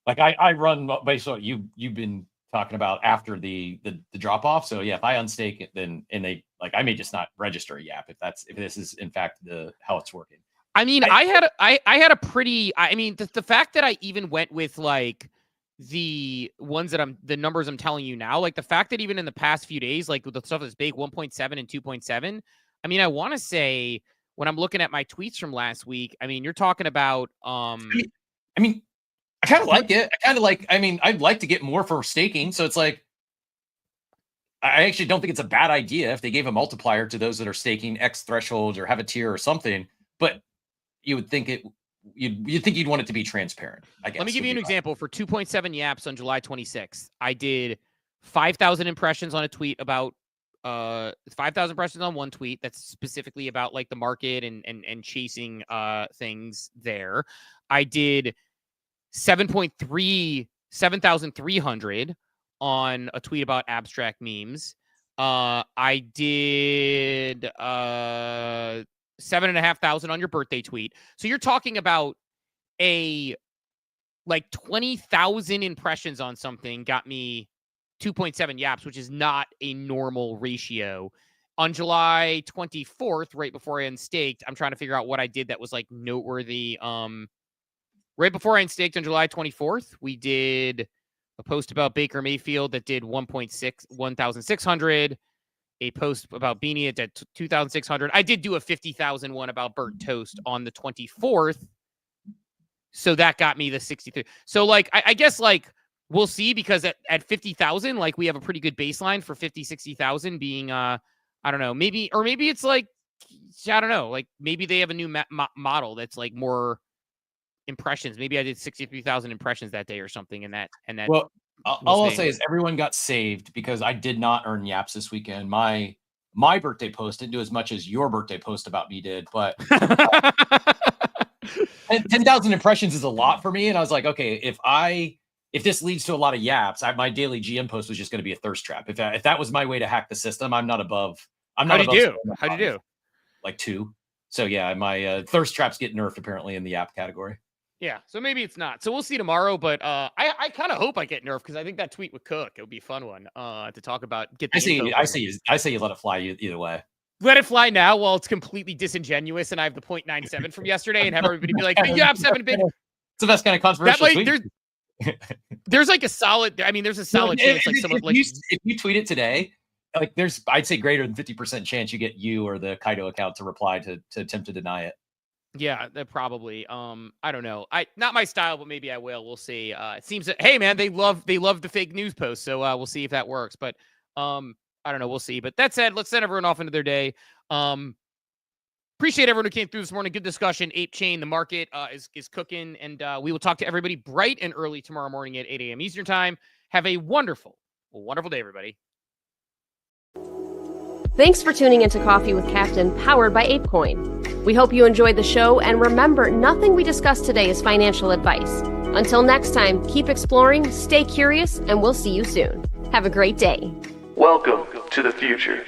I run based on what you've been talking about after the drop off. So yeah, if I unstake it, then I may just not register a yap if this is in fact how it's working. I had a pretty. The fact that I even went with the ones that the numbers I'm telling you now, the fact that even in the past few days, with the stuff that's big, 1.7 and 2.7. I want to say when I'm looking at my tweets from last week, you're talking about. I kind of like it. I'd like to get more for staking. So it's I actually don't think it's a bad idea if they gave a multiplier to those that are staking X thresholds or have a tier or something. But you would think you'd want it to be transparent, I guess. Let me give you an example. For 2.7 yaps on July 26th, I did 5,000 impressions on a tweet about 5,000 impressions on one tweet that's specifically about the market and chasing things there. I did 7,300 on a tweet about abstract memes. I did 7,500 on your birthday tweet. So you're talking about a 20,000 impressions on something got me 2.7 yaps, which is not a normal ratio. on July 24th, right before I unstaked, I'm trying to figure out what I did that was like noteworthy. Right before I unstaked on July 24th, we did a post about Baker Mayfield that did 1,600. A post about Beanie at 2,600. I did do a 50,000 one about burnt toast on the 24th. So that got me the 63. So like, I guess like we'll see, because at 50,000, like we have a pretty good baseline for 50, 60,000 being, I don't know, maybe it's like, I don't know, like maybe they have a new model that's like more impressions. Maybe I did 63,000 impressions that day or something. And that, well, all I'll say is everyone got saved because I did not earn yaps this weekend. My birthday post didn't do as much as your birthday post about me did, but 10,000 impressions is a lot for me. And I was like, okay, if this leads to a lot of yaps, my daily GM post was just going to be a thirst trap. If that was my way to hack the system, I'm not above. How'd you do? Like 2. So yeah, my thirst traps get nerfed apparently in the app category. Yeah, so maybe it's not. So we'll see tomorrow, but I kind of hope I get nerfed because I think that tweet with Cook, it would be a fun one to talk about. I say you let it fly either way. Let it fly now while it's completely disingenuous and I have the 0.97 from yesterday and have everybody be like, hey, you have 7 big. It's the best kind of controversial tweet. There's like a solid, there's a solid chance like someone like if you tweet it today, like there's I'd say greater than 50% chance you get you or the Kaido account to reply to attempt to deny it. Yeah, probably. I don't know. Not my style, but maybe I will. We'll see. It seems that hey man, they love the fake news posts, so we'll see if that works. But I don't know. We'll see. But that said, let's send everyone off into their day. Appreciate everyone who came through this morning. Good discussion. Ape Chain, the market is cooking, and we will talk to everybody bright and early tomorrow morning at 8 a.m. Eastern time. Have a wonderful day, everybody. Thanks for tuning into Coffee with Captain, powered by ApeCoin. We hope you enjoyed the show, and remember, nothing we discussed today is financial advice. Until next time, keep exploring, stay curious, and we'll see you soon. Have a great day. Welcome to the future.